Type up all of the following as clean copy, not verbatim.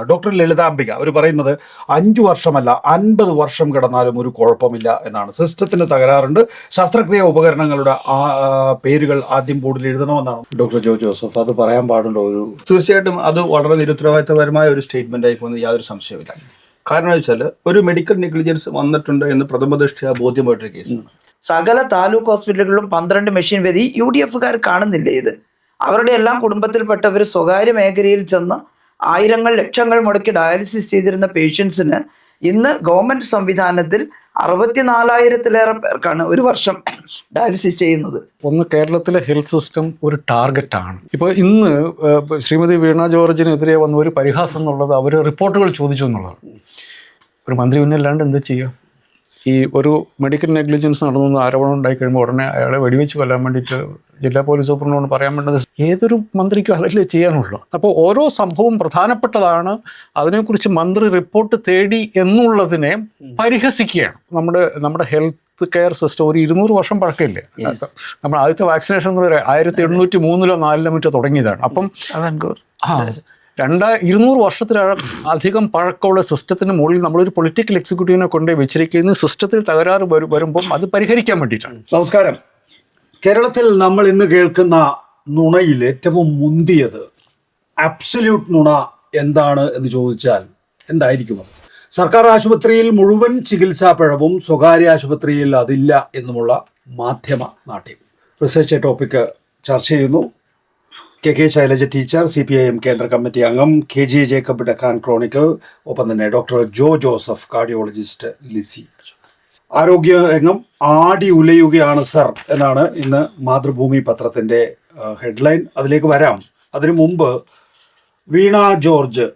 Doctor Lalithambika അവർ പറയുന്നത് 5 വർഷമല്ല 50 വർഷം കിടന്നാലും ഒരു കുഴപ്പമില്ല എന്നാണ്. സിസ്റ്റത്തിന് തകരാറുണ്ട്, ശസ്ത്രക്രിയ ഉപകരണങ്ങളുടെ പേരുകൾ ആദ്യം ബോർഡിൽ എഴുതണമെന്നാണ്. ഡോക്ടർ ജോ ജോസഫ്, അത് പറയാൻ പാടുണ്ടോ? തീർച്ചയായിട്ടും അത് വളരെ നിരുത്തരവാദിത്തപരമായ ഒരു സ്റ്റേറ്റ്മെന്റ് ആയി പോകുന്നത് യാതൊരു സംശയമില്ല. കാരണം വെച്ചാൽ ഒരു മെഡിക്കൽ നെഗ്ലിജൻസ് വന്നിട്ടുണ്ട് എന്ന് പ്രഥമദൃഷ്ട്യാ ബോധ്യമായിട്ടൊരു കേസാണ്. സകല താലൂക്ക് ഹോസ്പിറ്റലുകളിലും 12 മെഷീൻ വിധി UDF-കാർ കാണുന്നില്ലേ? ഇത് അവരുടെ എല്ലാം കുടുംബത്തിൽപ്പെട്ടവർ സ്വകാര്യ മേഖലയിൽ ചെന്ന് ആയിരങ്ങൾ ലക്ഷങ്ങൾ മുടക്കി ഡയാലിസിസ് ചെയ്തിരുന്ന പേഷ്യൻസിന് ഇന്ന് ഗവൺമെന്റ് സംവിധാനത്തിൽ 64,000-ലേറെ പേർക്കാണ് ഒരു വർഷം ഡയാലിസിസ് ചെയ്യുന്നത്. ഒന്ന്, കേരളത്തിലെ ഹെൽത്ത് സിസ്റ്റം ഒരു ടാർഗറ്റാണ്. ഇപ്പോൾ ഇന്ന് ശ്രീമതി വീണ ജോർജിനെതിരെ വന്ന ഒരു പരിഹാസം എന്നുള്ളത് അവർ റിപ്പോർട്ടുകൾ ചോദിച്ചു എന്നുള്ളതാണ്. ഒരു മന്ത്രി പിന്നല്ലാണ്ട് എന്ത് ചെയ്യുക? ഈ ഒരു മെഡിക്കൽ നെഗ്ലിജൻസ് നടന്നു ആരോപണം ഉണ്ടായി കഴിയുമ്പോൾ ഉടനെ അയാളെ വെടിവെച്ച് കൊല്ലാൻ വേണ്ടിയിട്ട് ജില്ലാ പോലീസ് സൂപ്രണ്ടിനോട് പറയാൻ വേണ്ടത് ഏതൊരു മന്ത്രിക്കും അതല്ലേ ചെയ്യാനുള്ളൂ. അപ്പോൾ ഓരോ സംഭവം പ്രധാനപ്പെട്ടതാണ്, അതിനെക്കുറിച്ച് മന്ത്രി റിപ്പോർട്ട് തേടി എന്നുള്ളതിനെ പരിഹസിക്കുകയാണ്. നമ്മുടെ ഹെൽത്ത് കെയർ സിസ്റ്റം ഒരു 200 വർഷം പഴക്കമില്ലേ? നമ്മൾ ആദ്യത്തെ വാക്സിനേഷൻ 1803-4 മറ്റോ തുടങ്ങിയതാണ്. അപ്പം 200 വർഷത്തിലധികം പഴക്കമുള്ള സിസ്റ്റത്തിന് മുകളിൽ നമ്മളൊരു പൊളിറ്റിക്കൽ എക്സിക്യൂട്ടീവിനെ കൊണ്ടുപോയി വെച്ചിരിക്കുന്ന സിസ്റ്റത്തിൽ തകരാറ് വരുമ്പം അത് പരിഹരിക്കാൻ വേണ്ടിയിട്ടാണ്. നമസ്കാരം. കേരളത്തിൽ നമ്മൾ ഇന്ന് കേൾക്കുന്ന നുണയിൽ ഏറ്റവും മുന്തിയത് അബ്സല്യൂട്ട് നുണ എന്താണ് എന്ന് ചോദിച്ചാൽ എന്തായിരിക്കും? സർക്കാർ ആശുപത്രിയിൽ മുഴുവൻ ചികിത്സാ പിഴവും സ്വകാര്യ ആശുപത്രിയിൽ അതില്ല എന്നുമുള്ള മാധ്യമ നാട്യം. റിസർച്ച് ടോപ്പിക്ക് ചർച്ച ചെയ്യുന്നു. KK ശൈലജ ടീച്ചർ, CPIM കേന്ദ്ര കമ്മിറ്റി അംഗം, KG ജേക്കബ് ഡക്കാൻ ക്രോണിക്കൽ, ഒപ്പം തന്നെ ഡോക്ടർ ജോ ജോസഫ്, കാർഡിയോളജിസ്റ്റ്, ലിസി. ആരോഗ്യ രംഗം ആടി ഉലയുകയാണ് സർ എന്നാണ് ഇന്ന് മാതൃഭൂമി പത്രത്തിൻ്റെ ഹെഡ്ലൈൻ. അതിലേക്ക് വരാം. അതിനു മുമ്പ് വീണ ജോർജ്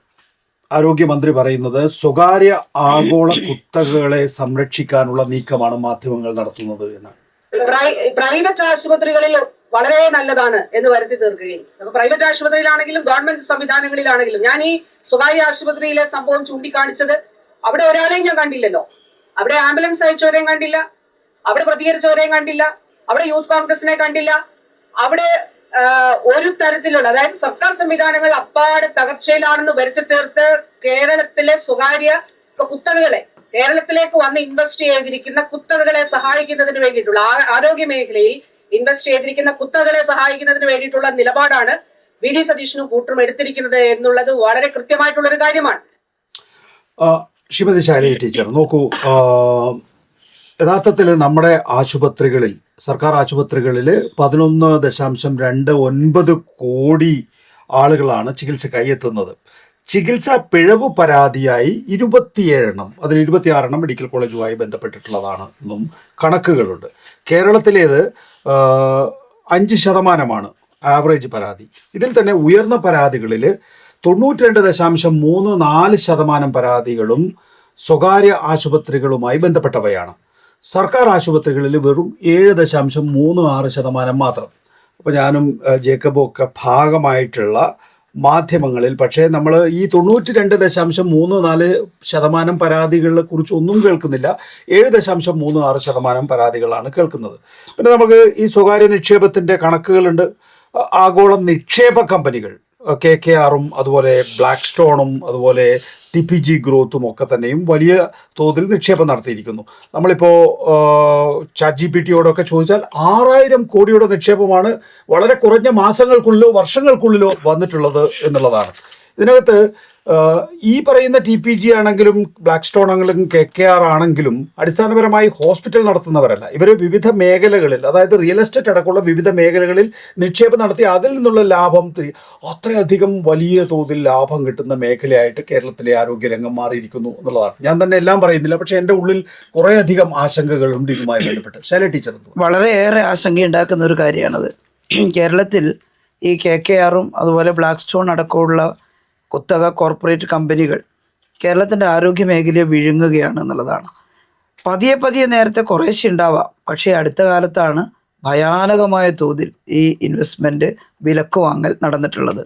ആരോഗ്യമന്ത്രി പറയുന്നത് സ്വകാര്യ ആഗോള കുത്തകകളെ സംരക്ഷിക്കാനുള്ള നീക്കമാണ് മാധ്യമങ്ങൾ നടത്തുന്നത് എന്നാണ്. പ്രൈവറ്റ് ആശുപത്രികളിൽ വളരെ നല്ലതാണ് എന്ന് വരുത്തി തീർക്കുകയും പ്രൈവറ്റ് ആശുപത്രിയിലാണെങ്കിലും ഗവൺമെന്റ് സംവിധാനങ്ങളിലാണെങ്കിലും, ഞാൻ ഈ സ്വകാര്യ ആശുപത്രിയിലെ സംഭവം ചൂണ്ടിക്കാണിച്ചത് അവിടെ ഒരാളെയും ഞാൻ കണ്ടില്ലല്ലോ. അവിടെ ആംബുലൻസ് അയച്ചവരെയും കണ്ടില്ല, അവിടെ പ്രതികരിച്ചവരെയും കണ്ടില്ല, അവിടെ യൂത്ത് കോൺഗ്രസിനെ കണ്ടില്ല. അവിടെ ഒരു തരത്തിലുള്ള, അതായത് സർക്കാർ സംവിധാനങ്ങൾ അപ്പാടെ തകർച്ചയിലാണെന്ന് വരുത്തി തീർത്ത് കേരളത്തിലെ സ്വകാര്യ കുത്തകകളെ, കേരളത്തിലേക്ക് വന്ന് ഇൻവെസ്റ്റ് ചെയ്തിരിക്കുന്ന കുത്തകകളെ സഹായിക്കുന്നതിന് വേണ്ടിയിട്ടുള്ള, ആരോഗ്യ മേഖലയിൽ ഇൻവെസ്റ്റ് ചെയ്തിരിക്കുന്ന കുത്തകളെ സഹായിക്കുന്നതിന് വേണ്ടിയിട്ടുള്ള നിലപാടാണ് VD സതീശനും കൂട്ടരും എടുത്തിരിക്കുന്നത് എന്നുള്ളത് വളരെ കൃത്യമായിട്ടുള്ള ഒരു കാര്യമാണ്. ശ്രീമതി ശൈലജ ടീച്ചർ, നോക്കൂ, യഥാർത്ഥത്തിൽ നമ്മുടെ ആശുപത്രികളിൽ, സർക്കാർ ആശുപത്രികളിൽ 11.29 കോടി ആളുകളാണ് ചികിത്സക്കായി എത്തുന്നത്. ചികിത്സാ പിഴവ് പരാതിയായി 27 അതിൽ 26 മെഡിക്കൽ കോളേജുമായി ബന്ധപ്പെട്ടിട്ടുള്ളതാണ് എന്നും കണക്കുകളുണ്ട്. കേരളത്തിലേത് 5% ആവറേജ് പരാതി. ഇതിൽ തന്നെ ഉയർന്ന പരാതികളിൽ 92.34% പരാതികളും സ്വകാര്യ ആശുപത്രികളുമായി ബന്ധപ്പെട്ടവയാണ്. സർക്കാർ ആശുപത്രികളിൽ വെറും 7.36% മാത്രം. അപ്പോൾ ഞാനും ജേക്കബും ഒക്കെ ഭാഗമായിട്ടുള്ള മാധ്യമങ്ങളിൽ പക്ഷേ നമ്മൾ ഈ 92.34% പരാതികളെ കുറിച്ച് ഒന്നും കേൾക്കുന്നില്ല. 7.36% പരാതികളാണ് കേൾക്കുന്നത്. പിന്നെ നമുക്ക് ഈ സ്വകാര്യ നിക്ഷേപത്തിൻ്റെ കണക്കുകളുണ്ട്. ആഗോള നിക്ഷേപ കമ്പനികൾ KKR-ഉം അതുപോലെ ബ്ലാക്ക് സ്റ്റോണും അതുപോലെ TPG ഗ്രോത്തും ഒക്കെ തന്നെയും വലിയ തോതിൽ നിക്ഷേപം നടത്തിയിരിക്കുന്നു. നമ്മളിപ്പോൾ ChatGPT-യോടൊക്കെ ചോദിച്ചാൽ 6,000 കോടിയുടെ നിക്ഷേപമാണ് വളരെ കുറഞ്ഞ മാസങ്ങൾക്കുള്ളിലോ വർഷങ്ങൾക്കുള്ളിലോ വന്നിട്ടുള്ളത് എന്നുള്ളതാണ്. ഇതിനകത്ത് ഈ പറയുന്ന TPG ആണെങ്കിലും ബ്ലാക്ക് സ്റ്റോൺ ആണെങ്കിലും KKR ആണെങ്കിലും അടിസ്ഥാനപരമായി ഹോസ്പിറ്റൽ നടത്തുന്നവരല്ല. ഇവർ വിവിധ മേഖലകളിൽ, അതായത് റിയൽ എസ്റ്റേറ്റ് അടക്കമുള്ള വിവിധ മേഖലകളിൽ നിക്ഷേപം നടത്തി അതിൽ നിന്നുള്ള ലാഭം, അത്രയധികം വലിയ തോതിൽ ലാഭം കിട്ടുന്ന മേഖലയായിട്ട് കേരളത്തിലെ ആരോഗ്യരംഗം മാറിയിരിക്കുന്നു എന്നുള്ളതാണ്. ഞാൻ തന്നെ എല്ലാം പറയുന്നില്ല, പക്ഷേ എൻ്റെ ഉള്ളിൽ കുറേയധികം ആശങ്കകളുണ്ട് ഇതുമായി ബന്ധപ്പെട്ട്. ശൈലജ ടീച്ചർ, വളരെയേറെ ആശങ്കയുണ്ടാക്കുന്ന ഒരു കാര്യമാണത്. കേരളത്തിൽ ഈ KKR-ഉം അതുപോലെ ബ്ലാക്ക് സ്റ്റോൺ അടക്കമുള്ള കുത്തക കോർപ്പറേറ്റ് കമ്പനികൾ കേരളത്തിൻ്റെ ആരോഗ്യ മേഖലയെ വിഴുങ്ങുകയാണ് എന്നുള്ളതാണ്. പതിയെ നേരത്തെ കുറേശ്ശെ ഉണ്ടാവാം, പക്ഷേ അടുത്ത കാലത്താണ് ഭയാനകമായ തോതിൽ ഈ ഇൻവെസ്റ്റ്മെൻറ്റ് വിലക്ക് വാങ്ങൽ നടന്നിട്ടുള്ളത്.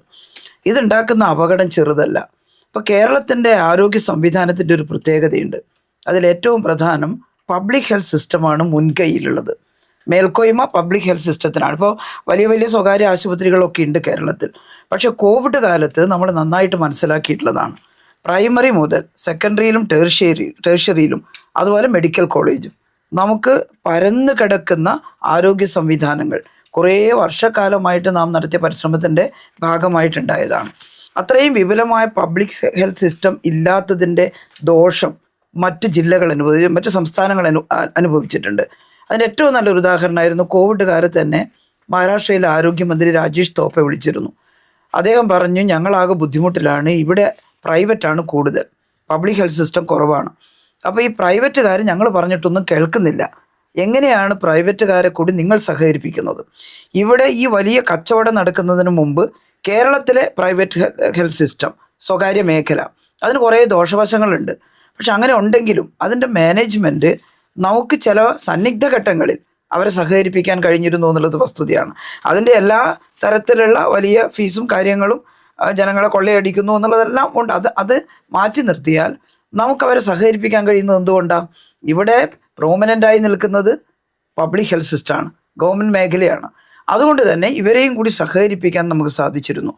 ഇതുണ്ടാക്കുന്ന അപകടം ചെറുതല്ല. ഇപ്പോൾ കേരളത്തിൻ്റെ ആരോഗ്യ സംവിധാനത്തിൻ്റെ ഒരു പ്രത്യേകതയുണ്ട്. അതിലേറ്റവും പ്രധാനം പബ്ലിക് ഹെൽത്ത് സിസ്റ്റമാണ് മുൻകൈയിലുള്ളത്. മേൽക്കോയ്മ പബ്ലിക് ഹെൽത്ത് സിസ്റ്റത്തിനാണ്. ഇപ്പോൾ വലിയ സ്വകാര്യ ആശുപത്രികളൊക്കെ ഉണ്ട് കേരളത്തിൽ. പക്ഷേ കോവിഡ് കാലത്ത് നമ്മൾ നന്നായിട്ട് മനസ്സിലാക്കിയിട്ടുള്ളതാണ്, പ്രൈമറി മുതൽ സെക്കൻഡറിയിലും ടേർഷ്യറിയിലും അതുപോലെ മെഡിക്കൽ കോളേജും നമുക്ക് പരന്നു കിടക്കുന്ന ആരോഗ്യ സംവിധാനങ്ങൾ കുറേ വർഷക്കാലമായിട്ട് നാം നടത്തിയ പരിശ്രമത്തിൻ്റെ ഭാഗമായിട്ടുണ്ടായതാണ്. അത്രയും വിപുലമായ പബ്ലിക് ഹെൽത്ത് സിസ്റ്റം ഇല്ലാത്തതിൻ്റെ ദോഷം മറ്റ് ജില്ലകൾ മറ്റ് സംസ്ഥാനങ്ങൾ അനുഭവിച്ചിട്ടുണ്ട്. അതിൻ്റെ ഏറ്റവും നല്ലൊരു ഉദാഹരണമായിരുന്നു കോവിഡ് കാലത്ത് തന്നെ മഹാരാഷ്ട്രയിലെ ആരോഗ്യമന്ത്രി രാജേഷ് തോപ്പെ വിളിച്ചിരുന്നു. അദ്ദേഹം പറഞ്ഞു, ഞങ്ങളാകെ ബുദ്ധിമുട്ടിലാണ്, ഇവിടെ പ്രൈവറ്റാണ് കൂടുതൽ, പബ്ലിക് ഹെൽത്ത് സിസ്റ്റം കുറവാണ്. അപ്പോൾ ഈ പ്രൈവറ്റുകാർ ഞങ്ങൾ പറഞ്ഞിട്ടൊന്നും കേൾക്കുന്നില്ല. എങ്ങനെയാണ് പ്രൈവറ്റുകാരെ കൂടി നിങ്ങൾ സഹകരിപ്പിക്കുന്നത്? ഇവിടെ ഈ വലിയ കച്ചവടം നടക്കുന്നതിന് മുമ്പ് കേരളത്തിലെ പ്രൈവറ്റ് ഹെൽത്ത് സിസ്റ്റം, സ്വകാര്യ മേഖല, അതിന് കുറേ ദോഷവശങ്ങളുണ്ട്. പക്ഷെ അങ്ങനെ ഉണ്ടെങ്കിലും അതിൻ്റെ മാനേജ്മെൻറ്റ് നമുക്ക് ചില സന്നിഗ്ധ ഘട്ടങ്ങളിൽ അവരെ സഹകരിപ്പിക്കാൻ കഴിഞ്ഞിരുന്നു എന്നുള്ളത് വസ്തുതയാണ്. അതിൻ്റെ എല്ലാ തരത്തിലുള്ള വലിയ ഫീസും കാര്യങ്ങളും ജനങ്ങളെ കൊള്ളയടിക്കുന്നു എന്നുള്ളതെല്ലാം ഉണ്ട്. അത് മാറ്റി നിർത്തിയാൽ നമുക്കവരെ സഹകരിപ്പിക്കാൻ കഴിയുന്നത് എന്തുകൊണ്ടാണ്? ഇവിടെ പ്രോമിനൻ്റായി നിൽക്കുന്നത് പബ്ലിക് ഹെൽത്ത് സിസ്റ്റമാണ്, ഗവൺമെൻറ് മേഖലയാണ്. അതുകൊണ്ട് തന്നെ ഇവരെയും കൂടി സഹകരിപ്പിക്കാൻ നമുക്ക് സാധിച്ചിരുന്നു.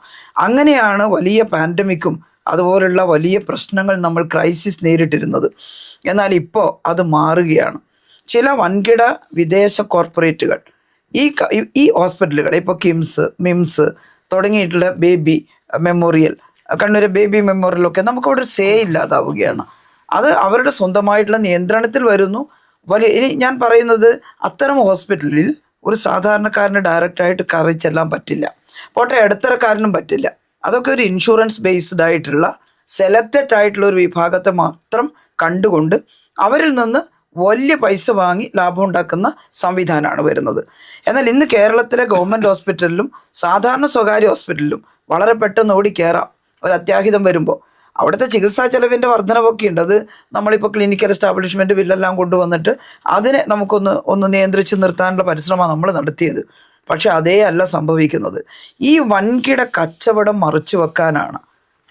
അങ്ങനെയാണ് വലിയ പാൻഡമിക്കും അതുപോലുള്ള വലിയ പ്രശ്നങ്ങൾ നമ്മൾ ക്രൈസിസ് നേരിട്ടിരുന്നത്. എന്നാൽ ഇപ്പോൾ അത് മാറുകയാണ്. ചില വൻകിട വിദേശ കോർപ്പറേറ്റുകൾ ഈ ഹോസ്പിറ്റലുകൾ, ഇപ്പോൾ കിംസ്, മിംസ് തുടങ്ങിയിട്ടുള്ള ബേബി മെമ്മോറിയൽ, കണ്ണൂർ ബേബി മെമ്മോറിയലൊക്കെ നമുക്കവിടെ സേ ഇല്ലാതാവുകയാണ്. അത് അവരുടെ സ്വന്തമായിട്ടുള്ള നിയന്ത്രണത്തിൽ വരുന്നു. ഇനി ഞാൻ പറയുന്നത്, അത്തരം ഹോസ്പിറ്റലിൽ ഒരു സാധാരണക്കാരന് ഡയറക്റ്റായിട്ട് കയറി ചെല്ലാൻ പറ്റില്ല, പോട്ടെ ഇടത്തരക്കാരനും പറ്റില്ല. അതൊക്കെ ഒരു ഇൻഷുറൻസ് ബേസ്ഡ് ആയിട്ടുള്ള സെലക്റ്റഡ് ആയിട്ടുള്ള ഒരു വിഭാഗത്തെ മാത്രം കണ്ടുകൊണ്ട് അവരിൽ നിന്ന് വലിയ പൈസ വാങ്ങി ലാഭം ഉണ്ടാക്കുന്ന സംവിധാനമാണ് വരുന്നത്. എന്നാൽ ഇന്ന് കേരളത്തിലെ ഗവൺമെൻറ് ഹോസ്പിറ്റലിലും സാധാരണ സ്വകാര്യ ഹോസ്പിറ്റലിലും വളരെ പെട്ടെന്ന് ഓടി കയറാം ഒരു അത്യാഹിതം വരുമ്പോൾ. അവിടുത്തെ ചികിത്സാ ചെലവിൻ്റെ വർധനവൊക്കെ ഉണ്ട്. അത് നമ്മളിപ്പോൾ ക്ലിനിക്കൽ എസ്റ്റാബ്ലിഷ്മെൻറ്റ് ബില്ലെല്ലാം കൊണ്ടുവന്നിട്ട് അതിനെ നമുക്കൊന്ന് നിയന്ത്രിച്ച് നിർത്താനുള്ള പരിശ്രമമാണ് നമ്മൾ നടത്തിയത്. പക്ഷെ അതേ അല്ല സംഭവിക്കുന്നത്. ഈ വൻകിട കച്ചവടം മറച്ചു വെക്കാനാണ്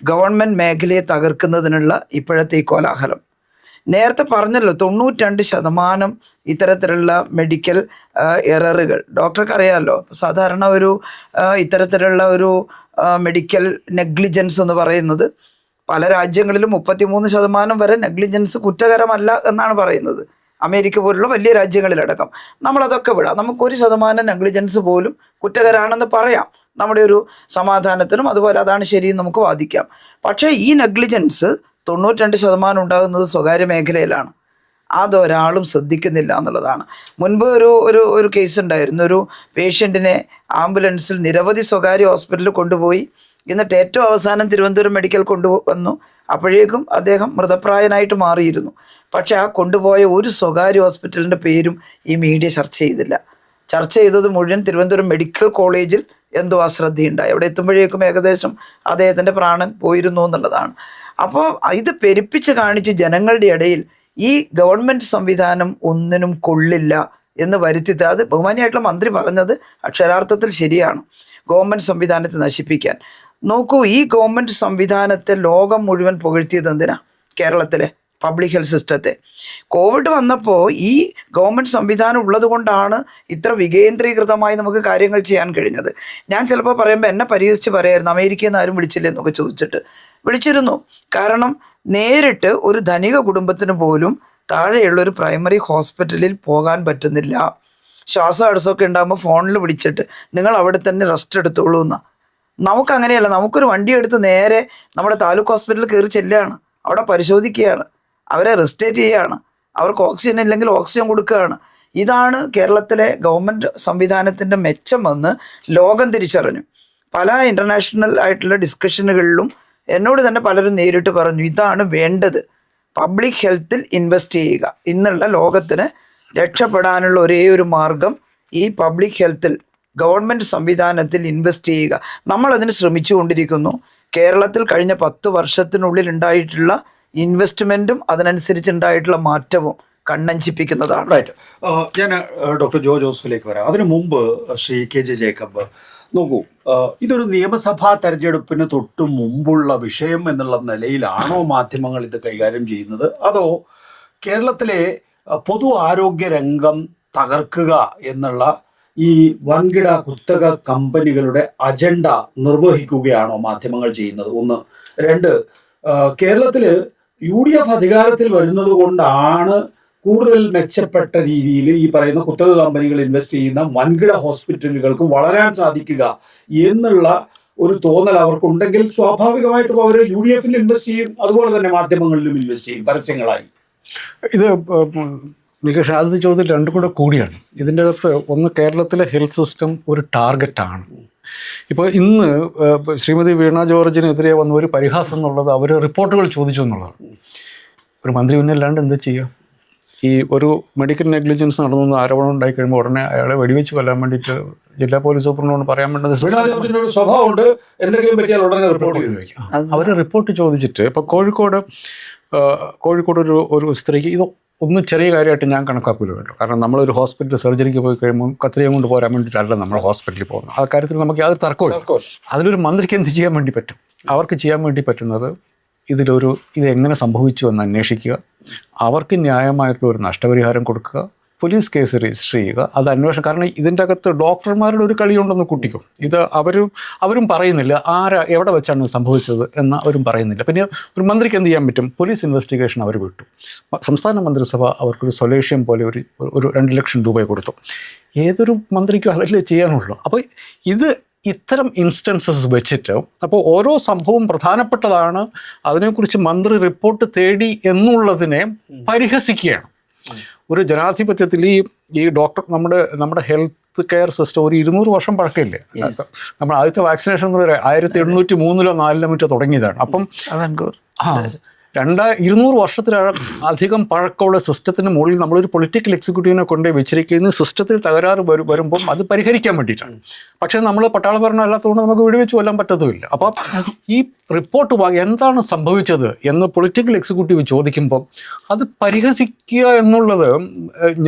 ഗവൺമെൻറ് മേഖലയെ തകർക്കുന്നതിനുള്ള ഇപ്പോഴത്തെ ഈ കോലാഹലം. നേരത്തെ പറഞ്ഞല്ലോ, 92% ഇത്തരത്തിലുള്ള മെഡിക്കൽ എററുകൾ ഡോക്ടർക്ക് അറിയാമല്ലോ. സാധാരണ ഇത്തരത്തിലുള്ള ഒരു മെഡിക്കൽ നെഗ്ലിജൻസ് എന്ന് പറയുന്നത് പല രാജ്യങ്ങളിലും 33% വരെ നെഗ്ലിജൻസ് കുറ്റകരമല്ല എന്നാണ് പറയുന്നത്. അമേരിക്ക പോലുള്ള വലിയ രാജ്യങ്ങളിലടക്കം. നമ്മളതൊക്കെ വിടാം. നമുക്കൊരു 1% നെഗ്ലിജൻസ് പോലും കുറ്റകരമാണെന്ന് പറയാം. നമ്മുടെ ഒരു സമാധാനത്തിനും അതുപോലെ അതാണ് ശരിയെന്ന് നമുക്ക് വാദിക്കാം. പക്ഷേ ഈ നെഗ്ലിജൻസ് 92% ഉണ്ടാകുന്നത് സ്വകാര്യ മേഖലയിലാണ്. അതൊരാളും ശ്രദ്ധിക്കുന്നില്ല എന്നുള്ളതാണ്. മുൻപ് ഒരു കേസ് ഉണ്ടായിരുന്നു. ഒരു പേഷ്യൻറ്റിനെ ആംബുലൻസിൽ നിരവധി സ്വകാര്യ ഹോസ്പിറ്റലിൽ കൊണ്ടുപോയി. എന്നിട്ട് ഏറ്റവും അവസാനം തിരുവനന്തപുരം മെഡിക്കൽ കൊണ്ടുവന്നു. അപ്പോഴേക്കും അദ്ദേഹം മൃതപ്രായനായിട്ട് മാറിയിരുന്നു. പക്ഷേ ആ കൊണ്ടുപോയ ഒരു സ്വകാര്യ ഹോസ്പിറ്റലിൻ്റെ പേരും ഈ മീഡിയ ചർച്ച ചെയ്തില്ല. ചർച്ച ചെയ്തത് മുഴുവൻ തിരുവനന്തപുരം മെഡിക്കൽ കോളേജിൽ എന്തോ അശ്രദ്ധയുണ്ടായി. അവിടെ എത്തുമ്പോഴേക്കും ഏകദേശം അദ്ദേഹത്തിൻ്റെ പ്രാണൻ പോയിരുന്നു എന്നുള്ളതാണ്. അപ്പോൾ ഇത് പെരുപ്പിച്ച് കാണിച്ച് ജനങ്ങളുടെ ഇടയിൽ ഈ ഗവൺമെൻറ് സംവിധാനം ഒന്നിനും കൊള്ളില്ല എന്ന് വരുത്തിയത്, അത് ബഹുമാനിയായിട്ടുള്ള മന്ത്രി പറഞ്ഞത് അക്ഷരാർത്ഥത്തിൽ ശരിയാണ്. ഗവൺമെൻറ് സംവിധാനത്തെ നശിപ്പിക്കാൻ നോക്കൂ. ഈ ഗവൺമെൻറ് സംവിധാനത്തെ ലോകം മുഴുവൻ പുകഴ്ത്തിയത് എന്തിനാ? കേരളത്തിലെ പബ്ലിക് ഹെൽത്ത് സിസ്റ്റത്തെ. കോവിഡ് വന്നപ്പോൾ ഈ ഗവൺമെൻറ് സംവിധാനം ഉള്ളത് കൊണ്ടാണ് ഇത്ര വികേന്ദ്രീകൃതമായി നമുക്ക് കാര്യങ്ങൾ ചെയ്യാൻ കഴിഞ്ഞത്. ഞാൻ ചിലപ്പോൾ പറയുമ്പോൾ എന്നെ പരിഹസിച്ച് പറയായിരുന്നു, അമേരിക്കയിൽ നിന്ന് ആരും വിളിച്ചില്ലേ എന്നൊക്കെ ചോദിച്ചിട്ട്. വിളിച്ചിരുന്നു. കാരണം നേരിട്ട് ഒരു ധനിക കുടുംബത്തിന് പോലും താഴെയുള്ള ഒരു പ്രൈമറി ഹോസ്പിറ്റലിൽ പോകാൻ പറ്റുന്നില്ല. ശ്വാസം അടസമൊക്കെ ഉണ്ടാകുമ്പോൾ ഫോണിൽ വിളിച്ചിട്ട് നിങ്ങൾ അവിടെ തന്നെ റെസ്റ്റ് എടുത്തോളൂ എന്നാണ്. നമുക്കങ്ങനെയല്ല. നമുക്കൊരു വണ്ടി എടുത്ത് നേരെ നമ്മുടെ താലൂക്ക് ഹോസ്പിറ്റലിൽ കയറി ചെല്ലുകയാണ്, അവിടെ പരിശോധിക്കുകയാണ്, അവരെ റെസ്റ്റേറ്റ് ചെയ്യുകയാണ്, അവർക്ക് ഓക്സിജൻ ഇല്ലെങ്കിൽ ഓക്സിജൻ കൊടുക്കുകയാണ്. ഇതാണ് കേരളത്തിലെ ഗവൺമെൻറ് സംവിധാനത്തിൻ്റെ മെച്ചമെന്ന് ലോകം തിരിച്ചറിഞ്ഞു. പല ഇൻ്റർനാഷണൽ ആയിട്ടുള്ള ഡിസ്കഷനുകളിലും എന്നോട് തന്നെ പലരും നേരിട്ട് പറഞ്ഞു, ഇതാണ് വേണ്ടത്, പബ്ലിക് ഹെൽത്തിൽ ഇൻവെസ്റ്റ് ചെയ്യുക. ഇന്നുള്ള ലോകത്തിന് രക്ഷപ്പെടാനുള്ള ഒരേ ഒരു മാർഗം ഈ പബ്ലിക് ഹെൽത്തിൽ, ഗവൺമെൻറ് സംവിധാനത്തിൽ ഇൻവെസ്റ്റ് ചെയ്യുക. നമ്മളതിന് ശ്രമിച്ചുകൊണ്ടിരിക്കുന്നു. കേരളത്തിൽ കഴിഞ്ഞ 10 വർഷത്തിനുള്ളിൽ ഉണ്ടായിട്ടുള്ള ഇൻവെസ്റ്റ്മെൻറ്റും അതിനനുസരിച്ചുണ്ടായിട്ടുള്ള മാറ്റവും കണ്ണഞ്ചിപ്പിക്കുന്നതാണ്. റൈറ്റ്. ഞാൻ ഡോക്ടർ ജോ ജോസഫിലേക്ക് വരാം. അതിനു മുമ്പ് ശ്രീ KJ ജേക്കബ്, നോക്കൂ, ഇതൊരു നിയമസഭാ തെരഞ്ഞെടുപ്പിന് തൊട്ട് മുമ്പുള്ള വിഷയം എന്നുള്ള നിലയിലാണോ മാധ്യമങ്ങൾ ഇത് കൈകാര്യം ചെയ്യുന്നത്, അതോ കേരളത്തിലെ പൊതു ആരോഗ്യ രംഗം തകർക്കുക എന്നുള്ള ഈ വൻകിട കുത്തക കമ്പനികളുടെ അജണ്ട നിർവഹിക്കുകയാണോ മാധ്യമങ്ങൾ ചെയ്യുന്നത്? ഒന്ന്. രണ്ട്, കേരളത്തിൽ UDF അധികാരത്തിൽ വരുന്നത് കൊണ്ടാണ് കൂടുതൽ മെച്ചപ്പെട്ട രീതിയിൽ ഈ പറയുന്ന കുത്തക കമ്പനികൾ ഇൻവെസ്റ്റ് ചെയ്യുന്ന വൻകിട ഹോസ്പിറ്റലുകൾക്ക് വളരാൻ സാധിക്കുക എന്നുള്ള ഒരു തോന്നൽ അവർക്കുണ്ടെങ്കിൽ സ്വാഭാവികമായിട്ടും അവർ UDF-ൽ ഇൻവെസ്റ്റ് ചെയ്യും, അതുപോലെ തന്നെ മാധ്യമങ്ങളിലും ഇൻവെസ്റ്റ് ചെയ്യും പരസ്യങ്ങളായി. ഇത് നികേഷ്, ആദ്യത്തെ ചോദ്യം രണ്ടും കൂടെ കൂടിയാണ്. ഇതിൻ്റെ അകത്ത് ഒന്ന്, കേരളത്തിലെ ഹെൽത്ത് സിസ്റ്റം ഒരു ടാർഗറ്റാണ്. ഇപ്പോൾ ഇന്ന് ശ്രീമതി വീണ ജോർജിനെതിരെ വന്ന ഒരു പരിഹാസം എന്നുള്ളത് അവർ റിപ്പോർട്ടുകൾ ചോദിച്ചു എന്നുള്ളതാണ്. ഒരു മന്ത്രി പിന്നല്ലാണ്ട് എന്ത് ചെയ്യുക? ഈ ഒരു മെഡിക്കൽ നെഗ്ലിജൻസ് നടന്നു ആരോപണം ഉണ്ടായി കഴിയുമ്പോൾ ഉടനെ അയാളെ വെടിവെച്ച് കൊല്ലാൻ വേണ്ടിയിട്ട് ജില്ലാ പോലീസ് സൂപ്രണ്ടോട് പറയാൻ വേണ്ടത് സ്വഭാവമുണ്ട്, എന്തെങ്കിലും പറ്റിയാൽ ഉടനെ റിപ്പോർട്ട് ചോദിക്കും. അവർ റിപ്പോർട്ട് ചോദിച്ചിട്ട് ഇപ്പോൾ കോഴിക്കോട് ഒരു സ്ത്രീക്ക് ഇത് ഒന്നും ചെറിയ കാര്യമായിട്ട് ഞാൻ കണക്കാക്കില്ല കേട്ടോ. കാരണം നമ്മളൊരു ഹോസ്പിറ്റലിൽ സർജറിക്ക് പോയി കഴിയുമ്പോൾ കത്രിയും കൊണ്ട് പോരാൻ വേണ്ടിയിട്ടല്ല നമ്മൾ ഹോസ്പിറ്റലിൽ പോകുന്നത്. ആ കാര്യത്തിൽ നമുക്ക് യാതൊരു തർക്കമില്ല. അതിലൊരു മന്ത്രിക്ക് എന്ത് ചെയ്യാൻ വേണ്ടി പറ്റും? അവർക്ക് ചെയ്യാൻ വേണ്ടി പറ്റുന്നത് ഇതെങ്ങനെ സംഭവിച്ചു എന്ന് അന്വേഷിക്കുക, അവർക്ക് ന്യായമായിട്ടുള്ള ഒരു നഷ്ടപരിഹാരം കൊടുക്കുക, പോലീസ് കേസ് രജിസ്റ്റർ ചെയ്യുക, അത് അന്വേഷണം. കാരണം ഇതിൻ്റെ അകത്ത് ഡോക്ടർമാരുടെ ഒരു കളിയുണ്ടെന്ന് കുട്ടിക്കും. ഇത് അവരും പറയുന്നില്ല എവിടെ വെച്ചാണ് സംഭവിച്ചത് എന്ന് അവരും പറയുന്നില്ല. പിന്നെ ഒരു മന്ത്രിക്ക് എന്ത് ചെയ്യാൻ പറ്റും? പോലീസ് ഇൻവെസ്റ്റിഗേഷൻ അവർ വിട്ടു. സംസ്ഥാന മന്ത്രിസഭ അവർക്കൊരു സൊല്യൂഷൻ പോലെ ഒരു 2 ലക്ഷം രൂപ കൊടുത്തു. ഏതൊരു മന്ത്രിക്കും അതല്ലേ ചെയ്യാനുള്ളൂ. അപ്പോൾ ഇത്തരം ഇൻസ്റ്റൻസസ് വെച്ചിട്ട് അപ്പോൾ ഓരോ സംഭവം പ്രധാനപ്പെട്ടതാണ്, അതിനെക്കുറിച്ച് മന്ത്രി റിപ്പോർട്ട് തേടി എന്നുള്ളതിനെ പരിഹസിക്കുകയാണ്. ഒരു ജനാധിപത്യത്തിൽ ഈ ഡോക്ടർ നമ്മുടെ ഹെൽത്ത് കെയർ സിസ്റ്റം ഒരു 200 വർഷം പഴക്കമില്ലേ? നമ്മൾ ആദ്യത്തെ വാക്സിനേഷൻ എന്ന് പറയുന്നത് 1803-ലോ 4-ലോ മറ്റോ തുടങ്ങിയതാണ്. അപ്പം 200 വർഷത്തിലധികം പഴക്കമുള്ള സിസ്റ്റത്തിന് മുകളിൽ നമ്മളൊരു പൊളിറ്റിക്കൽ എക്സിക്യൂട്ടീവിനെ കൊണ്ടുപോയി വെച്ചിരിക്കുന്ന സിസ്റ്റത്തിൽ തകരാറ് വരുമ്പം അത് പരിഹരിക്കാൻ വേണ്ടിയിട്ടാണ്. പക്ഷേ നമ്മൾ പട്ടാള ഭരണം അല്ലാത്തതുകൊണ്ട് നമുക്ക് വെടിവെച്ച് കൊല്ലാൻ പറ്റത്തുമില്ല. അപ്പം ഈ റിപ്പോർട്ട് എന്താണ് സംഭവിച്ചത് എന്ന് പൊളിറ്റിക്കൽ എക്സിക്യൂട്ടീവ് ചോദിക്കുമ്പം അത് പരിഹസിക്കുക എന്നുള്ളത്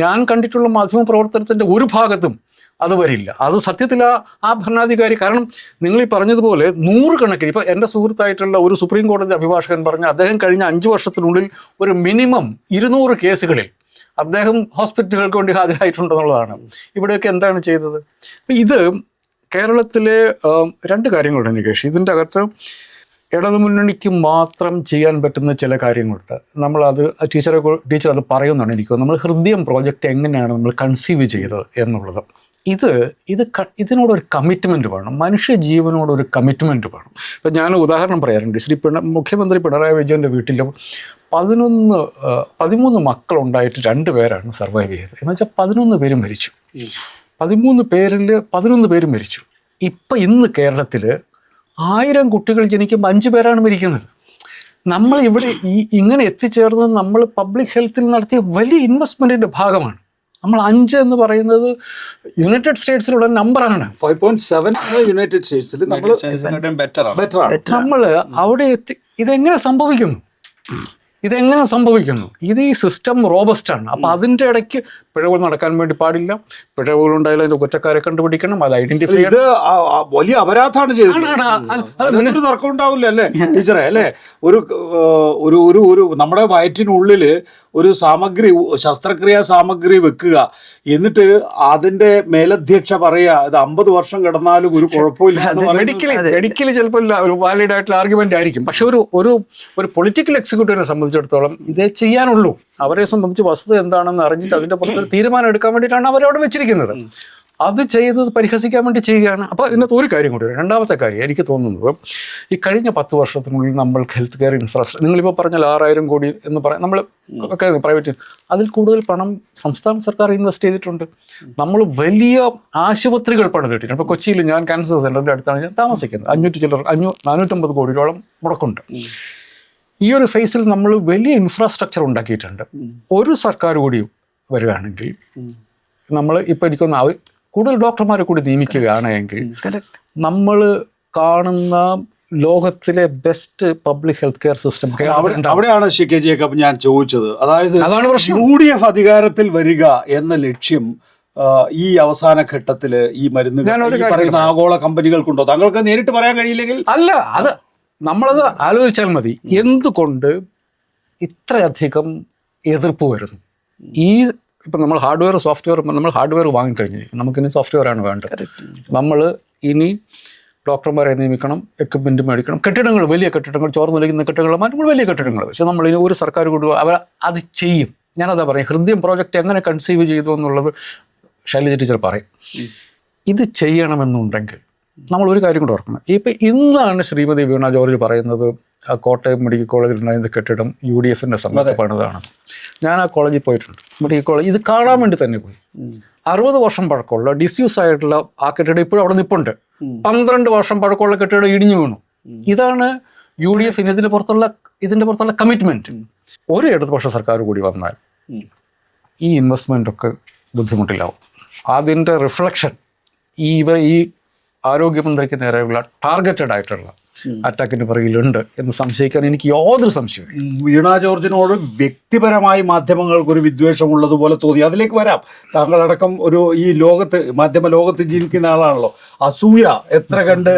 ഞാൻ കണ്ടിട്ടുള്ള മാധ്യമ പ്രവർത്തനത്തിൻ്റെ ഒരു ഭാഗത്തും അത് വരില്ല. അത് സത്യത്തിൽ ആ ഭരണാധികാരി, കാരണം നിങ്ങൾ ഈ പറഞ്ഞതുപോലെ 100 കണക്കിന്, ഇപ്പോൾ എൻ്റെ സുഹൃത്തായിട്ടുള്ള ഒരു സുപ്രീം കോടതി അഭിഭാഷകൻ പറഞ്ഞ അദ്ദേഹം കഴിഞ്ഞ 5 വർഷത്തിനുള്ളിൽ ഒരു മിനിമം 200 കേസുകളിൽ അദ്ദേഹം ഹോസ്പിറ്റലുകൾക്ക് വേണ്ടി ഹാജരായിട്ടുണ്ടെന്നുള്ളതാണ്. ഇവിടെയൊക്കെ എന്താണ് ചെയ്തത്? ഇത് കേരളത്തിലെ 2 കാര്യങ്ങളുണ്ട് നികേഷ്. ഇതിൻ്റെ അകത്ത് ഇടതുമുന്നണിക്ക് മാത്രം ചെയ്യാൻ പറ്റുന്ന ചില കാര്യങ്ങളുണ്ട്. ടീച്ചർ അത് പറയുന്നതാണ് എനിക്ക്. നമ്മൾ ഹൃദയം പ്രോജക്റ്റ് എങ്ങനെയാണ് നമ്മൾ കൺസീവ് ചെയ്തത് എന്നുള്ളത്. ഇതിനോടൊരു കമ്മിറ്റ്മെൻറ്റ് വേണം, മനുഷ്യജീവനോടൊരു കമ്മിറ്റ്മെൻറ്റ് വേണം. ഇപ്പം ഞാൻ ഉദാഹരണം പറയാറുണ്ട്. മുഖ്യമന്ത്രി പിണറായി വിജയൻ്റെ വീട്ടിൽ 13 മക്കളുണ്ടായിട്ട് 2 പേരാണ് സർവൈവ് ചെയ്തത്. എന്ന് വെച്ചാൽ 11 പേര് മരിച്ചു. 13 പേരിൽ 11 പേര് മരിച്ചു. ഇന്ന് കേരളത്തിൽ 1000 കുട്ടികൾ ജനിക്കുമ്പോൾ 5 പേരാണ് മരിക്കുന്നത്. നമ്മൾ ഇവിടെ ഇങ്ങനെ എത്തിച്ചേർന്നത് നമ്മൾ പബ്ലിക് ഹെൽത്തിൽ നടത്തിയ വലിയ ഇൻവെസ്റ്റ്മെൻറ്റിൻ്റെ ഭാഗമാണ്. നമ്മൾ 5 എന്ന് പറയുന്നത് യുണൈറ്റഡ് സ്റ്റേറ്റ്സിലുള്ള നമ്പറാണ്. 5.7 യുണൈറ്റഡ് സ്റ്റേറ്റ്സിൽ നമ്മൾ അവിടെ ഇതെങ്ങനെ സംഭവിക്കുന്നു? ഇത് ഈ സിസ്റ്റം റോബസ്റ്റാണ്. അപ്പോൾ അതിൻ്റെ ഇടയ്ക്ക് പിഴവുകൾ നടക്കാൻ വേണ്ടി പാടില്ല. പിഴവുകൾ ഉണ്ടായാലും അതിൻ്റെ കുറ്റക്കാരെ കണ്ടുപിടിക്കണം, അത് ഐഡന്റിഫൈ ചെയ്യണം. വലിയ അപരാധമാണ് ചെയ്തത്. തർക്കം ഉണ്ടാവില്ല അല്ലേ ടീച്ചറെ? അല്ലേ, ഒരു നമ്മുടെ വയറ്റിനുള്ളിൽ ഒരു സാമഗ്രി, ശസ്ത്രക്രിയാ സാമഗ്രി വെക്കുക, എന്നിട്ട് അതിന്റെ മേലധ്യക്ഷ പറയാ ഇത് 50 വർഷം കിടന്നാലും ഒരു കുഴപ്പമില്ല. മെഡിക്കലി ചിലപ്പോൾ ഒരു വാലിഡ് ആയിട്ടുള്ള ആർഗ്യുമെന്റ് ആയിരിക്കും. പക്ഷെ ഒരു പൊളിറ്റിക്കൽ എക്സിക്യൂട്ടീവിനെ സംബന്ധിച്ചിടത്തോളം ഇതേ ചെയ്യാനുള്ളൂ. അവരെ സംബന്ധിച്ച് വസ്തുത എന്താണെന്ന് അറിഞ്ഞിട്ട് അതിന്റെ പുറത്ത് തീരുമാനം എടുക്കാൻ വേണ്ടിയിട്ടാണ് അവരവിടെ വെച്ചിരിക്കുന്നത്. അത് ചെയ്തത് പരിഹസിക്കാൻ വേണ്ടി ചെയ്യുകയാണ്. അപ്പോൾ ഇതിനകത്ത് ഒരു കാര്യം കൂടി, രണ്ടാമത്തെ കാര്യം എനിക്ക് തോന്നുന്നത്, ഈ കഴിഞ്ഞ 10 വർഷത്തിനുള്ളിൽ നമ്മൾ ഹെൽത്ത് കെയർ ഇൻഫ്രാസ്ട്രക്ചർ, നിങ്ങളിപ്പോൾ പറഞ്ഞാൽ 6000 കോടി എന്ന് പറയാം, നമ്മൾ ഒക്കെ പ്രൈവറ്റ്, അതിൽ കൂടുതൽ പണം സംസ്ഥാന സർക്കാർ ഇൻവെസ്റ്റ് ചെയ്തിട്ടുണ്ട്. നമ്മൾ വലിയ ആശുപത്രികൾ പണിതിട്ടുണ്ട്. ഇപ്പോൾ കൊച്ചിയിൽ ഞാൻ ക്യാൻസർ സെൻ്ററിൻ്റെ അടുത്താണ് ഞാൻ താമസിക്കുന്നത്. 450 കോടിയോളം മുടക്കുണ്ട്. ഈ ഒരു ഫേസിൽ നമ്മൾ വലിയ ഇൻഫ്രാസ്ട്രക്ചർ ഉണ്ടാക്കിയിട്ടുണ്ട്. ഒരു സർക്കാർ കൂടി വരികയാണെങ്കിൽ നമ്മൾ ഇപ്പോൾ എനിക്കൊന്ന് കൂടുതൽ ഡോക്ടർമാരെ കൂടി നിയമിക്കുകയാണെങ്കിൽ നമ്മൾ കാണുന്ന ലോകത്തിലെ best public health care system അവിടെയാണ് കെ ജേക്കബ് ഞാൻ ചോദിച്ചത്. അതായത് UDF അധികാരത്തിൽ വരിക എന്ന ലക്ഷ്യം ഈ അവസാന ഘട്ടത്തില് ഈ മരുന്നുകൾ പറയുന്ന ആഗോള കമ്പനികൾക്കുണ്ടോ? താങ്കൾക്ക് നേരിട്ട് പറയാൻ കഴിയില്ലെങ്കിൽ അല്ല, അത് നമ്മളത് ആലോചിച്ചാൽ മതി. എന്തുകൊണ്ട് ഇത്രയധികം എതിർപ്പ് വരുന്നു? ഇപ്പം നമ്മൾ ഹാർഡ്വെയർ വാങ്ങിക്കഴിഞ്ഞു, നമുക്കിനി സോഫ്റ്റ്വെയർ ആണ് വേണ്ടത്. നമ്മൾ ഇനി ഡോക്ടർമാരെ നിയമിക്കണം, എക്യുപ്മെൻറ്റ് മേടിക്കണം, കെട്ടിടങ്ങൾ, വലിയ കെട്ടിടങ്ങൾ, ചോർന്നു നിൽക്കുന്ന കെട്ടിടങ്ങൾ മാറ്റുമ്പോൾ വലിയ കെട്ടിടങ്ങൾ. പക്ഷെ നമ്മളിനി ഒരു സർക്കാർ കൂടി അവർ അത് ചെയ്യും. ഞാനതാ പറയും, ഹൃദയം പ്രോജക്റ്റ് എങ്ങനെ കൺസീവ് ചെയ്തു എന്നുള്ളത് ശൈലജ ടീച്ചർ പറയും. ഇത് ചെയ്യണമെന്നുണ്ടെങ്കിൽ നമ്മൾ ഒരു കാര്യം കൂടെ ഓർക്കണം. ഇപ്പം ഇന്നാണ് ശ്രീമതി വീണ ജോർജ് പറയുന്നത് കോട്ടയം മെഡിക്കൽ കോളേജിൽ ഉണ്ടായിരുന്ന കെട്ടിടം UDFൻ്റെ സമയത്ത് പണിതാണ്. ഞാൻ ആ കോളേജിൽ പോയിട്ടുണ്ട്, മെഡിക്കൽ കോളേജ്. ഇത് കാണാൻ വേണ്ടി തന്നെ പോയി. 60 വർഷം പഴക്കമുള്ള ഡിസ്യൂസ് ആയിട്ടുള്ള ആ കെട്ടിടം ഇപ്പോഴും അവിടെ നിൽപ്പുണ്ട്. 12 വർഷം പഴക്കമുള്ള കെട്ടിടം ഇടിഞ്ഞു വീണു. ഇതാണ് UDF ഇതിൻ്റെ പുറത്തുള്ള കമ്മിറ്റ്മെൻറ്റ്. ഒരു ഇടതുപക്ഷ സർക്കാർ കൂടി വന്നാൽ ഈ ഇൻവെസ്റ്റ്മെൻറ്റൊക്കെ ബുദ്ധിമുട്ടിലാവും. അതിൻ്റെ റിഫ്ലക്ഷൻ ഈ ആരോഗ്യമന്ത്രിക്ക് നേരെയുള്ള ടാർഗറ്റഡ് ആയിട്ടുള്ള അറ്റാക്കിന് പുറകിലുണ്ട് എന്ന് സംശയിക്കാൻ എനിക്ക് യാതൊരു സംശയവും. വീണ ജോർജിനോട് വ്യക്തിപരമായി മാധ്യമങ്ങൾക്ക് ഒരു വിദ്വേഷമുള്ളതുപോലെ തോന്നി. അതിലേക്ക് വരാം. താങ്കളടക്കം ഈ മാധ്യമ ലോകത്ത് ജീവിക്കുന്ന ആളാണല്ലോ. അസൂയ എത്ര കണ്ട്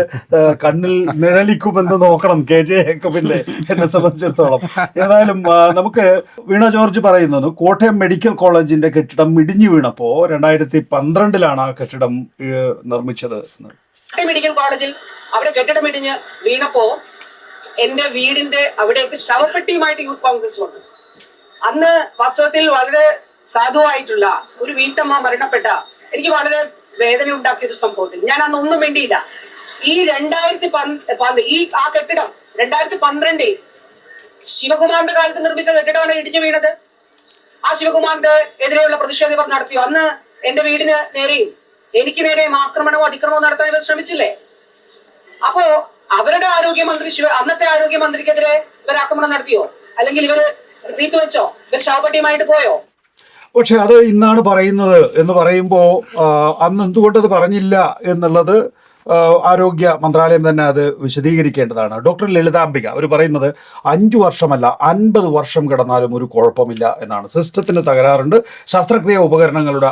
കണ്ണിൽ നിഴലിക്കുമെന്ന് നോക്കണം KJ ജേക്കബിന്റെ, എന്നെ സംബന്ധിച്ചിടത്തോളം. ഏതായാലും നമുക്ക് വീണ ജോർജ് പറയുന്നത് കോട്ടയം മെഡിക്കൽ കോളേജിന്റെ കെട്ടിടം ഇടിഞ്ഞു വീണപ്പോൾ 2012 ആ കെട്ടിടം നിർമ്മിച്ചത്. മെഡിക്കൽ കോളേജിൽ അവിടെ കെട്ടിടം ഇടിഞ്ഞ് വീണപ്പോ എന്റെ വീടിന്റെ അവിടേക്ക് ശവപ്പെട്ടിയുമായിട്ട് യൂത്ത് കോൺഗ്രസ് വന്നു. അന്ന് വാസ്തവത്തിൽ വളരെ സാധുവായിട്ടുള്ള ഒരു വീട്ടമ്മ മരണപ്പെട്ട, എനിക്ക് വളരെ വേദന ഉണ്ടാക്കിയ ഒരു സംഭവത്തിൽ ഞാൻ അന്ന് ഒന്നും വേണ്ടിയില്ല. ഈ 2010 ആ കെട്ടിടം 2012 ശിവകുമാറിന്റെ കാലത്ത് നിർമ്മിച്ച കെട്ടിടമാണ് ഇടിഞ്ഞു വീണത്. ആ ശിവകുമാറിന്റെ എതിരെയുള്ള പ്രതിഷേധം ഇവർ നടത്തിയോ? അന്ന് എന്റെ വീടിന് നേരെയും എനിക്ക് നേരെയും ആക്രമണമോ അതിക്രമമോ നടത്താൻ ഇവർ ശ്രമിച്ചില്ലേ? അപ്പോ അവരുടെ അന്നത്തെ ആരോഗ്യമന്ത്രിക്കെതിരെ ഇവർ ആക്രമണം നടത്തിയോ? അല്ലെങ്കിൽ ഇവര് റീത്ത് വെച്ചോ? ഇവർ ശവപ്പെട്ടിയുമായിട്ട് പോയോ? പക്ഷെ അത് ഇന്നാണ് പറയുന്നത് എന്ന് പറയുമ്പോൾ അന്ന് എന്തുകൊണ്ടത് പറഞ്ഞില്ല എന്നുള്ളത് ആരോഗ്യ മന്ത്രാലയം തന്നെ അത് വിശദീകരിക്കേണ്ടതാണ്. ഡോക്ടർ ലളിതാംബിക അവർ പറയുന്നത് 5 വർഷമല്ല 50 വർഷം കിടന്നാലും ഒരു കുഴപ്പമില്ല എന്നാണ്. സിസ്റ്റത്തിന് തകരാറുണ്ട്. ശസ്ത്രക്രിയ ഉപകരണങ്ങളുടെ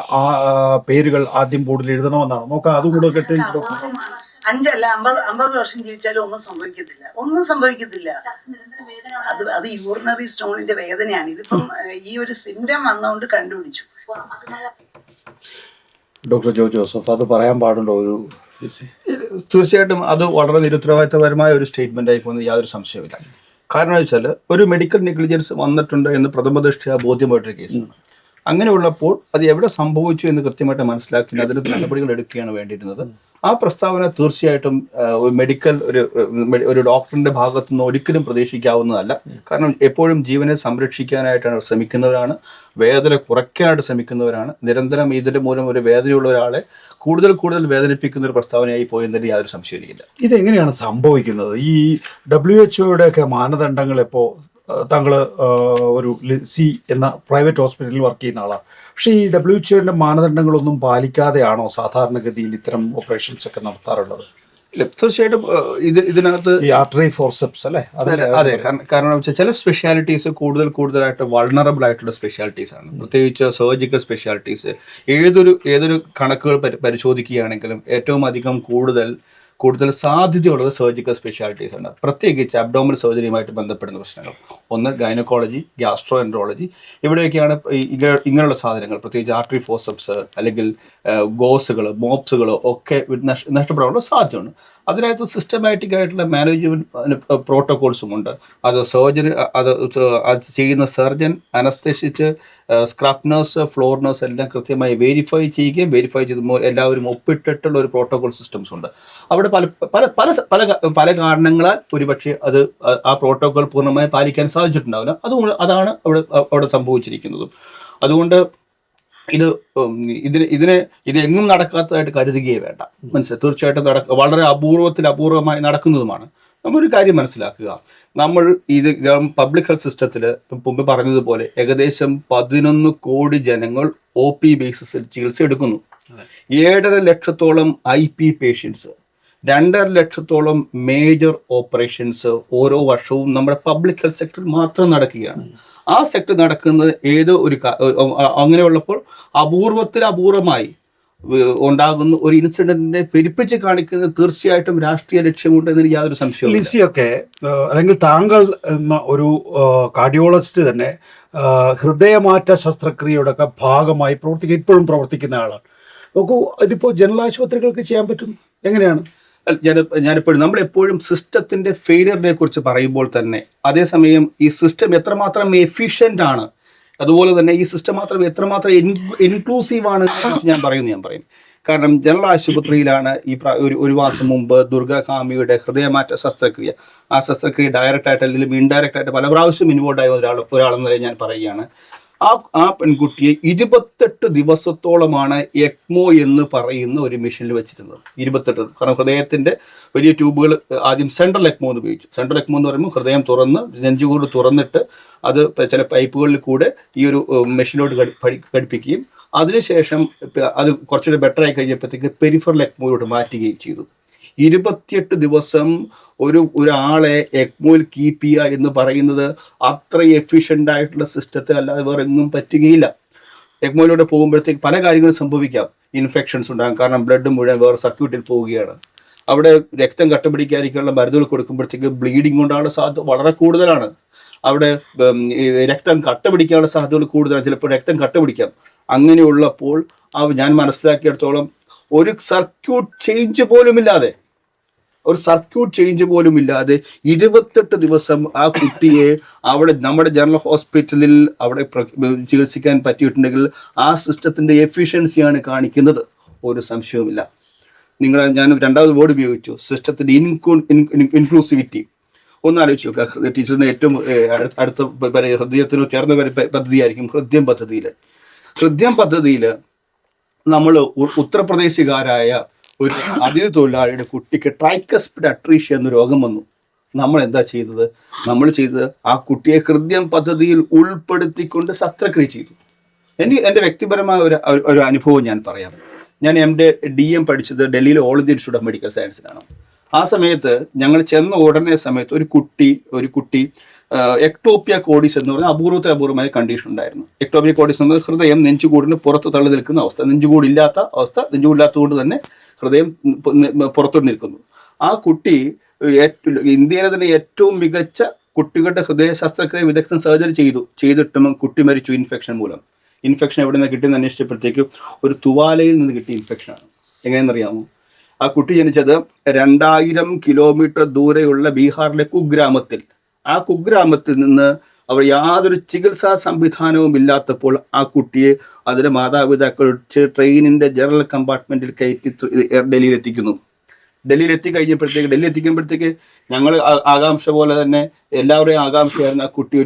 പേരുകൾ ആദ്യം ബോർഡിൽ എഴുതണമെന്നാണ്. നോക്കാം, അതും കൂടെ കേട്ട് 5 അല്ല 50 വർഷം ജീവിച്ചാലും ഒന്നും സംഭവിക്കത്തില്ല. അത് യൂറിനറി സ്റ്റോണിന്റെ വേദനയാണ്. ഇതിപ്പം ഈ ഒരു സിംറ്റം വന്നുകൊണ്ട് കണ്ടുപിടിച്ചു. ഡോക്ടർ ജോസഫ് അത് പറയാൻ പാടുണ്ടോ? തീർച്ചയായിട്ടും അത് വളരെ നിരുത്തരവാദിത്തപരമായ ഒരു സ്റ്റേറ്റ്മെന്റ് ആയി പോകുന്നത് യാതൊരു സംശയമില്ല. കാരണം വെച്ചാൽ ഒരു മെഡിക്കൽ നെഗ്ലിജൻസ് വന്നിട്ടുണ്ട് എന്ന് പ്രഥമദൃഷ്ട്യാ ബോധ്യമായിട്ടൊരു കേസാണ്. അങ്ങനെയുള്ളപ്പോൾ അത് എവിടെ സംഭവിച്ചു എന്ന് കൃത്യമായിട്ട് മനസ്സിലാക്കി അതിന് നടപടികൾ എടുക്കുകയാണ് വേണ്ടിയിരുന്നത്. ആ പ്രസ്താവന തീർച്ചയായിട്ടും ഒരു ഡോക്ടറിന്റെ ഭാഗത്തു നിന്ന് ഒരിക്കലും പ്രതീക്ഷിക്കാവുന്നതല്ല. കാരണം എപ്പോഴും ജീവനെ സംരക്ഷിക്കാനായിട്ടാണ് ശ്രമിക്കുന്നവരാണ്, വേദന കുറയ്ക്കാനായിട്ട് ശ്രമിക്കുന്നവരാണ്. നിരന്തരം ഇതിന്റെ മൂലം ഒരു വേദനയുള്ള ഒരാളെ കൂടുതൽ വേദനിപ്പിക്കുന്ന ഒരു പ്രസ്താവനയായി പോയെന്നതിൽ യാതൊരു സംശയമില്ല. ഇതെങ്ങനെയാണ് സംഭവിക്കുന്നത്? ഈ WHO ഒക്കെ മാനദണ്ഡങ്ങൾ ഇപ്പോൾ താങ്കൾ ഒരു LISI എന്ന പ്രൈവറ്റ് ഹോസ്പിറ്റലിൽ വർക്ക് ചെയ്യുന്ന ആളാണ്. പക്ഷേ ഈ WHO മാനദണ്ഡങ്ങളൊന്നും പാലിക്കാതെയാണോ സാധാരണഗതിയിൽ ഇത്തരം ഓപ്പറേഷൻസ് ഒക്കെ നടത്താറുള്ളത്? തീർച്ചയായിട്ടും ഇതിനകത്ത് ഈ ആർട്ടറി ഫോർസെപ്സ് അല്ലേ? അതെ, കാരണം വെച്ചാൽ ചില സ്പെഷ്യാലിറ്റീസ് കൂടുതലായിട്ട് വൾണറബിൾ ആയിട്ടുള്ള സ്പെഷ്യാലിറ്റീസ് ആണ്. പ്രത്യേകിച്ച് സർജിക്കൽ സ്പെഷ്യാലിറ്റീസ്. ഏതൊരു കണക്കുകൾ പരിശോധിക്കുകയാണെങ്കിലും ഏറ്റവും അധികം കൂടുതൽ സാധ്യതയുള്ളത് സർജിക്കൽ സ്പെഷ്യാലിറ്റീസ് ആണ്. പ്രത്യേകിച്ച് അബ്ഡോമിനൽ സർജറിയുമായിട്ട് ബന്ധപ്പെടുന്ന പ്രശ്നങ്ങൾ. ഒന്ന് ഗൈനക്കോളജി, ഗ്യാസ്ട്രോ എൻട്രോളജി. ഇവിടെയൊക്കെയാണ് ഇങ്ങനെയുള്ള സാധനങ്ങൾ, പ്രത്യേകിച്ച് ആർട്ടറി ഫോർസെപ്സ് അല്ലെങ്കിൽ ഗോസുകൾ, മോപ്സുകൾ ഒക്കെ നഷ്ടപ്പെടാനുള്ള സാധ്യതയുണ്ട്. അതിനകത്ത് സിസ്റ്റമാറ്റിക് ആയിട്ടുള്ള മാനേജ്മെന്റ് പ്രോട്ടോകോൾസും ഉണ്ട്. അത് ചെയ്യുന്ന surgeon, anaesthetist, scrub nurse, floor nurse എല്ലാം കൃത്യമായി വെരിഫൈ ചെയ്ത് എല്ലാവരും ഒപ്പിട്ടിട്ടുള്ള ഒരു പ്രോട്ടോകോൾ സിസ്റ്റംസ് ഉണ്ട്. അവിടെ പല കാരണങ്ങളാൽ ഒരുപക്ഷെ ആ പ്രോട്ടോകോൾ പൂർണ്ണമായി പാലിക്കാൻ സാധിച്ചിട്ടുണ്ടാവില്ല. അതാണ് അവിടെ സംഭവിച്ചിരിക്കുന്നതും. അതുകൊണ്ട് ഇതെങ്ങും നടക്കാത്തതായിട്ട് കരുതുകയേ വേണ്ട. മനസ്സിലായി? തീർച്ചയായിട്ടും വളരെ അപൂർവമായി നടക്കുന്നതുമാണ്. നമ്മളൊരു കാര്യം മനസ്സിലാക്കുക, നമ്മൾ പബ്ലിക് ഹെൽത്ത് സിസ്റ്റത്തിൽ മുമ്പ് പറഞ്ഞതുപോലെ ഏകദേശം 11 കോടി ജനങ്ങൾ OP ബേസിസിൽ ചികിത്സ എടുക്കുന്നു. 7.5 ലക്ഷത്തോളം IP പേഷ്യൻസ്, 2.5 ലക്ഷത്തോളം മേജർ ഓപ്പറേഷൻസ് ഓരോ വർഷവും നമ്മുടെ പബ്ലിക് ഹെൽത്ത് സെക്ടറിൽ മാത്രം നടക്കുകയാണ്. ആ സെക്ടർ നടക്കുന്നത് അങ്ങനെയുള്ളപ്പോൾ അപൂർവമായി ഉണ്ടാകുന്ന ഒരു ഇൻസിഡന്റിനെ പെരുപ്പിച്ച് കാണിക്കുന്നത് തീർച്ചയായിട്ടും രാഷ്ട്രീയ ലക്ഷ്യമുണ്ട് എന്നതിന് യാതൊരു സംശയവും. LISI ഒക്കെ അല്ലെങ്കിൽ താങ്കൾ എന്ന ഒരു കാർഡിയോളജിസ്റ്റ് തന്നെ ഹൃദയമാറ്റ ശസ്ത്രക്രിയയുടെ ഒക്കെ ഭാഗമായി ഇപ്പോഴും പ്രവർത്തിക്കുന്ന ആളാണ്. നോക്കൂ, ഇതിപ്പോൾ ജനറൽ ആശുപത്രികൾക്ക് ചെയ്യാൻ പറ്റും. എങ്ങനെയാണ്? ഞാനിപ്പോഴും നമ്മളെപ്പോഴും സിസ്റ്റത്തിന്റെ ഫെയിലിയറിനെ കുറിച്ച് പറയുമ്പോൾ തന്നെ അതേസമയം ഈ സിസ്റ്റം എത്രമാത്രം എഫിഷ്യന്റ് ആണ്, അതുപോലെ തന്നെ ഈ സിസ്റ്റം എത്രമാത്രം ഇൻക്ലൂസീവ് ആണ് ഞാൻ പറയും. കാരണം ജനറൽ ആശുപത്രിയിലാണ് ഒരു മാസം മുമ്പ് ദുർഗാകാമിയുടെ ഹൃദയമാറ്റ ശസ്ത്രക്രിയ. ആ ശസ്ത്രക്രിയ ഡയറക്റ്റ് ആയിട്ട് അല്ലെങ്കിൽ ഇൻഡയറക്റ്റ് ആയിട്ട് പല പ്രാവശ്യം ഇൻവോൾവ് ആയ ഒരാളെന്ന ഞാൻ പറയുകയാണ്. ആ പെൺകുട്ടിയെ 28 ദിവസത്തോളമാണ് എക്മോ എന്ന് പറയുന്ന ഒരു മെഷീനിൽ വെച്ചിരുന്നത്. 28. കാരണം ഹൃദയത്തിന്റെ വലിയ ട്യൂബുകൾ ആദ്യം സെൻട്രൽ എക്മോ എന്ന് ഉപയോഗിച്ചു. സെൻട്രൽ എക്മോ എന്ന് പറയുമ്പോൾ ഹൃദയം തുറന്ന് നെഞ്ചുകൂട് തുറന്നിട്ട് അത് ചില പൈപ്പുകളിൽ കൂടെ ഈ ഒരു മെഷീനോട് ഘടിപ്പിക്കുകയും അതിനുശേഷം അത് കുറച്ചുകൂടി ബെറ്റർ ആയി കഴിഞ്ഞപ്പോഴത്തേക്ക് പെരിഫറൽ എക്മോയിലോട്ട് മാറ്റുകയും ചെയ്തു. 28 ദിവസം ഒരാളെ എക്മോയിൽ കീപ്പ് ചെയ്യുക എന്ന് പറയുന്നത് അത്ര എഫിഷ്യൻ്റ് ആയിട്ടുള്ള സിസ്റ്റത്തിൽ അല്ലാതെ വേറെ എങ്ങും പറ്റുകയില്ല. എക്മോയിലൂടെ പോകുമ്പോഴത്തേക്ക് പല കാര്യങ്ങളും സംഭവിക്കാം. ഇൻഫെക്ഷൻസ് ഉണ്ടാകും, കാരണം ബ്ലഡ് മുഴുവൻ വേറെ സർക്യൂട്ടിൽ പോവുകയാണ്. അവിടെ രക്തം കട്ടപിടിക്കാതിരിക്കാനുള്ള മരുന്നുകൾ കൊടുക്കുമ്പോഴത്തേക്ക് ബ്ലീഡിങ് കൊണ്ടാനുള്ള സാധ്യത വളരെ കൂടുതലാണ്. അവിടെ രക്തം കട്ടപിടിക്കാനുള്ള സാധ്യതകൾ കൂടുതലാണ്. ചിലപ്പോൾ രക്തം കട്ടപിടിക്കാം. അങ്ങനെയുള്ളപ്പോൾ ഞാൻ മനസ്സിലാക്കിയിടത്തോളം ഒരു സർക്യൂട്ട് ചേഞ്ച് പോലും ഇല്ലാതെ 28 ദിവസം ആ കുട്ടിയെ അവിടെ നമ്മുടെ ജനറൽ ഹോസ്പിറ്റലിൽ അവിടെ ചികിത്സിക്കാൻ പറ്റിയിട്ടുണ്ടെങ്കിൽ ആ സിസ്റ്റത്തിന്റെ എഫിഷ്യൻസിയാണ് കാണിക്കുന്നത്. ഒരു സംശയവുമില്ല. ഞാൻ രണ്ടാമത് വേർഡ് ഉപയോഗിച്ചു, സിസ്റ്റത്തിന്റെ ഇൻക്ലൂസിവിറ്റി. ഒന്നാലോചിച്ച് നോക്കുക, ടീച്ചറിന് ഏറ്റവും അടുത്ത ഹൃദയത്തിന് ചേർന്ന പദ്ധതിയായിരിക്കും ഹൃദയം പദ്ധതിയിൽ നമ്മൾ ഉത്തർപ്രദേശുകാരായ ഒരു അതിഥി തൊഴിലാളിയുടെ കുട്ടിക്ക് ട്രൈക്കസ്പിഡ് അട്രീഷ്യ എന്ന രോഗം വന്നു. നമ്മൾ എന്താ ചെയ്തത്? ആ കുട്ടിയെ ഹൃദയം പദ്ധതിയിൽ ഉൾപ്പെടുത്തിക്കൊണ്ട് ശസ്ത്രക്രിയ ചെയ്തു. എൻ്റെ വ്യക്തിപരമായ ഒരു അനുഭവം ഞാൻ പറയാം. ഞാൻ DM പഠിച്ചത് ഡൽഹിയിലെ All India Institute of Medical സയൻസിലാണ്. ആ സമയത്ത് ഞങ്ങൾ ചെന്ന ഉടനെ സമയത്ത് ഒരു കുട്ടി എക്ടോപ്പിയ കോഡിസ് എന്ന് പറഞ്ഞാൽ അപൂർവമായ കണ്ടീഷൻ ഉണ്ടായിരുന്നു. എക്ടോപ്പിയ കോഡിസ് എന്ന് പറഞ്ഞാൽ ഹൃദയം നെഞ്ചുകൂടിന് പുറത്ത് തള്ളി നിൽക്കുന്ന അവസ്ഥ, നെഞ്ചുകൂടില്ലാത്തതുകൊണ്ട് തന്നെ ഹൃദയം പുറത്തോട്ട് നിൽക്കുന്നു. ആ കുട്ടി ഇന്ത്യയിലെ തന്നെ ഏറ്റവും മികച്ച കുട്ടികളുടെ ഹൃദയ ശസ്ത്രക്രിയ വിദഗ്ധൻ സർജറി ചെയ്തിട്ടും കുട്ടി മരിച്ചു ഇൻഫെക്ഷൻ മൂലം. ഇൻഫെക്ഷൻ എവിടെ നിന്ന് കിട്ടിയെന്ന് അന്വേഷിച്ചപ്പോഴത്തേക്കും ഒരു തുവാലയിൽ നിന്ന് കിട്ടിയ ഇൻഫെക്ഷനാണ്. എങ്ങനെയെന്നറിയാമോ? ആ കുട്ടി ജനിച്ചത് 2000 കിലോമീറ്റർ ദൂരെയുള്ള ബീഹാറിലെ കുഗ്രാമത്തിൽ. ആ കുഗ്രാമത്തിൽ നിന്ന് അവർ യാതൊരു ചികിത്സാ സംവിധാനവും ഇല്ലാത്തപ്പോൾ ആ കുട്ടിയെ അതിന്റെ മാതാപിതാക്കൾ ട്രെയിനിന്റെ ജനറൽ കമ്പാർട്ട്മെന്റിൽ കയറ്റി ഡൽഹിയിൽ എത്തിക്കുന്നു. ഡൽഹിയിൽ എത്തിക്കുമ്പോഴത്തേക്ക് ഞങ്ങൾ ആകാംക്ഷ പോലെ തന്നെ എല്ലാവരുടെയും ആകാംക്ഷയായിരുന്നു ആ കുട്ടി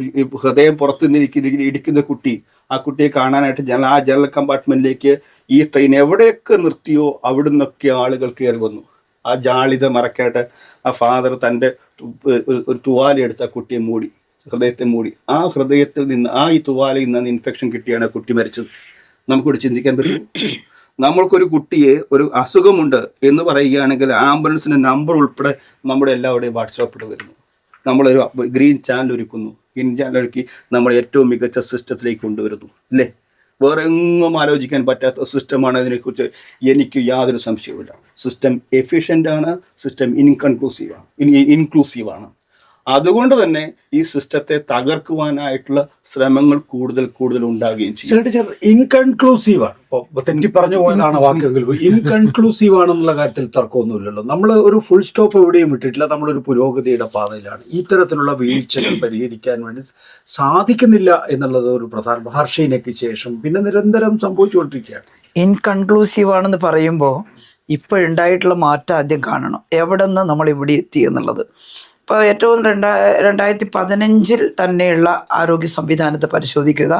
ഹൃദയം പുറത്തു ഇടിക്കുന്ന കുട്ടി. ആ കുട്ടിയെ കാണാനായിട്ട് ജനറൽ കമ്പാർട്ട്മെന്റിലേക്ക് ഈ ട്രെയിൻ എവിടെയൊക്കെ നിർത്തിയോ അവിടെ നിന്നൊക്കെ ആളുകൾ കയറി വന്നു. ആ ജാളിത മറക്കായിട്ട് ആ ഫാദർ തൻ്റെ ഒരു തുവാല എടുത്ത് ആ കുട്ടിയെ മൂടി, ഹൃദയത്തെ മൂടി. ആ ഹൃദയത്തിൽ നിന്ന് ഈ തുവാലയിൽ നിന്ന് ഇൻഫെക്ഷൻ കിട്ടിയാണ് ആ കുട്ടി മരിച്ചത്. നമുക്കിവിടെ ചിന്തിക്കാൻ പറ്റും. നമ്മൾക്കൊരു കുട്ടിയെ ഒരു അസുഖമുണ്ട് എന്ന് പറയുകയാണെങ്കിൽ ആംബുലൻസിന്റെ നമ്പർ ഉൾപ്പെടെ നമ്മുടെ എല്ലാവരുടെയും വാട്സാപ്പിൽ വരുന്നു. നമ്മളൊരു ഗ്രീൻ ചാനൽ ഒരുക്കുന്നു. ഗ്രീൻ ചാനൽ ഒരുക്കി നമ്മൾ ഏറ്റവും മികച്ച സിസ്റ്റത്തിലേക്ക് കൊണ്ടുവരുന്നു, അല്ലേ? വേറെ എങ്ങും ആലോചിക്കാൻ പറ്റാത്ത സിസ്റ്റമാണ്. അതിനെക്കുറിച്ച് എനിക്ക് യാതൊരു സംശയവുമില്ല. സിസ്റ്റം എഫിഷ്യൻ്റ് ആണ്, സിസ്റ്റം ഇൻക്ലൂസീവ് ആണ്. അതുകൊണ്ട് തന്നെ ഈ സിസ്റ്റത്തെ തകർക്കുവാനായിട്ടുള്ള ശ്രമങ്ങൾ കൂടുതൽ ഉണ്ടാകുകയും ചെയ്യും. ഇൻകൺക്ലൂസീവ് ആണ്. ഇപ്പോൾ തെറ്റി പറഞ്ഞു പോയതാണ് വാക്കെങ്കിലും ഇൻകൺക്ലൂസീവ് ആണെന്നുള്ള കാര്യത്തിൽ തർക്കമൊന്നുമില്ലല്ലോ. നമ്മൾ ഒരു ഫുൾ സ്റ്റോപ്പ് എവിടെയും ഇട്ടിട്ടില്ല. നമ്മളൊരു പുരോഗതിയുടെ പാതയിലാണ്. ഇത്തരത്തിലുള്ള വീഴ്ചകൾ പരിഹരിക്കാൻ വേണ്ടി സാധിക്കുന്നില്ല എന്നുള്ളത് ഒരു പ്രധാന ഹർഷയിനയ്ക്ക് ശേഷം പിന്നെ നിരന്തരം സംഭവിച്ചുകൊണ്ടിരിക്കുകയാണ്. ഇൻകൺക്ലൂസീവ് ആണെന്ന് പറയുമ്പോൾ ഇപ്പോഴുണ്ടായിട്ടുള്ള മാറ്റം ആദ്യം കാണണം. എവിടെ നിന്ന് നമ്മൾ ഇവിടെ എത്തി എന്നുള്ളത്. ഇപ്പോൾ ഏറ്റവും 2015 തന്നെയുള്ള ആരോഗ്യ സംവിധാനത്തെ പരിശോധിക്കുക.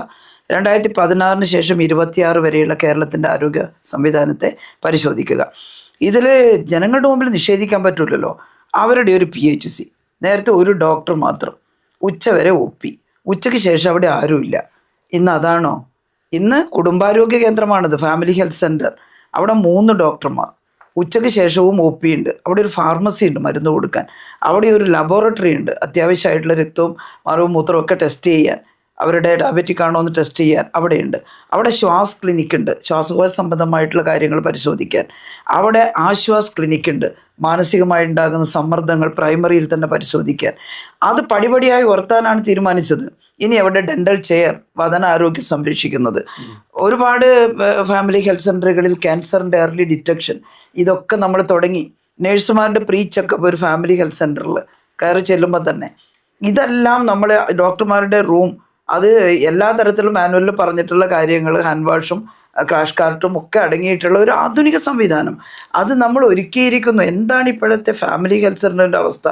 2016 ശേഷം 26 വരെയുള്ള കേരളത്തിൻ്റെ ആരോഗ്യ സംവിധാനത്തെ പരിശോധിക്കുക. ഇതിൽ ജനങ്ങളുടെ മുമ്പിൽ നിഷേധിക്കാൻ പറ്റില്ലല്ലോ. അവരുടെ ഒരു PHC, നേരത്തെ ഒരു ഡോക്ടർ മാത്രം, ഉച്ചവരെ OP, ഉച്ചയ്ക്ക് ശേഷം അവിടെ ആരുമില്ല. ഇന്ന് അതാണോ? ഇന്ന് കുടുംബാരോഗ്യ കേന്ദ്രമാണിത്, ഫാമിലി ഹെൽത്ത് സെൻറ്റർ. അവിടെ 3 ഡോക്ടർമാർ, ഉച്ചയ്ക്ക് ശേഷവും OP ഉണ്ട്. അവിടെ ഒരു ഫാർമസി ഉണ്ട് മരുന്ന് കൊടുക്കാൻ. അവിടെ ഒരു ലബോറട്ടറി ഉണ്ട്, അത്യാവശ്യമായിട്ടുള്ള രക്തവും മറവും മൂത്രവും ഒക്കെ ടെസ്റ്റ് ചെയ്യാൻ, അവരുടെ ഡയബറ്റിക് ആണോ എന്ന് ടെസ്റ്റ് ചെയ്യാൻ അവിടെയുണ്ട്. അവിടെ ശ്വാസ് ക്ലിനിക്ക് ഉണ്ട്, ശ്വാസകോശ സംബന്ധമായിട്ടുള്ള കാര്യങ്ങൾ പരിശോധിക്കാൻ. അവിടെ ആശ്വാസ് ക്ലിനിക്ക് ഉണ്ട്, മാനസികമായി ഉണ്ടാകുന്ന സമ്മർദ്ദങ്ങൾ പ്രൈമറിയിൽ തന്നെ പരിശോധിക്കാൻ. അത് പടിപടിയായി ഉയർത്താനാണ് തീരുമാനിച്ചത്. ഇനി അവിടെ ഡെൻ്റൽ ചെയർ, വദനാരോഗ്യം സംരക്ഷിക്കുന്നത്. ഒരുപാട് ഫാമിലി ഹെൽത്ത് സെൻ്ററുകളിൽ ക്യാൻസറിൻ്റെ ഏർലി ഡിറ്റക്ഷൻ, ഇതൊക്കെ നമ്മൾ തുടങ്ങി. നേഴ്സുമാരുടെ പ്രീ ചെക്കപ്പ് ഒരു ഫാമിലി ഹെൽത്ത് സെൻ്ററിൽ കയറി ചെല്ലുമ്പോൾ തന്നെ ഇതെല്ലാം നമ്മൾ ഡോക്ടർമാരുടെ റൂം, അത് എല്ലാ തരത്തിലും മാനുവലിൽ പറഞ്ഞിട്ടുള്ള കാര്യങ്ങൾ, ഹാൻഡ് വാഷും ക്രാഷ് കാർട്ടും ഒക്കെ അടങ്ങിയിട്ടുള്ള ഒരു ആധുനിക സംവിധാനം അത് നമ്മൾ ഒരുക്കിയിരിക്കുന്നു. എന്താണ് ഇപ്പോഴത്തെ ഫാമിലി ഹെൽത്ത് സെൻ്ററിൻ്റെ അവസ്ഥ?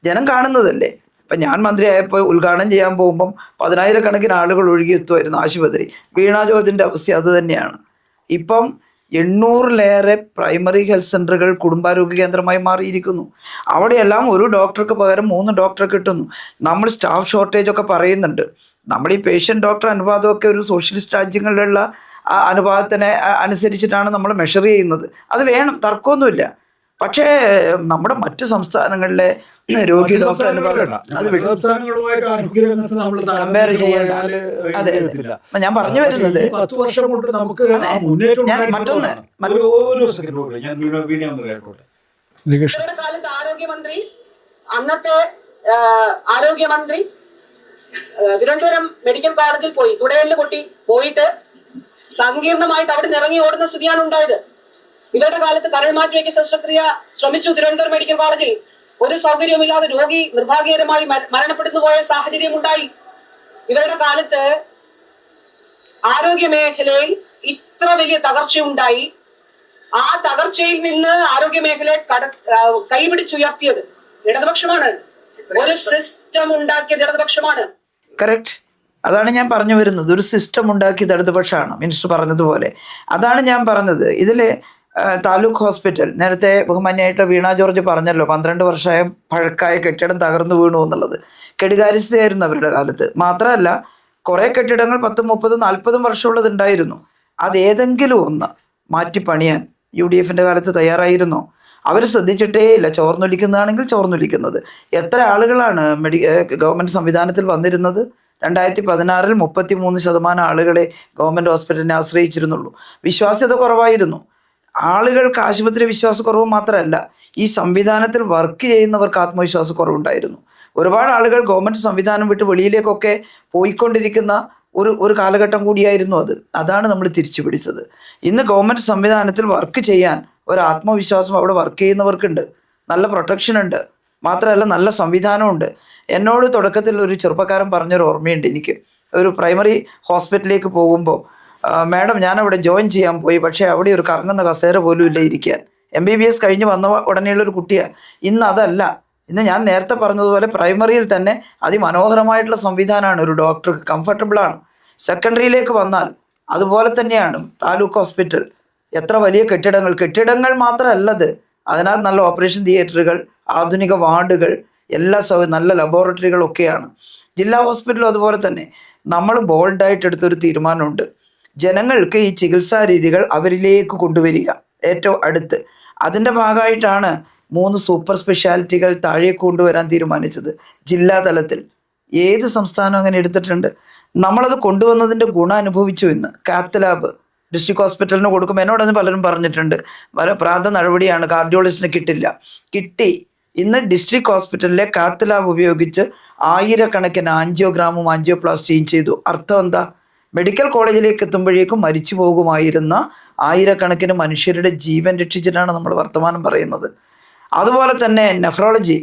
ജനം കാണുന്നതല്ലേ. ഇപ്പം ഞാൻ മന്ത്രിയായപ്പോൾ ഉദ്ഘാടനം ചെയ്യാൻ പോകുമ്പം 10,000 ആളുകൾ ഒഴുകിയെത്തുമായിരുന്നു ആശുപത്രി. വീണ ജോർജിൻ്റെ അവസ്ഥ അത് തന്നെയാണ്. ഇപ്പം 800-ലേറെ പ്രൈമറി ഹെൽത്ത് സെൻ്ററുകൾ കുടുംബാരോഗ്യ കേന്ദ്രമായി മാറിയിരിക്കുന്നു. അവിടെയെല്ലാം ഒരു ഡോക്ടർക്ക് പകരം 3 ഡോക്ടറെ കിട്ടുന്നു. നമ്മൾ സ്റ്റാഫ് ഷോർട്ടേജ് ഒക്കെ പറയുന്നുണ്ട്. നമ്മൾ ഈ പേഷ്യൻ്റ് ഡോക്ടർ അനുപാതമൊക്കെ ഒരു സോഷ്യലിസ്റ്റ് രാജ്യങ്ങളിലുള്ള അനുപാതത്തിനെ അനുസരിച്ചിട്ടാണ് നമ്മൾ മെഷർ ചെയ്യുന്നത്. അത് വേണം, തർക്കമൊന്നുമില്ല. പക്ഷേ നമ്മുടെ മറ്റ് സംസ്ഥാനങ്ങളിലെ രോഗി ഡോക്ടർ അനുപാതം അത് കമ്പയർ ചെയ്യേണ്ട. അതെ അതെ, ഞാൻ പറഞ്ഞു വരുന്നത് ഇവരുടെ കാലത്ത് ആരോഗ്യമന്ത്രി, അന്നത്തെ ആരോഗ്യമന്ത്രി തിരുവനന്തപുരം മെഡിക്കൽ കോളേജിൽ പോയി തുടയല് പൊട്ടി പോയിട്ട് സങ്കീർണമായിട്ട് അവിടെ നിന്ന് ഇറങ്ങി ഓടുന്ന സ്ഥിതിയാണ് ഉണ്ടായത്. ഇവരുടെ കാലത്ത് കരൾ മാറ്റിവെക്കൽ ശസ്ത്രക്രിയ ശ്രമിച്ചു തിരുവനന്തപുരം മെഡിക്കൽ കോളേജിൽ. ഒരു സൗകര്യമില്ലാതെ രോഗി നിർഭാഗ്യകരമായി മരണപ്പെടുന്നു പോയ സാഹചര്യം ഉണ്ടായി. ഇവരുടെ കാലത്ത് ആരോഗ്യ മേഖലയിൽ ഇത്ര വലിയ തകർച്ചയുണ്ടായി. ആ തകർച്ചയിൽ നിന്ന് ആരോഗ്യ മേഖലയെ കൈപിടിച്ചുയർത്തിയത് ഇടതുപക്ഷമാണ്. ഒരു സിസ്റ്റം ഉണ്ടാക്കിയത് ഇടതുപക്ഷമാണ്. കറക്റ്റ്. അതാണ് ഞാൻ പറഞ്ഞു വരുന്നത്. ഒരു സിസ്റ്റം ഉണ്ടാക്കിയത് ഇടതുപക്ഷമാണ്, മിനിസ്റ്റർ പറഞ്ഞതുപോലെ. അതാണ് ഞാൻ പറഞ്ഞത്. ഇതിൽ താലൂക്ക് ഹോസ്പിറ്റൽ, നേരത്തെ ബഹുമാന്യായിട്ട് വീണ ജോർജ് പറഞ്ഞല്ലോ, 12 വർഷമായ പഴക്കായ കെട്ടിടം തകർന്നു വീണു എന്നുള്ളത്. കെടുകാര്യസ്ഥയായിരുന്നു അവരുടെ കാലത്ത്. മാത്രമല്ല കുറേ കെട്ടിടങ്ങൾ 10, 30, 40 വർഷമുള്ളത് ഉണ്ടായിരുന്നു. അതേതെങ്കിലും ഒന്ന് മാറ്റി പണിയാൻ UDFൻ്റെ കാലത്ത് തയ്യാറായിരുന്നോ? അവർ ശ്രദ്ധിച്ചിട്ടേ ഇല്ല. ചോർന്നൊലിക്കുന്നതാണെങ്കിൽ ചോർന്നൊലിക്കുന്നത്. എത്ര ആളുകളാണ് ഗവൺമെൻറ് സംവിധാനത്തിൽ വന്നിരുന്നത്? 2016 33% ആളുകളെ ഗവൺമെൻറ് ഹോസ്പിറ്റലിനെ ആശ്രയിച്ചിരുന്നുള്ളൂ. വിശ്വാസ്യത കുറവായിരുന്നു. ആളുകൾക്ക് ആശുപത്രി വിശ്വാസക്കുറവ് മാത്രമല്ല, ഈ സംവിധാനത്തിൽ വർക്ക് ചെയ്യുന്നവർക്ക് ആത്മവിശ്വാസക്കുറവുണ്ടായിരുന്നു. ഒരുപാട് ആളുകൾ ഗവൺമെൻറ് സംവിധാനം വിട്ട് വെളിയിലേക്കൊക്കെ പോയിക്കൊണ്ടിരിക്കുന്ന ഒരു കാലഘട്ടം കൂടിയായിരുന്നു അത്. അതാണ് നമ്മൾ തിരിച്ചു പിടിച്ചത്. ഇന്ന് ഗവൺമെൻറ് സംവിധാനത്തിൽ വർക്ക് ചെയ്യാൻ ഒരു ആത്മവിശ്വാസം അവിടെ വർക്ക് ചെയ്യുന്നവർക്കുണ്ട്. നല്ല പ്രൊട്ടക്ഷൻ ഉണ്ട്. മാത്രമല്ല നല്ല സംവിധാനമുണ്ട്. എന്നോട് തുടക്കത്തിൽ ഒരു ചെറുപ്പക്കാരൻ പറഞ്ഞൊരു ഓർമ്മയുണ്ട് എനിക്ക്. ഒരു പ്രൈമറി ഹോസ്പിറ്റലിലേക്ക് പോകുമ്പോൾ, മാഡം ഞാനവിടെ ജോയിൻ ചെയ്യാൻ പോയി, പക്ഷേ അവിടെ ഒരു കറങ്ങുന്ന കസേര പോലും ഇല്ല ഇരിക്കാൻ. MBBS കഴിഞ്ഞ് വന്ന ഉടനെയുള്ളൊരു കുട്ടിയാണ്. ഇന്ന് അതല്ല. ഇന്ന് ഞാൻ നേരത്തെ പറഞ്ഞതുപോലെ പ്രൈമറിയിൽ തന്നെ അതിമനോഹരമായിട്ടുള്ള സംവിധാനമാണ്. ഒരു ഡോക്ടർക്ക് കംഫർട്ടബിളാണ്. സെക്കൻഡറിയിലേക്ക് വന്നാൽ അതുപോലെ തന്നെയാണ്. താലൂക്ക് ഹോസ്പിറ്റൽ, എത്ര വലിയ കെട്ടിടങ്ങൾ മാത്രമല്ലത്. അതിനകത്ത് നല്ല ഓപ്പറേഷൻ തിയേറ്ററുകൾ, ആധുനിക വാർഡുകൾ, എല്ലാ നല്ല ലബോറട്ടറികളൊക്കെയാണ്. ജില്ലാ ഹോസ്പിറ്റലും അതുപോലെ തന്നെ. നമ്മൾ ബോൾഡായിട്ട് എടുത്തൊരു തീരുമാനമുണ്ട്. ജനങ്ങൾക്ക് ഈ ചികിത്സാ രീതികൾ അവരിലേക്ക് കൊണ്ടുവരിക ഏറ്റവും അടുത്ത്. അതിൻ്റെ ഭാഗമായിട്ടാണ് 3 സൂപ്പർ സ്പെഷ്യാലിറ്റികൾ താഴേക്ക് കൊണ്ടുവരാൻ തീരുമാനിച്ചത് ജില്ലാ തലത്തിൽ. ഏത് സംസ്ഥാനം അങ്ങനെ എടുത്തിട്ടുണ്ട്? നമ്മളത് കൊണ്ടുവന്നതിൻ്റെ ഗുണം അനുഭവിച്ചു. ഇന്ന് കാത്ത് ലാബ് ഡിസ്ട്രിക്ട് ഹോസ്പിറ്റലിന് കൊടുക്കും. എന്നോടൊന്ന് പലരും പറഞ്ഞിട്ടുണ്ട്, പ്രാന്ത നടപടിയാണ്, കാർഡിയോളജിസ്റ്റിന് കിട്ടില്ല. കിട്ടി. ഇന്ന് ഡിസ്ട്രിക്ട് ഹോസ്പിറ്റലിലെ കാത്ത് ലാബ് ഉപയോഗിച്ച് 1000-കണക്കിന് ആൻജിയോഗ്രാമും ആൻജിയോപ്ലാസ്റ്റിയും ചെയ്തു. അർത്ഥം എന്താ? മെഡിക്കൽ കോളേജിലേക്ക് എത്തുമ്പോഴേക്കും മരിച്ചു പോകുമായിരുന്ന 1000-കണക്കിന് മനുഷ്യരുടെ ജീവൻ രക്ഷിച്ചിട്ടാണ് നമ്മൾ വർത്തമാനം പറയുന്നത്. അതുപോലെ തന്നെ നെഫ്രോളജി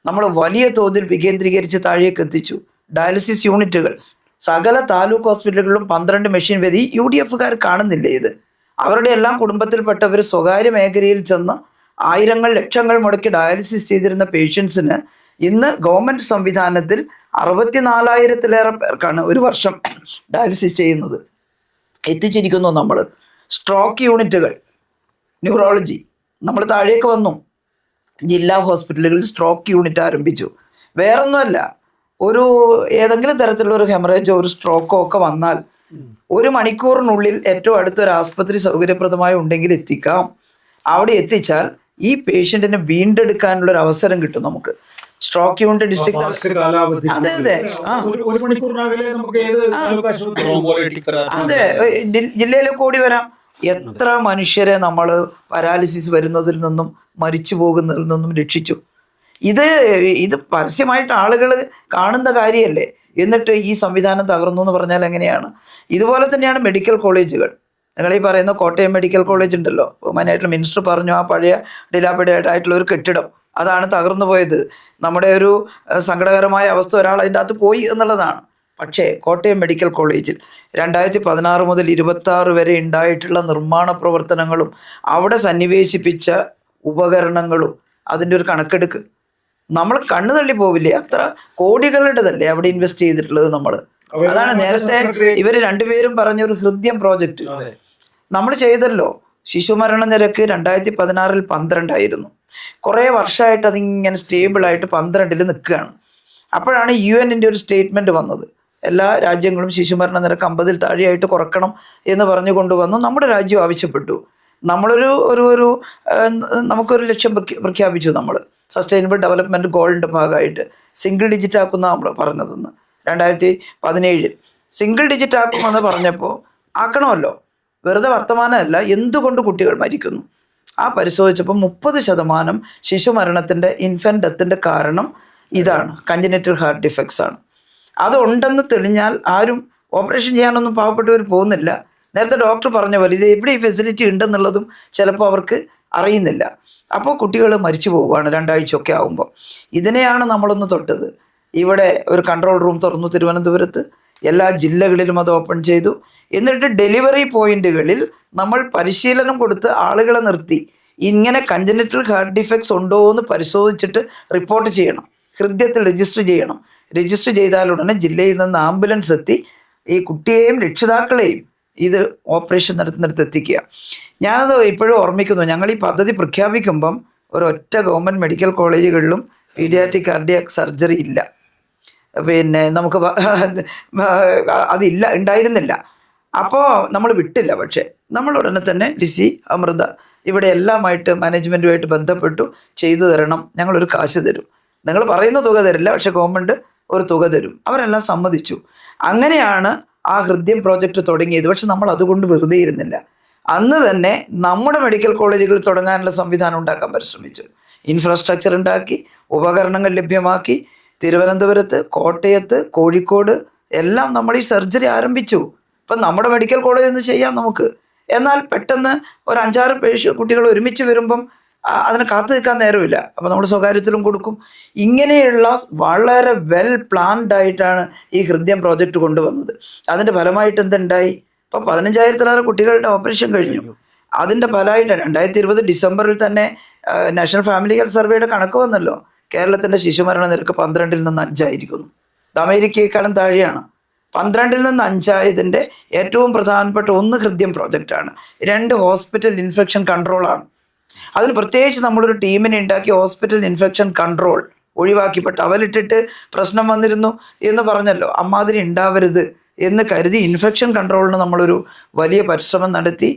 നമ്മൾ വലിയ തോതിൽ വികേന്ദ്രീകരിച്ച് താഴേക്ക് എത്തിച്ചു. ഡയാലിസിസ് യൂണിറ്റുകൾ സകല താലൂക്ക് ഹോസ്പിറ്റലുകളിലും 12 മെഷീൻ വെതി. UDFക്കാർ കാണുന്നില്ല ഇത്. അവരുടെ എല്ലാം കുടുംബത്തിൽപ്പെട്ടവർ സ്വകാര്യ മേഖലയിൽ ചെന്ന് ആയിരങ്ങൾ ലക്ഷങ്ങൾ മുടക്കി ഡയാലിസിസ് ചെയ്തിരുന്ന പേഷ്യൻസിന് ഇന്ന് ഗവൺമെൻറ് സംവിധാനത്തിൽ 64,000-ലേറെ പേർക്കാണ് ഒരു വർഷം ഡയാലിസിസ് ചെയ്യുന്നത്. എത്തിച്ചിരിക്കുന്നു നമ്മൾ. സ്ട്രോക്ക് യൂണിറ്റുകൾ, ന്യൂറോളജി നമ്മൾ താഴേക്ക് വന്നു. ജില്ലാ ഹോസ്പിറ്റലുകളിൽ സ്ട്രോക്ക് യൂണിറ്റ് ആരംഭിച്ചു. വേറൊന്നുമല്ല, ഏതെങ്കിലും തരത്തിലുള്ള ഒരു ഹെമറേജോ ഒരു സ്ട്രോക്കോ ഒക്കെ വന്നാൽ 1 മണിക്കൂറിനുള്ളിൽ ഏറ്റവും അടുത്തൊരു ആസ്പത്രി സൗകര്യപ്രദമായി ഉണ്ടെങ്കിൽ എത്തിക്കാം. അവിടെ എത്തിച്ചാൽ ഈ പേഷ്യൻറ്റിനെ വീണ്ടെടുക്കാനുള്ളൊരു അവസരം കിട്ടും നമുക്ക്. സ്ട്രോക്ക് യൂണിറ്റ് ഡിസ്ട്രിക്ട്, അതെ അതെ അതെ, ജില്ലയിലേക്ക് ഓടി വരാം. എത്ര മനുഷ്യരെ നമ്മൾ പാരാലിസിസ് വരുന്നതിൽ നിന്നും മരിച്ചു പോകുന്നതിൽ നിന്നും രക്ഷിച്ചു. ഇത് പരസ്യമായിട്ട് ആളുകൾ കാണുന്ന കാര്യമല്ലേ. എന്നിട്ട് ഈ സംവിധാനം തകർന്നു എന്ന് പറഞ്ഞാൽ എങ്ങനെയാണ്? ഇതുപോലെ തന്നെയാണ് മെഡിക്കൽ കോളേജുകൾ. നിങ്ങൾ ഈ പറയുന്ന കോട്ടയം മെഡിക്കൽ കോളേജ് ഉണ്ടല്ലോ, ബഹുമാനായിട്ടുള്ള മിനിസ്റ്റർ പറഞ്ഞു ആ പഴയ ഡിലാപിഡേറ്റായിട്ടുള്ള ഒരു കെട്ടിടം അതാണ് തകർന്നു പോയത്. നമ്മുടെ ഒരു സങ്കടകരമായ അവസ്ഥ, ഒരാൾ അതിൻ്റെ അകത്ത് പോയി എന്നുള്ളതാണ്. പക്ഷേ കോട്ടയം മെഡിക്കൽ കോളേജിൽ 2016 മുതൽ 26 വരെ ഉണ്ടായിട്ടുള്ള നിർമ്മാണ പ്രവർത്തനങ്ങളും അവിടെ സന്നിവേശിപ്പിച്ച ഉപകരണങ്ങളും അതിൻ്റെ ഒരു കണക്കെടുക്ക്. നമ്മൾ കണ്ണു തള്ളി പോവില്ലേ? അത്ര കോടികളുടേതല്ലേ അവിടെ ഇൻവെസ്റ്റ് ചെയ്തിട്ടുള്ളത് നമ്മൾ. അതാണ് നേരത്തെ ഇവർ രണ്ടുപേരും പറഞ്ഞൊരു ഹൃദ്യം പ്രോജക്റ്റ് നമ്മൾ ചെയ്തല്ലോ. ശിശുമരണ നിരക്ക് 2016 12 കുറേ വർഷമായിട്ട് അതിങ്ങനെ സ്റ്റേബിളായിട്ട് 12 നിൽക്കുകയാണ്. അപ്പോഴാണ് UN ഒരു സ്റ്റേറ്റ്മെൻറ്റ് വന്നത്, എല്ലാ രാജ്യങ്ങളും ശിശുമരണ നിരക്ക് 50 താഴെയായിട്ട് കുറക്കണം എന്ന് പറഞ്ഞു കൊണ്ടുവന്നു. നമ്മുടെ രാജ്യം ആവശ്യപ്പെട്ടു. നമ്മളൊരു നമുക്കൊരു ലക്ഷ്യം പ്രഖ്യാപിച്ചു. നമ്മൾ സസ്റ്റൈനബിൾ ഡെവലപ്മെൻറ്റ് ഗോളിൻ്റെ ഭാഗമായിട്ട് സിംഗിൾ ഡിജിറ്റ് ആക്കുന്ന നമ്മൾ പറഞ്ഞതെന്ന് 2017 സിംഗിൾ ഡിജിറ്റ് ആക്കുമെന്ന് പറഞ്ഞപ്പോൾ ആക്കണമല്ലോ, വെറുതെ വർത്തമാനമല്ല. എന്തുകൊണ്ട് കുട്ടികൾ മരിക്കുന്നു ആ പരിശോധിച്ചപ്പോൾ 30% ശിശുമരണത്തിൻ്റെ ഇൻഫൻറ്റ് ഡെത്തിൻ്റെ കാരണം ഇതാണ്, കഞ്ചനിറ്റൽ ഹാർട്ട് ഡിഫക്ട്സ് ആണ്. അതുണ്ടെന്ന് തെളിഞ്ഞാൽ ആരും ഓപ്പറേഷൻ ചെയ്യാനൊന്നും പാവപ്പെട്ടവർ പോകുന്നില്ല. നേരത്തെ ഡോക്ടർ പറഞ്ഞ പോലെ ഇത് എവിടെ ഈ ഫെസിലിറ്റി ഉണ്ടെന്നുള്ളതും ചിലപ്പോൾ അവർക്ക് അറിയുന്നില്ല. അപ്പോൾ കുട്ടികൾ മരിച്ചു പോവുകയാണ് 2 ആഴ്ചയൊക്കെ ആകുമ്പോൾ. ഇതിനെയാണ് നമ്മളൊന്ന് തൊട്ടത്. ഇവിടെ ഒരു കൺട്രോൾ റൂം തുറന്നു തിരുവനന്തപുരത്ത്, എല്ലാ ജില്ലകളിലും അത് ഓപ്പൺ ചെയ്തു. എന്നിട്ട് ഡെലിവറി പോയിന്റുകളിൽ നമ്മൾ പരിശീലനം കൊടുത്ത് ആളുകളെ നിർത്തി ഇങ്ങനെ കഞ്ചനിറ്റൽ ഹാർട്ട് ഡിഫക്ട്സ് ഉണ്ടോ എന്ന് പരിശോധിച്ചിട്ട് റിപ്പോർട്ട് ചെയ്യണം, ഹൃദയത്തിൽ രജിസ്റ്റർ ചെയ്യണം. രജിസ്റ്റർ ചെയ്താലുടനെ ജില്ലയിൽ നിന്ന് ആംബുലൻസ് എത്തി ഈ കുട്ടിയെയും രക്ഷിതാക്കളെയും ഇത് ഓപ്പറേഷൻ നടത്തുന്നിടത്ത് എത്തിക്കുക. ഞാനത് ഇപ്പോഴും ഓർമ്മിക്കുന്നു. ഞങ്ങൾ ഈ പദ്ധതി പ്രഖ്യാപിക്കുമ്പം ഒരൊറ്റ ഗവൺമെൻറ് മെഡിക്കൽ കോളേജുകളിലും പീഡിയാട്രിക് കാർഡിയാക് സർജറി ഇല്ല. പിന്നെ നമുക്ക് അതില്ല, ഉണ്ടായിരുന്നില്ല. അപ്പോൾ നമ്മൾ വിട്ടില്ല. പക്ഷേ നമ്മൾ ഉടനെ തന്നെ ലിസി, അമൃത ഇവിടെ എല്ലാമായിട്ട് മാനേജ്മെൻറ്റുമായിട്ട് ബന്ധപ്പെട്ടു. ചെയ്തു തരണം, ഞങ്ങളൊരു കാശ് തരും, നിങ്ങൾ പറയുന്ന തുക തരില്ല, പക്ഷേ ഗവൺമെൻറ് ഒരു തുക തരും. അവരെല്ലാം സമ്മതിച്ചു. അങ്ങനെയാണ് ആ ഹൃദ്യം പ്രോജക്റ്റ് തുടങ്ങിയത്. പക്ഷെ നമ്മൾ അതുകൊണ്ട് വെറുതെ ഇരുന്നില്ല. അന്ന് തന്നെ നമ്മുടെ മെഡിക്കൽ കോളേജുകൾ തുടങ്ങാനുള്ള സംവിധാനം ഉണ്ടാക്കാൻ പരിശ്രമിച്ചു. ഇൻഫ്രാസ്ട്രക്ചർ ഉണ്ടാക്കി, ഉപകരണങ്ങൾ ലഭ്യമാക്കി. തിരുവനന്തപുരത്ത്, കോട്ടയത്ത്, കോഴിക്കോട് എല്ലാം നമ്മൾ ഈ സർജറി ആരംഭിച്ചു. ഇപ്പം നമ്മുടെ മെഡിക്കൽ കോളേജിൽ നിന്ന് ചെയ്യാം നമുക്ക്. എന്നാൽ പെട്ടെന്ന് ഒരു 5-6 കുട്ടികൾ ഒരുമിച്ച് വരുമ്പം അതിന് കാത്തു നിൽക്കാൻ നേരമില്ല. അപ്പോൾ നമ്മൾ സ്വകാര്യത്തിലും കൊടുക്കും. ഇങ്ങനെയുള്ള വളരെ വെൽ പ്ലാൻഡ് ആയിട്ടാണ് ഈ ഹൃദ്യം പ്രോജക്റ്റ് കൊണ്ടുവന്നത്. അതിൻ്റെ ഫലമായിട്ട് എന്തുണ്ടായി? ഇപ്പം 15,000-ലേറെ കുട്ടികളുടെ ഓപ്പറേഷൻ കഴിഞ്ഞു. അതിൻ്റെ ഫലമായിട്ട് 2020 ഡിസംബറിൽ തന്നെ നാഷണൽ ഫാമിലി ഹെൽത്ത് സർവേയുടെ കണക്ക് വന്നല്ലോ. കേരളത്തിൻ്റെ ശിശുമരണ നിരക്ക് 12 നിന്ന് 5 ആയിരിക്കുന്നു. ഇത് അമേരിക്കയെക്കാളും താഴെയാണ്. 12 നിന്ന് 5 ആയതിൻ്റെ ഏറ്റവും പ്രധാനപ്പെട്ട 1 ഹൃദ്യം പ്രോജക്റ്റാണ്, 2 ഹോസ്പിറ്റൽ ഇൻഫെക്ഷൻ കൺട്രോളാണ്. അതിന് പ്രത്യേകിച്ച് നമ്മളൊരു ടീമിനെ ഉണ്ടാക്കി ഹോസ്പിറ്റൽ ഇൻഫെക്ഷൻ കൺട്രോൾ ഒഴിവാക്കി. ഇപ്പോൾ ടവലിട്ടിട്ട് പ്രശ്നം വന്നിരുന്നു എന്ന് പറഞ്ഞല്ലോ, അമ്മാതിരി ഉണ്ടാവരുത് എന്ന് കരുതി ഇൻഫെക്ഷൻ കൺട്രോളിന് നമ്മളൊരു വലിയ പരിശ്രമം നടത്തി.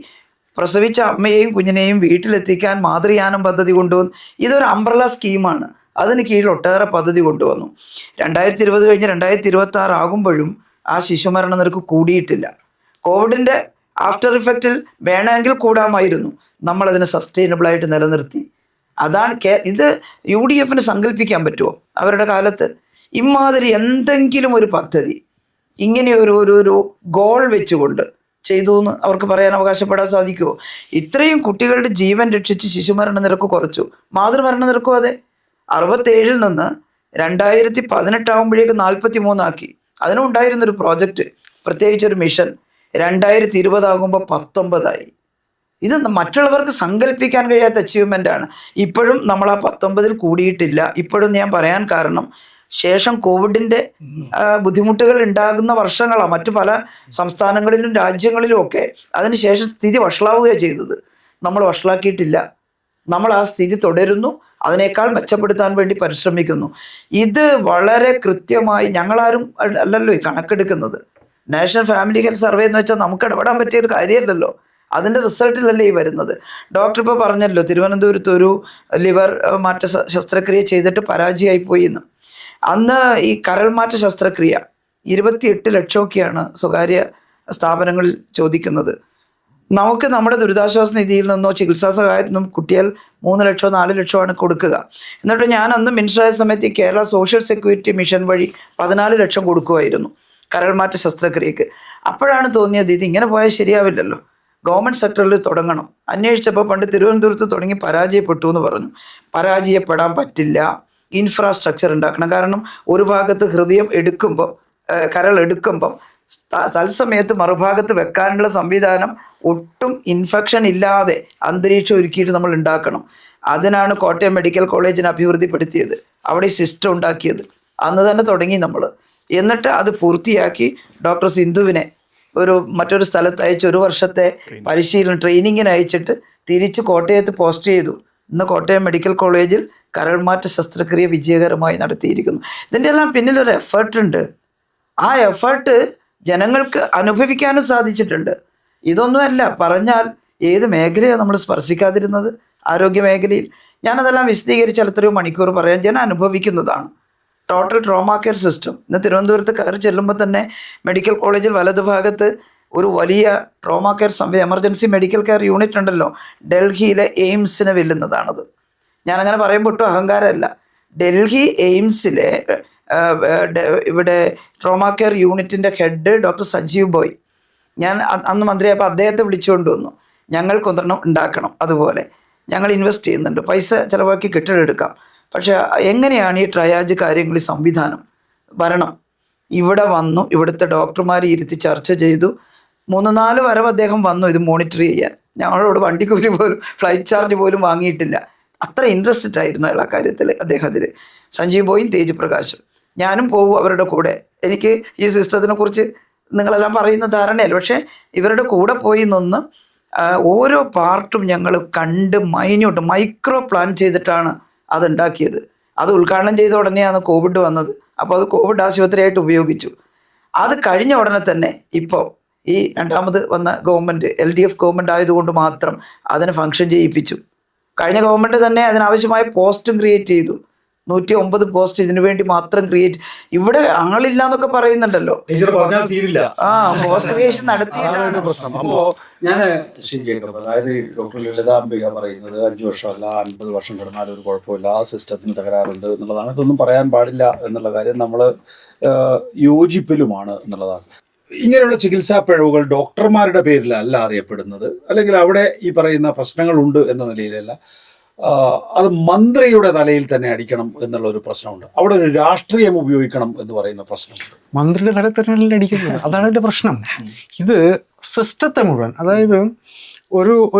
പ്രസവിച്ച അമ്മയെയും കുഞ്ഞിനെയും വീട്ടിലെത്തിക്കാൻ മാതൃയാനം പദ്ധതി കൊണ്ടുവന്നു. ഇതൊരു അംബ്രല സ്കീമാണ്. അതിന് കീഴിൽ ഒട്ടേറെ പദ്ധതി കൊണ്ടുവന്നു. 2020 കഴിഞ്ഞ് 2026 ആകുമ്പോഴും ആ ശിശുമരണ നിരക്ക് കൂടിയിട്ടില്ല. കോവിഡിൻ്റെ ആഫ്റ്റർ ഇഫക്റ്റിൽ വേണമെങ്കിൽ കൂടാമായിരുന്നു. നമ്മളതിനെ സസ്റ്റൈനബിളായിട്ട് നിലനിർത്തി. അതാണ് ഇത് UDFന് സങ്കല്പിക്കാൻ പറ്റുമോ അവരുടെ കാലത്ത് ഇമാതിരി എന്തെങ്കിലും ഒരു പദ്ധതി ഇങ്ങനെ ഒരു ഗോൾ വെച്ചുകൊണ്ട് ചെയ്തു എന്ന് അവർക്ക് പറയാൻ അവകാശപ്പെടാൻ സാധിക്കുമോ? ഇത്രയും കുട്ടികളുടെ ജീവൻ രക്ഷിച്ച് ശിശുമരണ നിരക്ക് കുറച്ചു. മാതൃമരണ നിരക്കും അതെ, 67 നിന്ന് 2018 ആകുമ്പോഴേക്ക് 43 ആക്കി. അതിനും ഉണ്ടായിരുന്നൊരു പ്രോജക്റ്റ്, പ്രത്യേകിച്ചൊരു മിഷൻ. 2020 ആകുമ്പോൾ 19 ആയി. ഇത് മറ്റുള്ളവർക്ക് സങ്കല്പിക്കാൻ കഴിയാത്ത അച്ചീവ്മെൻ്റാണ്. ഇപ്പോഴും നമ്മൾ ആ 19 കൂടിയിട്ടില്ല. ഇപ്പോഴും ഞാൻ പറയാൻ കാരണം ശേഷം കോവിഡിൻ്റെ ബുദ്ധിമുട്ടുകൾ ഉണ്ടാകുന്ന വർഷങ്ങളാണ്. മറ്റു പല സംസ്ഥാനങ്ങളിലും രാജ്യങ്ങളിലും ഒക്കെ അതിനുശേഷം സ്ഥിതി വഷളാവുകയാണ് ചെയ്തത്. നമ്മൾ വഷളാക്കിയിട്ടില്ല. നമ്മൾ ആ സ്ഥിതി തുടരുന്നു, അതിനേക്കാൾ മെച്ചപ്പെടുത്താൻ വേണ്ടി പരിശ്രമിക്കുന്നു. ഇത് വളരെ കൃത്യമായി ഞങ്ങളാരും അല്ലല്ലോ ഈ കണക്കെടുക്കുന്നത്. നാഷണൽ ഫാമിലി ഹെൽത്ത് സർവേ എന്ന് വെച്ചാൽ നമുക്ക് ഇടപെടാൻ പറ്റിയൊരു കാര്യമല്ലല്ലോ. അതിൻ്റെ റിസൾട്ടിലല്ലേ ഈ വരുന്നത്. ഡോക്ടർ ഇപ്പോൾ പറഞ്ഞല്ലോ, തിരുവനന്തപുരത്ത് ഒരു ലിവർ മാറ്റ ശസ്ത്രക്രിയ ചെയ്തിട്ട് പരാജയമായിപ്പോയി എന്ന്. അന്ന് ഈ കരൾ മാറ്റ ശസ്ത്രക്രിയ 28 ലക്ഷമൊക്കെയാണ് സ്വകാര്യ സ്ഥാപനങ്ങളിൽ ചോദിക്കുന്നത്. നമുക്ക് നമ്മുടെ ദുരിതാശ്വാസ നിധിയിൽ നിന്നോ ചികിത്സാ സഹായത്തിൽ നിന്നും കുട്ടിയാൽ 3 ലക്ഷമോ 4 ലക്ഷമാണ് കൊടുക്കുക. എന്നിട്ട് ഞാൻ അന്ന് മിനിസ്റ്ററായ സമയത്ത് കേരള സോഷ്യൽ സെക്യൂരിറ്റി മിഷൻ വഴി 14 ലക്ഷം കൊടുക്കുമായിരുന്നു കരൾമാറ്റ ശസ്ത്രക്രിയക്ക്. അപ്പോഴാണ് തോന്നിയത് ഇതിങ്ങനെ പോയാൽ ശരിയാവില്ലല്ലോ, ഗവൺമെൻറ് സെക്ടറിൽ തുടങ്ങണം. അന്വേഷിച്ചപ്പോൾ പണ്ട് തിരുവനന്തപുരത്ത് തുടങ്ങി പരാജയപ്പെട്ടു എന്ന് പറഞ്ഞു. പരാജയപ്പെടാൻ പറ്റില്ല, ഇൻഫ്രാസ്ട്രക്ചർ ഉണ്ടാക്കണം. കാരണം ഒരു ഭാഗത്ത് ഹൃദയം എടുക്കുമ്പോൾ കരൾ എടുക്കുമ്പം തത്സമയത്ത് മറുഭാഗത്ത് വെക്കാനുള്ള സംവിധാനം ഒട്ടും ഇൻഫെക്ഷൻ ഇല്ലാതെ അന്തരീക്ഷം ഒരുക്കിയിട്ട് നമ്മൾ ഉണ്ടാക്കണം. അതിനാണ് കോട്ടയം മെഡിക്കൽ കോളേജിനെ അഭിവൃദ്ധിപ്പെടുത്തിയത്, അവിടെ സിസ്റ്റം ഉണ്ടാക്കിയത്. അന്ന് തന്നെ തുടങ്ങി നമ്മൾ. എന്നിട്ട് അത് പൂർത്തിയാക്കി ഡോക്ടർ സിന്ധുവിനെ മറ്റൊരു സ്ഥലത്ത് അയച്ച് 1 വർഷത്തെ പരിശീലനം ട്രെയിനിങ്ങിന് അയച്ചിട്ട് തിരിച്ച് കോട്ടയത്ത് പോസ്റ്റ് ചെയ്തു. ഇന്ന് കോട്ടയം മെഡിക്കൽ കോളേജിൽ കരൾമാറ്റ ശസ്ത്രക്രിയ വിജയകരമായി നടത്തിയിരിക്കുന്നു. ഇതിൻ്റെ എല്ലാം പിന്നിലൊരു എഫേർട്ടുണ്ട്. ആ എഫേർട്ട് ജനങ്ങൾക്ക് അനുഭവിക്കാനും സാധിച്ചിട്ടുണ്ട്. ഇതൊന്നുമല്ല പറഞ്ഞാൽ ഏത് മേഖലയാണ് നമ്മൾ സ്പർശിക്കാതിരുന്നത്? ആരോഗ്യ മേഖലയിൽ ഞാനതെല്ലാം വിശദീകരിച്ചാൽ എത്രയോ മണിക്കൂർ പറയാൻ. ജനം അനുഭവിക്കുന്നതാണ്. ടോട്ടൽ ട്രോമാ കെയർ സിസ്റ്റം ഇന്ന് തിരുവനന്തപുരത്ത് കയറി ചെല്ലുമ്പോൾ തന്നെ മെഡിക്കൽ കോളേജിൽ വലതുഭാഗത്ത് ഒരു വലിയ trauma care emergency medical care unit ഉണ്ടല്ലോ, ഡൽഹിയിലെ എയിംസിനെ വെല്ലുന്നതാണത്. ഞാനങ്ങനെ പറയുമ്പോൾ ഒട്ടും അഹങ്കാരമല്ല. ഡൽഹി എയിംസിലെ ഇവിടെ ട്രോമാ കെയർ യൂണിറ്റിൻ്റെ ഹെഡ് ഡോക്ടർ സഞ്ജീവ് ബോയ്, ഞാൻ അന്ന് മന്ത്രിയായപ്പോൾ അദ്ദേഹത്തെ വിളിച്ചുകൊണ്ട് വന്നു. ഞങ്ങൾക്കൊന്നെണ്ണം ഉണ്ടാക്കണം, അതുപോലെ ഞങ്ങൾ ഇൻവെസ്റ്റ് ചെയ്യുന്നുണ്ട്, പൈസ ചിലവാക്കി കെട്ടിടം എടുക്കാം. പക്ഷേ എങ്ങനെയാണ് ഈ ട്രയാജ് കാര്യങ്ങളിൽ സംവിധാനം വരണം? ഇവിടെ വന്നു, ഇവിടുത്തെ ഡോക്ടർമാരെ ഇരുത്തി ചർച്ച ചെയ്തു. 3-4 വരവ് അദ്ദേഹം വന്നു ഇത് മോണിറ്റർ ചെയ്യാൻ. ഞങ്ങളോട് വണ്ടിക്കൂലി പോലും ഫ്ലൈറ്റ് ചാർജ് പോലും വാങ്ങിയിട്ടില്ല. അത്ര ഇൻട്രസ്റ്റഡ് ആയിരുന്നു അയാൾ ആ കാര്യത്തിൽ. അദ്ദേഹത്തിൽ സഞ്ജീവ് ബോയും തേജ് പ്രകാശും. ഞാനും പോകും അവരുടെ കൂടെ. എനിക്ക് ഈ സിസ്റ്റത്തിനെ കുറിച്ച് നിങ്ങളെല്ലാം പറയുന്ന ധാരണയല്ല, പക്ഷേ ഇവരുടെ കൂടെ പോയി നിന്ന് ഓരോ പാർട്ടും ഞങ്ങൾ കണ്ട് മൈക്രോ പ്ലാൻ ചെയ്തിട്ടാണ് അതുണ്ടാക്കിയത്. അത് ഉദ്ഘാടനം ചെയ്ത ഉടനെയാണ് കോവിഡ് വന്നത്. അപ്പോൾ അത് കോവിഡ് ആശുപത്രിയായിട്ട് ഉപയോഗിച്ചു. അത് കഴിഞ്ഞ ഉടനെ തന്നെ ഇപ്പോൾ ഈ രണ്ടാമത് വന്ന ഗവൺമെൻറ് LDF ഗവൺമെൻറ് ആയതുകൊണ്ട് മാത്രം അതിനെ ഫങ്ഷൻ ചെയ്യിപ്പിച്ചു. കഴിഞ്ഞ ഗവൺമെൻറ് തന്നെ അതിനാവശ്യമായ പോസ്റ്റും ക്രിയേറ്റ് ചെയ്തു. 109 പോസ്റ്റ് ഇതിനു വേണ്ടി മാത്രം ക്രിയേറ്റ്. ഇവിടെ ആളില്ല എന്നൊക്കെ പറയുന്നുണ്ടല്ലോ, തീരില്ല. പോസ്റ്റ് ക്രിയേഷൻ നടത്തിയിട്ടാണ് പ്രശ്നം. അപ്പോ ഞാൻ ശരിയാക്കാം. അതായത് ഡോക്ടർ ലളിതാംബിക പറയുന്നത് 5 വർഷമല്ല 50 വർഷം കിടന്നാലും ഒരു കുഴപ്പമില്ല, ആ സിസ്റ്റത്തിന് തകരാറുണ്ട് എന്നുള്ളതാണ്. ഇതൊന്നും പറയാൻ പാടില്ല എന്നുള്ള കാര്യം നമ്മൾ യോജിപ്പിലുമാണ് എന്നുള്ളതാണ്. ഇങ്ങനെയുള്ള ചികിത്സാ പിഴവുകൾ ഡോക്ടർമാരുടെ പേരിലല്ല അറിയപ്പെടുന്നത്, അല്ലെങ്കിൽ അവിടെ ഈ പറയുന്ന പ്രശ്നങ്ങളുണ്ട് എന്ന നിലയിലല്ല, അത് മന്ത്രിയുടെ തലയിൽ തന്നെ അടിക്കണം എന്നുള്ള ഒരു പ്രശ്നമുണ്ട്. അവിടെ ഒരു രാഷ്ട്രീയം ഉപയോഗിക്കണം എന്ന് പറയുന്ന പ്രശ്നമുണ്ട്. മന്ത്രിയുടെ തലയിൽ തന്നെയല്ലേ അടിക്കുന്നത്, അതാണ് അതിൻ്റെ പ്രശ്നം. ഇത് സിസ്റ്റത്തെ മുഴുവൻ, അതായത്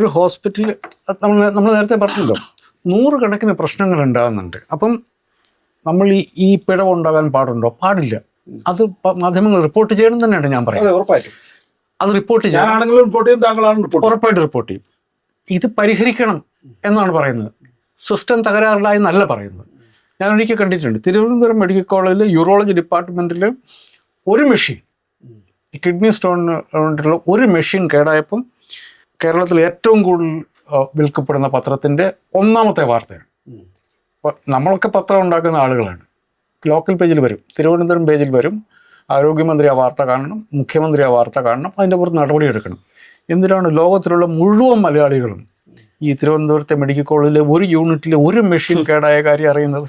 ഒരു ഹോസ്പിറ്റൽ നമ്മൾ നേരത്തെ പറഞ്ഞല്ലോ 100 കണക്കിന് പ്രശ്നങ്ങൾ ഉണ്ടാകുന്നുണ്ട്. അപ്പം നമ്മൾ ഈ പിഴവ് ഉണ്ടാകാൻ പാടുണ്ടോ? പാടില്ല. അത് മാധ്യമങ്ങൾ റിപ്പോർട്ട് ചെയ്യണം തന്നെയാണ് ഞാൻ പറയുന്നത്. ഉറപ്പായിട്ടും അത് റിപ്പോർട്ട് ചെയ്യണം, ഉറപ്പായിട്ട് റിപ്പോർട്ട് ചെയ്യും. ഇത് പരിഹരിക്കണം എന്നാണ് പറയുന്നത്. സിസ്റ്റം തകരാറില്ല എന്നല്ല പറയുന്നത്. ഞാൻ ഒരിക്കൽ കണ്ടിട്ടുണ്ട്, തിരുവനന്തപുരം മെഡിക്കൽ കോളേജിൽ യൂറോളജി ഡിപ്പാർട്ട്മെൻറ്റിൽ ഒരു മെഷീൻ, കിഡ്നി സ്റ്റോണിനുള്ള ഒരു മെഷീൻ കേടായപ്പം കേരളത്തിൽ ഏറ്റവും കൂടുതൽ വിൽക്കപ്പെടുന്ന പത്രത്തിൻ്റെ 1ാമത്തെ വാർത്തയാണ്. അപ്പോൾ നമ്മളൊക്കെ പത്രം ഉണ്ടാക്കുന്ന ആളുകളാണ്. ലോക്കൽ പേജിൽ വരും, തിരുവനന്തപുരം പേജിൽ വരും, ആരോഗ്യമന്ത്രി ആ വാർത്ത കാണണം, മുഖ്യമന്ത്രി ആ വാർത്ത കാണണം, അതിൻ്റെ പുറത്ത് നടപടിയെടുക്കണം. എന്തിനാണ് ലോകത്തിലുള്ള മുഴുവൻ മലയാളികളും ഈ തിരുവനന്തപുരത്തെ മെഡിക്കൽ കോളേജിലെ ഒരു യൂണിറ്റിൽ ഒരു മെഷീൻ കേടായ കാര്യം അറിയുന്നത്?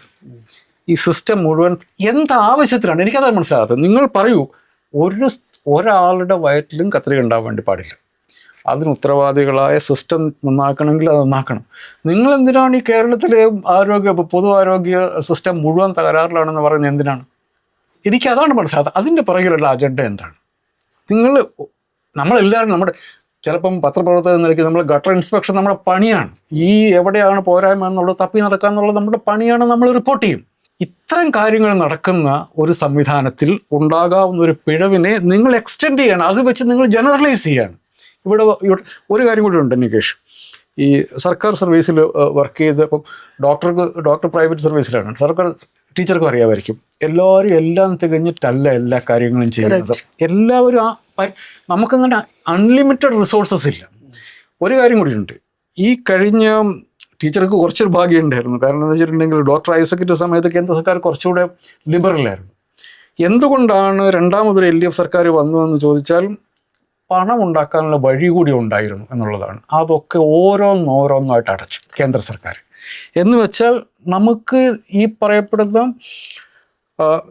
ഈ സിസ്റ്റം മുഴുവൻ എന്താവശ്യത്തിലാണ് എനിക്കത് മനസ്സിലാകാത്തത്. നിങ്ങൾ പറയൂ, ഒരാളുടെ വയറ്റിലും കത്രിക ഉണ്ടാവാൻ വേണ്ടി പാടില്ല. അതിന് ഉത്തരവാദികളായ സിസ്റ്റം നന്നാക്കണമെങ്കിൽ അത് നന്നാക്കണം. നിങ്ങളെന്തിനാണ് ഈ കേരളത്തിലെ പൊതു ആരോഗ്യ സിസ്റ്റം മുഴുവൻ തകരാറിലാണെന്ന് പറയുന്നത് എന്തിനാണ്? എനിക്കതാണ് മനസ്സിലാകാത്തത്. അതിൻ്റെ പിറകിലുള്ള അജണ്ട എന്താണ്? നമ്മളെല്ലാവരും ചിലപ്പം പത്രപ്രവർത്തകർ നിലയ്ക്ക് നമ്മൾ ഗട്ടർ ഇൻസ്പെക്ഷൻ നമ്മുടെ പണിയാണ്. ഈ എവിടെയാണ് പോരായ്മ എന്നുള്ളത് തപ്പി നടക്കുക എന്നുള്ളത് നമ്മുടെ പണിയാണ്, നമ്മൾ റിപ്പോർട്ട് ചെയ്യും. ഇത്തരം കാര്യങ്ങൾ നടക്കുന്ന ഒരു സംവിധാനത്തിൽ ഉണ്ടാകാവുന്ന ഒരു പിഴവിനെ നിങ്ങൾ എക്സ്റ്റെൻഡ് ചെയ്യണം, അത് വെച്ച് നിങ്ങൾ ജനറലൈസ് ചെയ്യാണ്. ഇവിടെ ഒരു കാര്യം കൂടി ഉണ്ട് നികേഷ്. ഈ സർക്കാർ സർവീസിൽ വർക്ക് ചെയ്തപ്പം ഡോക്ടർ പ്രൈവറ്റ് സർവീസിലാണ്, സർക്കാർ ടീച്ചർക്കും അറിയാമായിരിക്കും. എല്ലാവരും എല്ലാം തികഞ്ഞിട്ടല്ല എല്ലാ കാര്യങ്ങളും ചെയ്യുന്നത്. എല്ലാവരും നമുക്കങ്ങനെ അൺലിമിറ്റഡ് റിസോഴ്സസ് ഇല്ല. ഒരു കാര്യം കൂടിയുണ്ട്, ഈ കഴിഞ്ഞ ടീച്ചർക്ക് കുറച്ചൊരു ഭാഗ്യം ഉണ്ടായിരുന്നു. കാരണം എന്താ വെച്ചിട്ടുണ്ടെങ്കിൽ ഡോക്ടർ ഐസക്കിൻ്റെ സമയത്ത് കേന്ദ്ര സർക്കാർ കുറച്ചുകൂടെ ലിബറലായിരുന്നു. എന്തുകൊണ്ടാണ് രണ്ടാമതൊരു LDF സർക്കാർ വന്നതെന്ന് ചോദിച്ചാൽ പണം ഉണ്ടാക്കാനുള്ള വഴി കൂടി ഉണ്ടായിരുന്നു എന്നുള്ളതാണ്. അതൊക്കെ ഓരോന്നോരോന്നായിട്ട് അടച്ചു കേന്ദ്ര സർക്കാർ. എന്ന് വെച്ചാൽ നമുക്ക് ഈ പറയപ്പെടുന്ന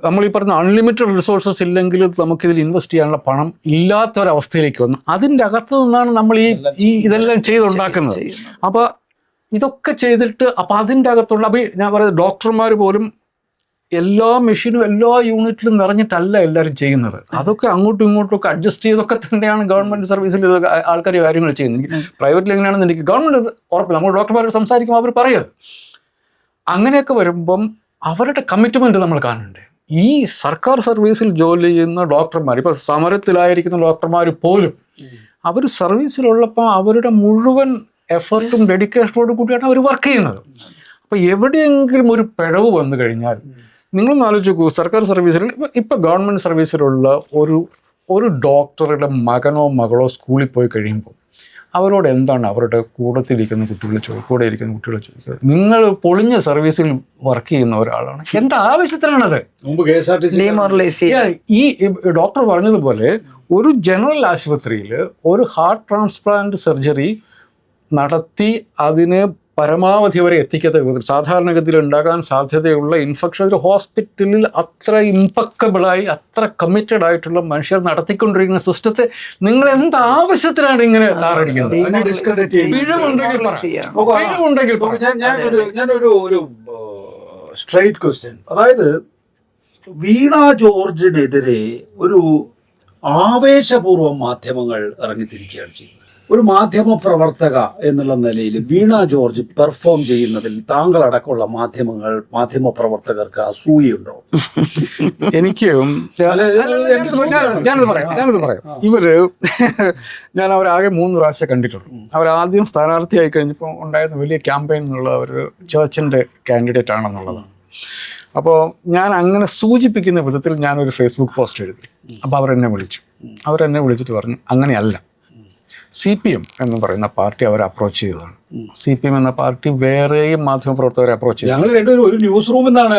നമ്മൾ ഈ പറഞ്ഞ അൺലിമിറ്റഡ് റിസോഴ്സസ് ഇല്ലെങ്കിൽ നമുക്കിതിൽ ഇൻവെസ്റ്റ് ചെയ്യാനുള്ള പണം ഇല്ലാത്തൊരവസ്ഥയിലേക്ക് വന്നു. അതിൻ്റെ അകത്ത് നിന്നാണ് നമ്മൾ ഈ ഇതെല്ലാം ചെയ്തുണ്ടാക്കുന്നത്. അപ്പോൾ ഇതൊക്കെ ചെയ്തിട്ട് അപ്പോൾ അതിൻ്റെ അകത്തുള്ള ഞാൻ പറയുന്നത് ഡോക്ടർമാർ പോലും എല്ലാ മെഷീനും എല്ലാ യൂണിറ്റിലും നിറഞ്ഞിട്ടല്ല എല്ലാവരും ചെയ്യുന്നത്. അതൊക്കെ അങ്ങോട്ടും ഇങ്ങോട്ടും ഒക്കെ അഡ്ജസ്റ്റ് ചെയ്തൊക്കെ തന്നെയാണ് ഗവൺമെൻറ് സർവീസിൽ ആൾക്കാർ കാര്യങ്ങൾ ചെയ്യുന്നത്. പ്രൈവറ്റിൽ എങ്ങനെയാണെന്ന് എനിക്ക് ഗവൺമെൻറ് ഉറപ്പില്ല. നമ്മൾ ഡോക്ടർമാരോട് സംസാരിക്കുമ്പോൾ അവർ പറയുക. അങ്ങനെയൊക്കെ വരുമ്പം അവരുടെ കമ്മിറ്റ്മെൻറ്റ് നമ്മൾ കാണണ്ടേ. ഈ സർക്കാർ സർവീസിൽ ജോലി ചെയ്യുന്ന ഡോക്ടർമാർ, ഇപ്പോൾ സമരത്തിലായിരിക്കുന്ന ഡോക്ടർമാർ പോലും അവർ സർവീസിലുള്ളപ്പോൾ അവരുടെ മുഴുവൻ എഫർട്ടും ഡെഡിക്കേഷനോട് കൂടിയാണ് അവർ വർക്ക് ചെയ്യുന്നത്. അപ്പോൾ എവിടെയെങ്കിലും ഒരു പിഴവ് വന്നു കഴിഞ്ഞാൽ നിങ്ങളൊന്ന് ആലോചിച്ച് നോക്കൂ. സർക്കാർ സർവീസിൽ ഇപ്പോൾ ഗവൺമെൻറ് സർവീസിലുള്ള ഒരു ഡോക്ടറുടെ മകനോ മകളോ സ്കൂളിൽ പോയി കഴിയുമ്പോൾ അവരോട് എന്താണ് അവരുടെ കൂടെ ഇരിക്കുന്ന കുട്ടികൾ ചോദിക്കുന്നത്? നിങ്ങൾ പൊളിഞ്ഞ സർവീസിൽ വർക്ക് ചെയ്യുന്ന ഒരാളാണ്, എൻ്റെ ആവശ്യത്തിനാണത്. ഈ ഡോക്ടർ പറഞ്ഞതുപോലെ ഒരു ജനറൽ ആശുപത്രിയിൽ ഒരു ഹാർട്ട് ട്രാൻസ്പ്ലാന്റ് സർജറി നടത്തി അതിന് പരമാവധി വരെ എത്തിക്കാത്ത വിധത്തിൽ സാധാരണഗതിയിൽ ഉണ്ടാകാൻ സാധ്യതയുള്ള ഇൻഫെക്ഷൻ ഒരു ഹോസ്പിറ്റലിൽ അത്ര ഇമ്പക്കബിളായി അത്ര കമ്മിറ്റഡ് ആയിട്ടുള്ള മനുഷ്യർ നടത്തിക്കൊണ്ടിരിക്കുന്ന സിസ്റ്റത്തെ നിങ്ങൾ എന്ത് ആവശ്യത്തിനാണ് ഇങ്ങനെ താറടിക്കുന്നത്? ഞാനൊരു സ്ട്രൈറ്റ് ക്വസ്റ്റ്യൻ, അതായത് വീണ ജോർജിനെതിരെ ഒരു ആവേശപൂർവ്വം മാധ്യമങ്ങൾ ഇറങ്ങിത്തിരിക്കുകയാണ് ചെയ്യുന്നത്. ഒരു മാധ്യമ പ്രവർത്തക എന്നുള്ള നിലയിൽ വീണ ജോർജ് പെർഫോം ചെയ്യുന്നതിൽ താങ്കളടക്കമുള്ള മാധ്യമ പ്രവർത്തകർക്ക് അസൂയുണ്ടോ? എനിക്ക് ഞാനത് പറയാം. ഞാൻ അവരാകെ 3 പ്രാവശ്യം കണ്ടിട്ടുള്ളൂ. അവരാദ്യം സ്ഥാനാർത്ഥിയായി കഴിഞ്ഞപ്പോൾ ഉണ്ടായിരുന്ന വലിയ ക്യാമ്പയിൻ എന്നുള്ള ഒരു ചർച്ചിൻ്റെ കാൻഡിഡേറ്റ് ആണെന്നുള്ളതാണ്. അപ്പോൾ ഞാൻ അങ്ങനെ സൂചിപ്പിക്കുന്ന വിധത്തിൽ ഞാനൊരു ഫേസ്ബുക്ക് പോസ്റ്റ് എഴുതി. അപ്പോൾ അവരെന്നെ വിളിച്ചിട്ട് പറഞ്ഞു അങ്ങനെയല്ല, CPM എന്ന് പറയുന്ന പാർട്ടി അവരെ അപ്രോച്ച് ചെയ്തതാണ്. CPM എന്ന പാർട്ടി വേറെയും മാധ്യമപ്രവർത്തകരെ അപ്രോച്ച് ചെയ്തു. ഞങ്ങൾ രണ്ടുപേരും ഒരു ന്യൂസ് റൂമിൽ നിന്നാണ്.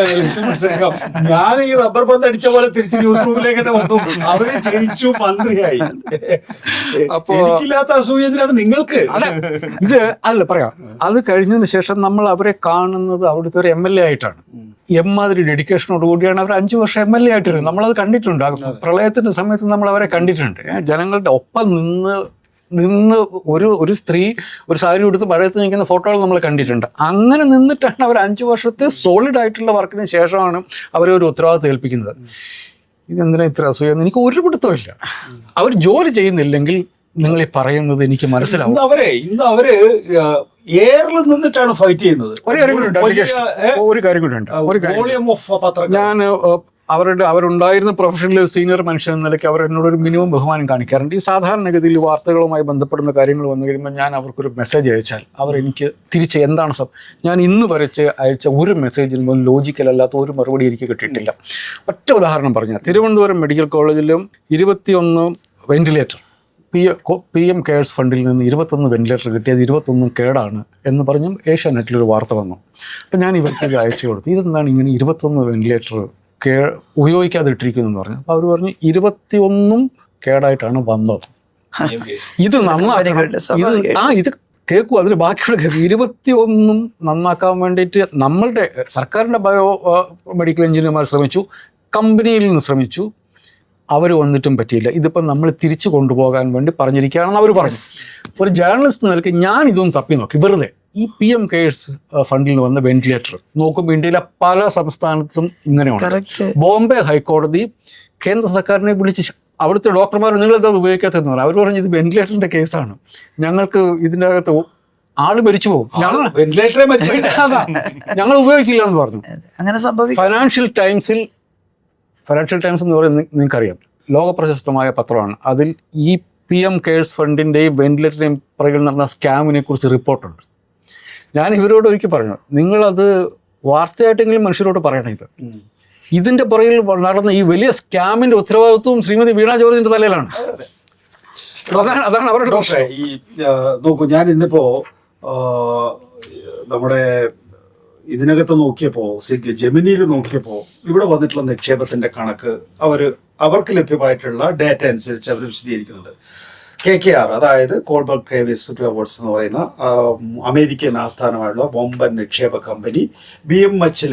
ഞാൻ ഈ റബ്ബർ പന്ത് അടിച്ച പോലെ തിരിച്ച് ന്യൂസ് റൂമിലേക്ക് തന്നെ വന്നു. അവര് ജയിച്ചു, മന്ത്രിയായി. അപ്പൊ എനിക്കില്ലാത്ത അസൂയത്തിനാണ് നിങ്ങൾക്ക്. ഇത് അല്ല പറയാം. അത് കഴിഞ്ഞതിന് ശേഷം നമ്മൾ അവരെ കാണുന്നത് അവിടുത്തെ ഒരു MLA ആയിട്ടാണ്. എമ്മാതിരി ഡെഡിക്കേഷനോട് കൂടിയാണ് അവർ 5 വർഷം MLA ആയിട്ടിരുന്നത്. നമ്മളത് കണ്ടിട്ടുണ്ട്. പ്രളയത്തിന്റെ സമയത്ത് നമ്മൾ അവരെ കണ്ടിട്ടുണ്ട്. ജനങ്ങളുടെ ഒപ്പം നിന്ന് ഒരു സ്ത്രീ ഒരു സാരി ഉടുത്ത് മഴയത്ത് നിൽക്കുന്ന ഫോട്ടോകൾ നമ്മൾ കണ്ടിട്ടുണ്ട്. അങ്ങനെ നിന്നിട്ടാണ് അവർ 5 വർഷത്തെ സോളിഡ് ആയിട്ടുള്ള വർക്കിന് ശേഷമാണ് അവരെ ഒരു ഉത്തരവാദിത്തം ഏൽപ്പിക്കുന്നത്. ഇതെന്തിനാ ഇത്ര അസൂയെന്ന് എനിക്ക് ഒരു പിടുത്തമില്ല. അവർ ജോലി ചെയ്യുന്നില്ലെങ്കിൽ നിങ്ങൾ ഈ പറയുന്നത് എനിക്ക് മനസ്സിലാവും. ഇന്ന് അവര് എയറിൽ നിന്നിട്ടാണ് ഫൈറ്റ് ചെയ്യുന്നത്. ഒരു കാര്യം കൂടെ ഉണ്ട്. ഞാൻ അവരുണ്ടായിരുന്ന പ്രൊഫഷണൽ സീനിയർ മനുഷ്യൻ എന്ന നിലയ്ക്ക് അവർ എന്നോടൊരു മിനിമം ബഹുമാനം കാണിക്കാറുണ്ട്. ഈ സാധാരണഗതിയിൽ വാർത്തകളുമായി ബന്ധപ്പെടുന്ന കാര്യങ്ങൾ വന്നു കഴിയുമ്പോൾ ഞാൻ അവർക്കൊരു മെസ്സേജ് അയച്ചാൽ അവരെനിക്ക് തിരിച്ച് എന്താണ് ഞാൻ ഇന്ന് അയച്ച ഒരു മെസ്സേജിന് പോലും ലോജിക്കലല്ലാത്ത ഒരു മറുപടി എനിക്ക് കിട്ടിയിട്ടില്ല. ഒറ്റ ഉദാഹരണം പറഞ്ഞാൽ തിരുവനന്തപുരം മെഡിക്കൽ കോളേജിലും 21 വെന്റിലേറ്റർ PM കെയർസ് ഫണ്ടിൽ നിന്ന് 21 വെന്റിലേറ്റർ കിട്ടിയത് 21 കേടാണ് എന്ന് പറഞ്ഞും ഏഷ്യാനെറ്റിലൊരു വാർത്ത വന്നു. അപ്പം ഞാൻ ഇവർക്ക് ഇത് അയച്ചു കൊടുത്തു. ഇതെന്താണ് ഇങ്ങനെ 21 വെന്റിലേറ്റർ ഉപയോഗിക്കാതിട്ടിരിക്കുന്നു എന്ന് പറഞ്ഞു. അപ്പോൾ അവർ പറഞ്ഞു 21 കേടായിട്ടാണ് വന്നത്. ഇത് നന്നാക്കണം. ഇത് കേൾക്കൂ, അതിൽ ബാക്കിയുള്ള 21 നന്നാക്കാൻ വേണ്ടിയിട്ട് നമ്മളുടെ സർക്കാരിൻ്റെ മെഡിക്കൽ എഞ്ചിനീയർമാർ ശ്രമിച്ചു, കമ്പനിയിൽ നിന്ന് ശ്രമിച്ചു, അവർ വന്നിട്ടും പറ്റിയില്ല. ഇതിപ്പം നമ്മൾ തിരിച്ചു കൊണ്ടുപോകാൻ വേണ്ടി പറഞ്ഞിരിക്കുകയാണെന്ന് അവർ പറഞ്ഞു. ഒരു ജേർണലിസ്റ്റ് നിലയ്ക്ക് ഞാൻ ഇതൊന്നും തപ്പി നോക്കി വെറുതെ. ഈ PM കെയർസ് ഫണ്ടിൽ വന്ന വെന്റിലേറ്റർ നോക്കുമ്പോൾ ഇന്ത്യയിലെ പല സംസ്ഥാനത്തും ഇങ്ങനെയുണ്ട്. ബോംബെ ഹൈക്കോടതി കേന്ദ്ര സർക്കാരിനെ വിളിച്ച് അവിടുത്തെ ഡോക്ടർമാർ നിങ്ങളെന്താ ഉപയോഗിക്കാത്തതെന്ന് പറഞ്ഞു. അവർ പറഞ്ഞു ഇത് വെന്റിലേറ്ററിൻ്റെ കേസാണ്, ഞങ്ങൾക്ക് ഇതിൻ്റെ അകത്ത് ആള് മരിച്ചു പോകും, ഞങ്ങൾ ഉപയോഗിക്കില്ല എന്ന് പറഞ്ഞു. ഫൈനാൻഷ്യൽ ടൈംസ് എന്ന് പറയുന്നത് നിങ്ങൾക്കറിയാം, ലോകപ്രശസ്തമായ പത്രമാണ്. അതിൽ ഈ PM കെയർസ് ഫണ്ടിൻ്റെയും വെന്റിലേറ്ററിൻ്റെയും പുറകിൽ നടന്ന സ്കാമിനെ കുറിച്ച് റിപ്പോർട്ടുണ്ട്. ഞാൻ ഇവരോട് ഒരിക്കൽ പറഞ്ഞു, നിങ്ങളത് വാർത്തയായിട്ടെങ്കിലും മനുഷ്യരോട് പറയണം. ഇതിൻ്റെ പുറകിൽ നടന്ന ഈ വലിയ സ്കാമിൻ്റെ ഉത്തരവാദിത്വവും ശ്രീമതി വീണ ജോർജിൻ്റെ തലയിലാണ്. അതാണ് അവരുടെ നോക്കൂ, ഞാൻ ഇന്നിപ്പോ നമ്മുടെ ഇതിനകത്ത് നോക്കിയപ്പോൾ ജെമിനിയിൽ നോക്കിയപ്പോൾ ഇവിടെ വന്നിട്ടുള്ള നിക്ഷേപത്തിന്റെ കണക്ക് അവർക്ക് ലഭ്യമായിട്ടുള്ള ഡാറ്റ അനുസരിച്ച് അവർ വിശദീകരിക്കുന്നുണ്ട്. KKR, അതായത് കോൾബർഗ് കേവിസ് റോബോട്ട്സ് എന്ന് പറയുന്ന അമേരിക്കൻ ആസ്ഥാനമായുള്ള ബോംബൻ നിക്ഷേപ കമ്പനി BMH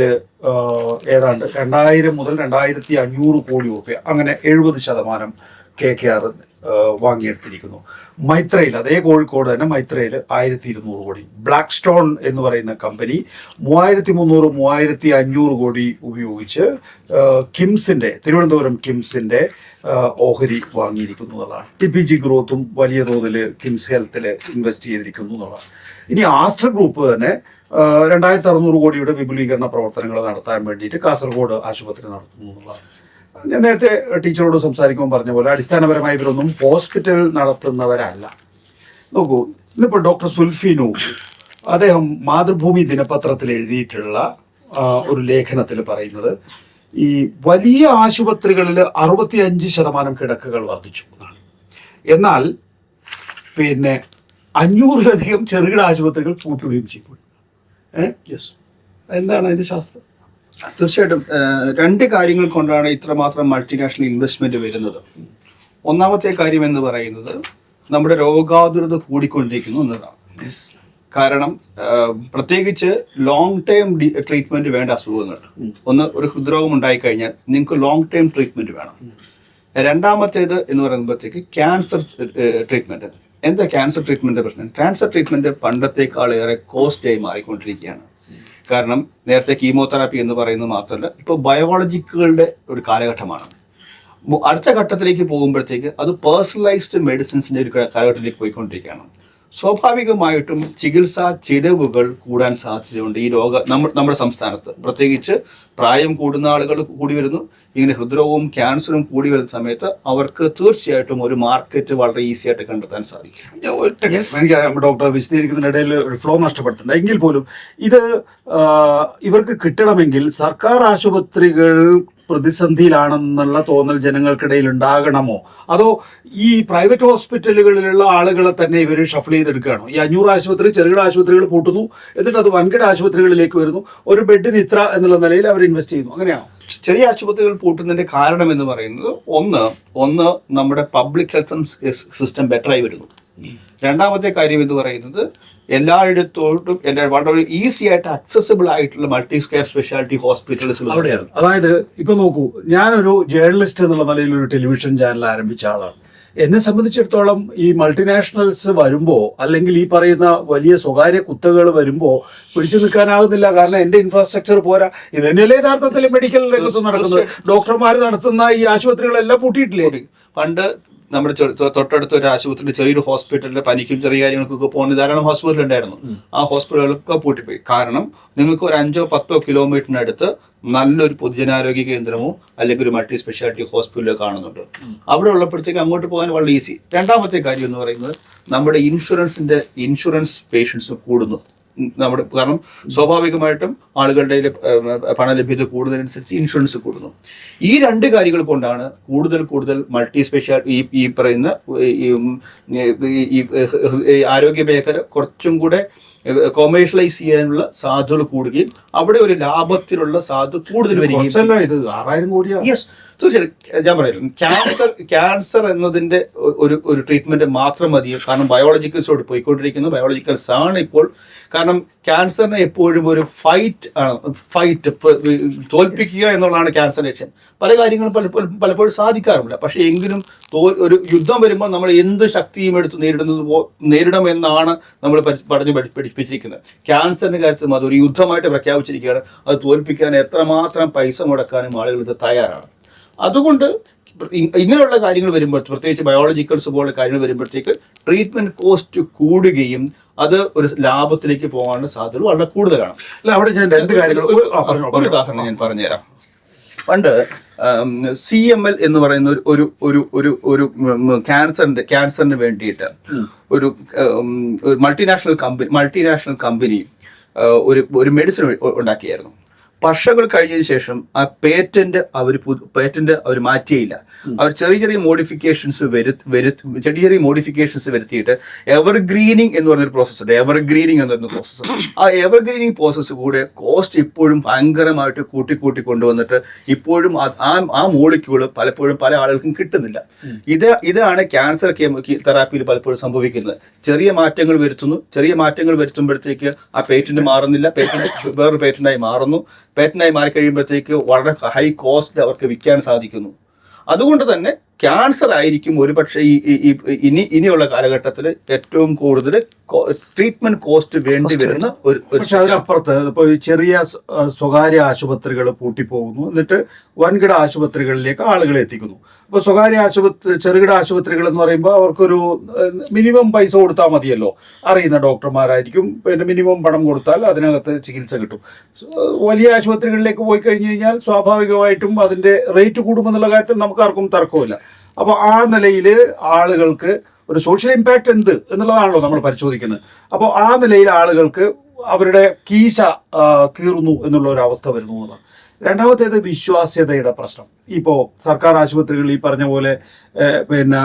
ഏതാണ്ട് 2000 മുതൽ 2500 കോടി രൂപ, അങ്ങനെ 70% KKR വാങ്ങിയെടുത്തിരിക്കുന്നു. മൈത്രയിൽ, അതേ കോഴിക്കോട് തന്നെ മൈത്രയിൽ 1200 കോടി. ബ്ലാക്ക് സ്റ്റോൺ എന്ന് പറയുന്ന കമ്പനി 3300-3500 കോടി ഉപയോഗിച്ച് കിംസിന്റെ, തിരുവനന്തപുരം കിംസിന്റെ ഓഹരി വാങ്ങിയിരിക്കുന്നു എന്നുള്ളതാണ്. TPG ഗ്രോത്തും വലിയ തോതിൽ കിംസ് ഹെൽത്തിൽ ഇൻവെസ്റ്റ് ചെയ്തിരിക്കുന്നു എന്നുള്ളതാണ്. ഇനി ആസ്റ്റർ ഗ്രൂപ്പ് തന്നെ 2600 കോടിയുടെ വിപുലീകരണ പ്രവർത്തനങ്ങൾ നടത്താൻ വേണ്ടിയിട്ട് കാസർഗോഡ് ആശുപത്രി നടത്തുന്നു എന്നുള്ളതാണ്. ഞാൻ നേരത്തെ ടീച്ചറോട് സംസാരിക്കുമ്പോൾ പറഞ്ഞ പോലെ അടിസ്ഥാനപരമായി ഇവരൊന്നും ഹോസ്പിറ്റൽ നടത്തുന്നവരല്ല. നോക്കൂ, ഇന്നിപ്പോൾ ഡോക്ടർ സുൽഫിനു അദ്ദേഹം മാതൃഭൂമി ദിനപത്രത്തിൽ എഴുതിയിട്ടുള്ള ഒരു ലേഖനത്തിൽ പറയുന്നത് ഈ വലിയ ആശുപത്രികളിൽ 65% കിടക്കകൾ വർദ്ധിച്ചു എന്നാണ്. എന്നാൽ 500-ലധികം ചെറുകിട ആശുപത്രികൾ പൂട്ടുകയും ചെയ്തു. എന്താണ് അതിന്റെ ശാസ്ത്രം? തീർച്ചയായിട്ടും 2 കാര്യങ്ങൾ കൊണ്ടാണ് ഇത്രമാത്രം മൾട്ടിനാഷണൽ ഇൻവെസ്റ്റ്മെന്റ് വരുന്നത്. ഒന്നാമത്തെ കാര്യം എന്ന് പറയുന്നത് നമ്മുടെ രോഗാതുരത കൂടിക്കൊണ്ടിരിക്കുന്നു എന്നതാണ്. കാരണം പ്രത്യേകിച്ച് ലോങ് ടൈം ട്രീറ്റ്മെന്റ് വേണ്ട അസുഖങ്ങൾ. ഒരു ഹൃദ്രോഗം ഉണ്ടായിക്കഴിഞ്ഞാൽ നിങ്ങൾക്ക് ലോങ് ടൈം ട്രീറ്റ്മെന്റ് വേണം. രണ്ടാമത്തേത് എന്ന് പറയുമ്പോഴത്തേക്ക് ക്യാൻസർ ട്രീറ്റ്മെന്റ്. എന്താ ക്യാൻസർ ട്രീറ്റ്മെന്റ് പ്രശ്നം? ക്യാൻസർ ട്രീറ്റ്മെന്റ് പണ്ടത്തേക്കാളേറെ കോസ്റ്റായി മാറിക്കൊണ്ടിരിക്കുകയാണ്. കാരണം നേരത്തെ കീമോതെറാപ്പി എന്ന് പറയുന്നത് മാത്രമല്ല, ഇപ്പോൾ ബയോളജിക്കുകളുടെ ഒരു കാലഘട്ടമാണ്. അടുത്ത ഘട്ടത്തിലേക്ക് പോകുമ്പോഴത്തേക്ക് അത് പേഴ്സണലൈസ്ഡ് മെഡിസിൻസിന്റെ ഒരു കാലഘട്ടത്തിലേക്ക് പോയിക്കൊണ്ടിരിക്കുകയാണ്. സ്വാഭാവികമായിട്ടും ചികിത്സാ ചിലവുകൾ കൂടാൻ സാധ്യതയുണ്ട് ഈ നമ്മുടെ സംസ്ഥാനത്ത്. പ്രത്യേകിച്ച് പ്രായം കൂടുന്ന ആളുകൾ കൂടി വരുന്നു. ഇങ്ങനെ ഹൃദ്രോഗവും ക്യാൻസറും കൂടി വരുന്ന സമയത്ത് അവർക്ക് തീർച്ചയായിട്ടും ഒരു മാർക്കറ്റ് വളരെ ഈസി ആയിട്ട് കണ്ടെത്താൻ സാധിക്കും. എനിക്കറിയാം ഡോക്ടർ വിശദീകരിക്കുന്നതിനിടയിൽ ഒരു ഫ്ലോ നഷ്ടപ്പെടുത്തുന്നുണ്ട്. എങ്കിൽ പോലും ഇത് ഇവർക്ക് കിട്ടണമെങ്കിൽ സർക്കാർ ആശുപത്രികൾ പ്രതിസന്ധിയിലാണെന്നുള്ള തോന്നൽ ജനങ്ങൾക്കിടയിൽ ഉണ്ടാകണമോ, അതോ ഈ പ്രൈവറ്റ് ഹോസ്പിറ്റലുകളിലുള്ള ആളുകളെ തന്നെ ഇവർ ഷഫിൾ ചെയ്തെടുക്കുകയാണോ? ഈ 500 ആശുപത്രി, ചെറുകിട ആശുപത്രികൾ പൂട്ടുന്നു, എന്നിട്ട് അത് വൻകിട ആശുപത്രികളിലേക്ക് വരുന്നു, ഒരു ബെഡിന് ഇത്ര എന്നുള്ള നിലയിൽ അവർ ഇൻവെസ്റ്റ് ചെയ്യുന്നു. അങ്ങനെയാണോ? ചെറിയ ആശുപത്രികൾ പൂട്ടുന്നതിന്റെ കാരണം എന്ന് പറയുന്നത് ഒന്ന് നമ്മുടെ പബ്ലിക് ഹെൽത്ത് സിസ്റ്റം ബെറ്ററായി വരുന്നു. രണ്ടാമത്തെ കാര്യം എന്ന് പറയുന്നത് എല്ലായിടത്തോട്ടും വളരെ ഈസി ആയിട്ട് അക്സസിബിൾ ആയിട്ടുള്ള മൾട്ടി സ്കെയർ സ്പെഷ്യാലിറ്റി ഹോസ്പിറ്റൽസ് അവിടെയാണ്. അതായത് ഇപ്പൊ നോക്കൂ, ഞാനൊരു ജേർണലിസ്റ്റ് എന്നുള്ള നിലയിൽ ഒരു ടെലിവിഷൻ ചാനൽ ആരംഭിച്ച ആളാണ്. എന്നെ സംബന്ധിച്ചിടത്തോളം ഈ മൾട്ടിനാഷണൽസ് വരുമ്പോൾ, അല്ലെങ്കിൽ ഈ പറയുന്ന വലിയ സ്വകാര്യ കുത്തകൾ വരുമ്പോൾ പിടിച്ചു നിൽക്കാനാകുന്നില്ല. കാരണം എൻ്റെ ഇൻഫ്രാസ്ട്രക്ചർ പോരാ. ഇത് തന്നെയല്ലേ യഥാർത്ഥത്തിൽ മെഡിക്കൽ രംഗത്ത് നടക്കുന്നത്. ഡോക്ടർമാർ നടത്തുന്ന ഈ ആശുപത്രികളെല്ലാം പൂട്ടിയിട്ടില്ലേ? പണ്ട് നമ്മുടെ തൊട്ടടുത്ത ഒരു ആശുപത്രിയിൽ, ചെറിയൊരു ഹോസ്പിറ്റലിൽ പനിക്കും ചെറിയ കാര്യങ്ങൾക്കൊക്കെ പോകുന്ന ധാരാളം ഹോസ്പിറ്റൽ ഉണ്ടായിരുന്നു. ആ ഹോസ്പിറ്റലുകളൊക്കെ പൂട്ടിപ്പോയി. കാരണം നിങ്ങൾക്ക് ഒരു 5-10 കിലോമീറ്ററിനടുത്ത് നല്ലൊരു പൊതുജനാരോഗ്യ കേന്ദ്രമോ അല്ലെങ്കിൽ ഒരു മൾട്ടി സ്പെഷ്യാലിറ്റി ഹോസ്പിറ്റലോ കാണുന്നുണ്ട്. അവിടെ ഉള്ളപ്പോഴത്തേക്ക് അങ്ങോട്ട് പോകാൻ വളരെ ഈസി. രണ്ടാമത്തെ കാര്യം എന്ന് പറയുന്നത് നമ്മുടെ ഇൻഷുറൻസ് പേഷ്യൻസ് കൂടുന്നു. കാരണം സ്വാഭാവികമായിട്ടും ആളുകളുടെ പണലഭ്യത കൂടുന്നതിനനുസരിച്ച് ഇൻഷുറൻസ് കൂടുന്നു. ഈ 2 കാര്യങ്ങൾ കൊണ്ടാണ് കൂടുതൽ മൾട്ടി സ്പെഷ്യാലിറ്റി ഈ പറയുന്ന ഈ ആരോഗ്യ മേഖല കുറച്ചും കൂടെ കൊമേഴ്ഷ്യലൈസ് ചെയ്യാനുള്ള സാധ്യതകൾ കൂടുകയും അവിടെ ഒരു ലാഭത്തിലുള്ള സാധ്യത കൂടുതൽ വരികയും. യെസ്, തീർച്ചയായിട്ടും ഞാൻ പറയുന്നു, ക്യാൻസർ എന്നതിന്റെ ഒരു ട്രീറ്റ്മെന്റ് മാത്രം മതി. കാരണം ബയോളജിക്കൽസോട് പോയിക്കൊണ്ടിരിക്കുന്നു. ബയോളജിക്കൽസ് ആണ് ഇപ്പോൾ. കാരണം ക്യാൻസറിന് എപ്പോഴും ഒരു ഫൈറ്റ് തോൽപ്പിക്കുക എന്നുള്ളതാണ് ക്യാൻസർ ലക്ഷ്യം. പല കാര്യങ്ങളും പലപ്പോഴും സാധിക്കാറുമില്ല. പക്ഷെ എങ്കിലും ഒരു യുദ്ധം വരുമ്പോൾ നമ്മൾ എന്ത് ശക്തിയും എടുത്ത് നേരിടണമെന്നാണ് നമ്മൾ പഠിപ്പിച്ചിരിക്കുന്നത്. ക്യാൻസറിന്റെ കാര്യത്തിൽ അതൊരു യുദ്ധമായിട്ട് പ്രഖ്യാപിച്ചിരിക്കുകയാണ്. അത് തോൽപ്പിക്കാൻ എത്രമാത്രം പൈസ മുടക്കാനും ആളുകൾ ഇത് തയ്യാറാണ്. അതുകൊണ്ട് ഇങ്ങനെയുള്ള കാര്യങ്ങൾ വരുമ്പോൾ, പ്രത്യേകിച്ച് ബയോളജിക്കൽസ് പോലുള്ള കാര്യങ്ങൾ വരുമ്പോഴത്തേക്ക് ട്രീറ്റ്മെന്റ് കോസ്റ്റ് കൂടുകയും അത് ഒരു ലാഭത്തിലേക്ക് പോകാനുള്ള സാധ്യത വളരെ കൂടുതലാണ്. അവിടെ ഞാൻ 2 കാര്യങ്ങൾ ഒരു ഉദാഹരണം ഞാൻ പറഞ്ഞുതരാം. പണ്ട് CML എന്ന് പറയുന്ന ഒരു ക്യാൻസറിന് വേണ്ടിയിട്ട് ഒരു മൾട്ടിനാഷണൽ കമ്പനി ഒരു മെഡിസിൻ ഉണ്ടാക്കിയായിരുന്നു. വർഷങ്ങൾ കഴിഞ്ഞതിന് ശേഷം ആ പേറ്റന്റ് അവർ മാറ്റിയില്ല. അവർ ചെറിയ മോഡിഫിക്കേഷൻസ് വരുത്തിയിട്ട് എവർഗ്രീനിങ് എന്ന് പറഞ്ഞൊരു പ്രോസസ്സ് ഉണ്ട്. എവർഗ്രീനിങ് എന്ന് പറയുന്ന പ്രോസസ്സ്, ആ എവർഗ്രീനിങ് പ്രോസസ്സ് കൂടെ കോസ്റ്റ് ഇപ്പോഴും ഭയങ്കരമായിട്ട് കൂട്ടി കൊണ്ടുവന്നിട്ട് ഇപ്പോഴും ആ മോളിക്യൂള് പലപ്പോഴും പല ആളുകൾക്കും കിട്ടുന്നില്ല. ഇതാണ് ക്യാൻസർ തെറാപ്പിയിൽ പലപ്പോഴും സംഭവിക്കുന്നത്. ചെറിയ മാറ്റങ്ങൾ വരുത്തുമ്പോഴത്തേക്ക് ആ പേറ്റന്റ് മാറുന്നില്ല, പേറ്റന്റ് വേറൊരു പേറ്റന്റായി മാറുന്നു. പേറ്റന്റായി മാറിക്കഴിയുമ്പോഴത്തേക്ക് വളരെ ഹൈ കോസ്റ്റ് അവർക്ക് വിൽക്കാൻ സാധിക്കുന്നു. അതുകൊണ്ട് തന്നെ ക്യാൻസർ ആയിരിക്കും ഒരുപക്ഷെ ഇനിയുള്ള കാലഘട്ടത്തിൽ ഏറ്റവും കൂടുതൽ ട്രീറ്റ്മെന്റ് കോസ്റ്റ് വേണ്ടി വരുന്ന ഒരു. പക്ഷെ അതിനപ്പുറത്ത് ഇപ്പോൾ ഈ ചെറിയ സ്വകാര്യ ആശുപത്രികൾ പൂട്ടിപ്പോകുന്നു, എന്നിട്ട് വൻകിട ആശുപത്രികളിലേക്ക് ആളുകളെ എത്തിക്കുന്നു. അപ്പോൾ ചെറുകിട ആശുപത്രികൾ എന്ന് പറയുമ്പോൾ അവർക്കൊരു മിനിമം പൈസ കൊടുത്താൽ മതിയല്ലോ, അറിയുന്ന ഡോക്ടർമാരായിരിക്കും, പിന്നെ മിനിമം പണം കൊടുത്താൽ അതിനകത്ത് ചികിത്സ കിട്ടും. വലിയ ആശുപത്രികളിലേക്ക് പോയി കഴിഞ്ഞു കഴിഞ്ഞാൽ സ്വാഭാവികമായിട്ടും അതിൻ്റെ റേറ്റ് കൂടുമെന്നുള്ള കാര്യത്തിൽ നമുക്ക് ആർക്കും തർക്കമില്ല. അപ്പോൾ ആ നിലയിൽ ആളുകൾക്ക് ഒരു സോഷ്യൽ ഇമ്പാക്റ്റ് എന്ത് എന്നുള്ളതാണല്ലോ നമ്മൾ പരിശോധിക്കുന്നത്. അപ്പോൾ ആ നിലയിൽ ആളുകൾക്ക് അവരുടെ കീശ കീറുന്നു എന്നുള്ള ഒരു അവസ്ഥ വരുന്നു എന്നുള്ളത്. രണ്ടാമത്തേത് വിശ്വാസ്യതയുടെ പ്രശ്നം. ഇപ്പോൾ സർക്കാർ ആശുപത്രികൾ ഈ പറഞ്ഞ പോലെ പിന്നെ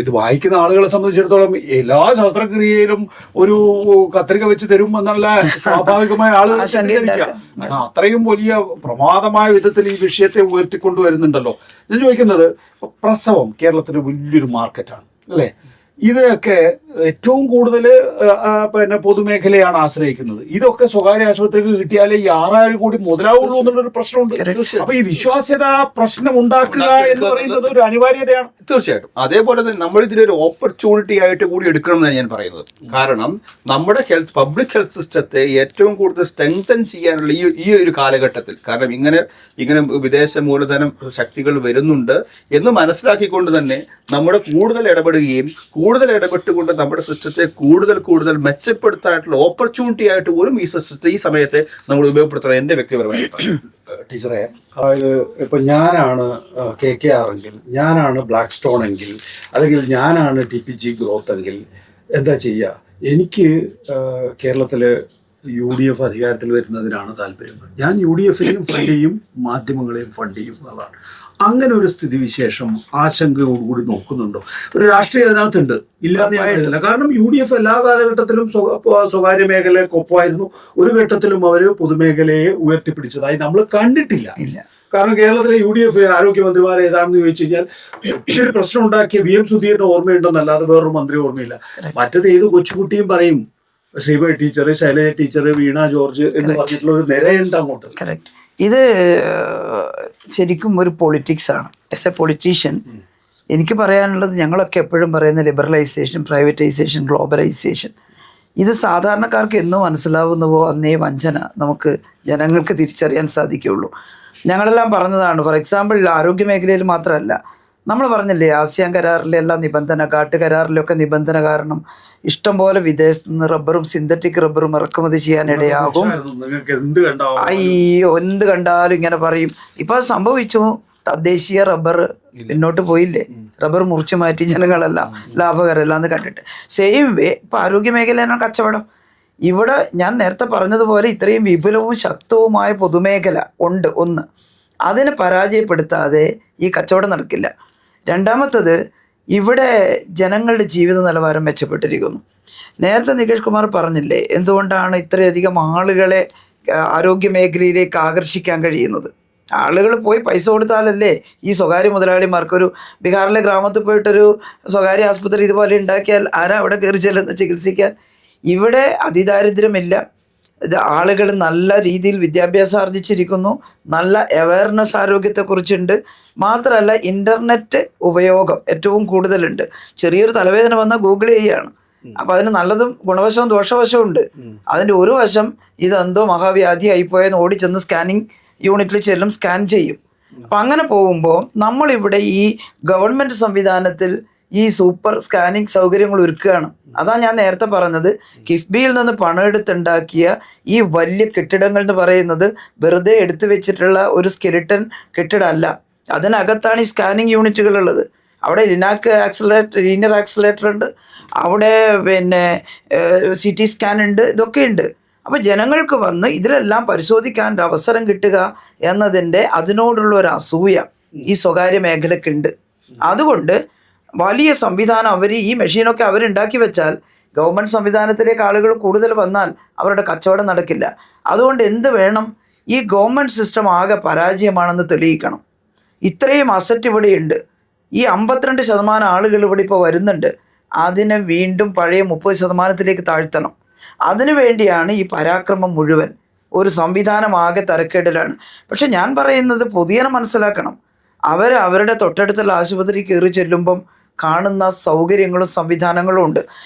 ഇത് വായിക്കുന്ന ആളുകളെ സംബന്ധിച്ചിടത്തോളം എല്ലാ ശസ്ത്രക്രിയയിലും ഒരു കത്രിക വെച്ച് തരും എന്നുള്ള സ്വാഭാവികമായ ആളുകൾ കാരണം അത്രയും വലിയ പ്രമാദമായ വിധത്തിൽ ഈ വിഷയത്തെ ഉയർത്തിക്കൊണ്ടുവരുന്നുണ്ടല്ലോ. ഞാൻ ചോദിക്കുന്നത്, പ്രസവം കേരളത്തിന് വലിയൊരു മാർക്കറ്റാണ് അല്ലേ? ഇതിനൊക്കെ ഏറ്റവും കൂടുതൽ പിന്നെ പൊതുമേഖലയാണ് ആശ്രയിക്കുന്നത്. ഇതൊക്കെ സ്വകാര്യ ആശുപത്രിക്ക് കിട്ടിയാലേ ഈ 6000 കോടി മുതലാവുള്ളൂ എന്നുള്ളൊരു പ്രശ്നമുണ്ട്. അപ്പൊ ഈ വിശ്വാസ്യത പ്രശ്നം ഉണ്ടാക്കുക എന്ന് പറയുന്നത് ഒരു അനിവാര്യതയാണ്. തീർച്ചയായിട്ടും. അതേപോലെ തന്നെ നമ്മൾ ഇതിനൊരു ഓപ്പർച്യൂണിറ്റി ആയിട്ട് കൂടി എടുക്കണം എന്നാണ് ഞാൻ പറയുന്നത്. കാരണം നമ്മുടെ പബ്ലിക് ഹെൽത്ത് സിസ്റ്റത്തെ ഏറ്റവും കൂടുതൽ സ്ട്രെങ്തൻ ചെയ്യാനുള്ള ഈ ഒരു കാലഘട്ടത്തിൽ, കാരണം ഇങ്ങനെ വിദേശ മൂലധനം ശക്തികൾ വരുന്നുണ്ട് എന്ന് മനസ്സിലാക്കിക്കൊണ്ട് തന്നെ നമ്മുടെ കൂടുതൽ ഇടപെട്ടുകൊണ്ട് നമ്മുടെ സിസ്റ്റത്തെ കൂടുതൽ മെച്ചപ്പെടുത്താനായിട്ടുള്ള ഓപ്പർച്യൂണിറ്റി ആയിട്ട് പോലും ഈ സമയത്തെ നമ്മൾ ഉപയോഗപ്പെടുത്തണം. എൻ്റെ വ്യക്തിപരമായ ടീച്ചറെ, അതായത് ഇപ്പം ഞാനാണ് KKR എങ്കിൽ, ഞാനാണ് ബ്ലാക്ക് സ്റ്റോൺ എങ്കിൽ, അല്ലെങ്കിൽ ഞാനാണ് TPG ഗ്രോത്ത് എങ്കിൽ എന്താ ചെയ്യുക? എനിക്ക് കേരളത്തിൽ UDF അധികാരത്തിൽ വരുന്നതിനാണ് താല്പര്യം. ഞാൻ UDFനെയും ഫണ്ട് ചെയ്യും, മാധ്യമങ്ങളെയും ഫണ്ട് ചെയ്യും. അതാണ്. അങ്ങനെ ഒരു സ്ഥിതിവിശേഷം ആശങ്കയോടുകൂടി നോക്കുന്നുണ്ടോ? ഒരു രാഷ്ട്രീയം അതിനകത്തുണ്ട്, ഇല്ലാതെ ഞാൻ കരുതില്ല. കാരണം UDF എല്ലാ കാലഘട്ടത്തിലും സ്വകാര്യ മേഖലയ്ക്കൊപ്പമായിരുന്നു. ഒരു ഘട്ടത്തിലും അവർ പൊതുമേഖലയെ ഉയർത്തിപ്പിടിച്ചതായി നമ്മൾ കണ്ടിട്ടില്ല. കാരണം കേരളത്തിലെ UDF ആരോഗ്യമന്ത്രിമാർ ഏതാണെന്ന് ചോദിച്ചു കഴിഞ്ഞാൽ ഒത്തിരി പ്രശ്നം ഉണ്ടാക്കിയ VM സുധീറിന് ഓർമ്മയുണ്ടെന്നല്ലാതെ വേറൊരു മന്ത്രി ഓർമ്മയില്ല. മറ്റത് ഏത് കൊച്ചുകുട്ടിയും പറയും ശ്രീമതി ടീച്ചർ, ശൈലജ ടീച്ചർ, വീണ ജോർജ് എന്ന് പറഞ്ഞിട്ടുള്ള ഒരു നിരയുണ്ട് അങ്ങോട്ട്. കറക്റ്റ്. ഇത് ശരിക്കും ഒരു പൊളിറ്റിക്സ് ആണ്. ആസ് എ പൊളിറ്റീഷ്യൻ എനിക്ക് പറയാനുള്ളത്, ഞങ്ങളൊക്കെ എപ്പോഴും പറയുന്ന ലിബറലൈസേഷൻ, പ്രൈവറ്റൈസേഷൻ, ഗ്ലോബലൈസേഷൻ, ഇത് സാധാരണക്കാർക്ക് എന്ന് മനസ്സിലാവുന്നുവോ അന്നേ വഞ്ചന നമുക്ക് ജനങ്ങൾക്ക് തിരിച്ചറിയാൻ സാധിക്കുകയുള്ളൂ. ഞങ്ങളെല്ലാം പറഞ്ഞതാണ്. ഫോർ എക്സാമ്പിൾ, ആരോഗ്യ മേഖലയിൽ മാത്രമല്ല, നമ്മൾ പറഞ്ഞില്ലേ ആസിയാൻ കരാറിലെ എല്ലാ നിബന്ധന, കാട്ട് കരാറിലൊക്കെ നിബന്ധന കാരണം ഇഷ്ടംപോലെ വിദേശത്ത് നിന്ന് റബ്ബറും സിന്തറ്റിക് റബ്ബറും ഇറക്കുമതി ചെയ്യാനിടയാകും. അയ്യോ, എന്ത് കണ്ടാലും ഇങ്ങനെ പറയും. ഇപ്പൊ അത് സംഭവിച്ചു. തദ്ദേശീയ റബ്ബർ പിന്നോട്ട് പോയില്ലേ? റബ്ബർ മുറിച്ചു മാറ്റി ജനങ്ങളെല്ലാം ലാഭകരമല്ല എന്ന് കണ്ടിട്ട്. സെയിം വേ ഇപ്പൊ ആരോഗ്യ മേഖലയാണ് കച്ചവടം. ഇവിടെ ഞാൻ നേരത്തെ പറഞ്ഞതുപോലെ ഇത്രയും വിപുലവും ശക്തവുമായ പൊതുമേഖല ഉണ്ട്. ഒന്ന്, അതിനെ പരാജയപ്പെടുത്താതെ ഈ കച്ചവടം നടക്കില്ല. രണ്ടാമത്തത്, ഇവിടെ ജനങ്ങളുടെ ജീവിത നിലവാരം മെച്ചപ്പെട്ടിരിക്കുന്നു. നേരത്തെ നികേഷ് കുമാർ പറഞ്ഞില്ലേ എന്തുകൊണ്ടാണ് ഇത്രയധികം ആളുകളെ ആരോഗ്യ മേഖലയിലേക്ക് ആകർഷിക്കാൻ കഴിയുന്നത്? ആളുകൾ പോയി പൈസ കൊടുത്താലല്ലേ ഈ സ്വകാര്യ മുതലാളിമാർക്കൊരു ബീഹാറിലെ ഗ്രാമത്തിൽ പോയിട്ടൊരു സ്വകാര്യ ആസ്പത്രി ഇതുപോലെ ഉണ്ടാക്കിയാൽ ആരാ അവിടെ കയറി ചെല്ലുന്നത് ചികിത്സിക്കാൻ? ഇവിടെ അതിദാരിദ്ര്യമില്ല. ഇത് ആളുകൾ നല്ല രീതിയിൽ വിദ്യാഭ്യാസം ആർജിച്ചിരിക്കുന്നു, നല്ല അവയർനെസ് ആരോഗ്യത്തെക്കുറിച്ചുണ്ട്. മാത്രമല്ല ഇൻ്റർനെറ്റ് ഉപയോഗം ഏറ്റവും കൂടുതലുണ്ട്. ചെറിയൊരു തലവേദന വന്നാൽ ഗൂഗിൾ ചെയ്യുകയാണ്. അപ്പോൾ അതിന് നല്ലതും ഗുണവശവും ദോഷവശവും ഉണ്ട്. അതിൻ്റെ ഒരു വശം ഇതെന്തോ മഹാവ്യാധി ആയിപ്പോയെന്ന് ഓടിച്ചെന്ന് സ്കാനിങ് യൂണിറ്റിൽ ചെല്ലും, സ്കാൻ ചെയ്യും. അപ്പം അങ്ങനെ പോകുമ്പോൾ നമ്മളിവിടെ ഈ ഗവൺമെൻറ് സംവിധാനത്തിൽ ഈ സൂപ്പർ സ്കാനിങ് സൗകര്യങ്ങൾ ഒരുക്കുകയാണ്. അതാ ഞാൻ നേരത്തെ പറഞ്ഞത്, കിഫ്ബിയിൽ നിന്ന് പണം എടുത്തുണ്ടാക്കിയ ഈ വലിയ കെട്ടിടങ്ങൾ എന്ന് പറയുന്നത് വെറുതെ എടുത്തു വെച്ചിട്ടുള്ള ഒരു സ്കെലിട്ടൺ കെട്ടിടമല്ല. അതിനകത്താണ് ഈ സ്കാനിങ് യൂണിറ്റുകളുള്ളത്. അവിടെ ലീനിയർ ആക്സിലേറ്റർ ഉണ്ട്, അവിടെ പിന്നെ CT സ്കാൻ ഉണ്ട്, ഇതൊക്കെ ഉണ്ട്. അപ്പോൾ ജനങ്ങൾക്ക് വന്ന് ഇതിലെല്ലാം പരിശോധിക്കാൻ ഒരു അവസരം കിട്ടുക എന്നതിൻ്റെ അതിനോടുള്ള ഒരു അസൂയ ഈ സ്വകാര്യ മേഖലയ്ക്കുണ്ട്. അതുകൊണ്ട് വലിയ സംവിധാനം ഈ മെഷീനൊക്കെ അവരുണ്ടാക്കി വെച്ചാൽ ഗവൺമെൻറ് സംവിധാനത്തിലേക്ക് ആളുകൾ കൂടുതൽ വന്നാൽ അവരുടെ കച്ചവടം നടക്കില്ല. അതുകൊണ്ട് എന്ത് വേണം, ഈ ഗവൺമെൻറ് സിസ്റ്റം ആകെ പരാജയമാണെന്ന് തെളിയിക്കണം. ഇത്രയും അസറ്റ് ഇവിടെയുണ്ട്, ഈ 52% ആളുകൾ ഇവിടെ ഇപ്പോൾ വരുന്നുണ്ട്, അതിനെ വീണ്ടും പഴയ 30% താഴ്ത്തണം. അതിനു വേണ്ടിയാണ് ഈ പരാക്രമം മുഴുവൻ. ഒരു സംവിധാനം ആകെ തരക്കേടിലാണ്. പക്ഷെ ഞാൻ പറയുന്നത് പൊതുജനം മനസ്സിലാക്കണം, അവരുടെ തൊട്ടടുത്തുള്ള ആശുപത്രി കയറി ചെല്ലുമ്പം കാണുന്ന സൗകര്യങ്ങളും സംവിധാനങ്ങളും ഉണ്ട്.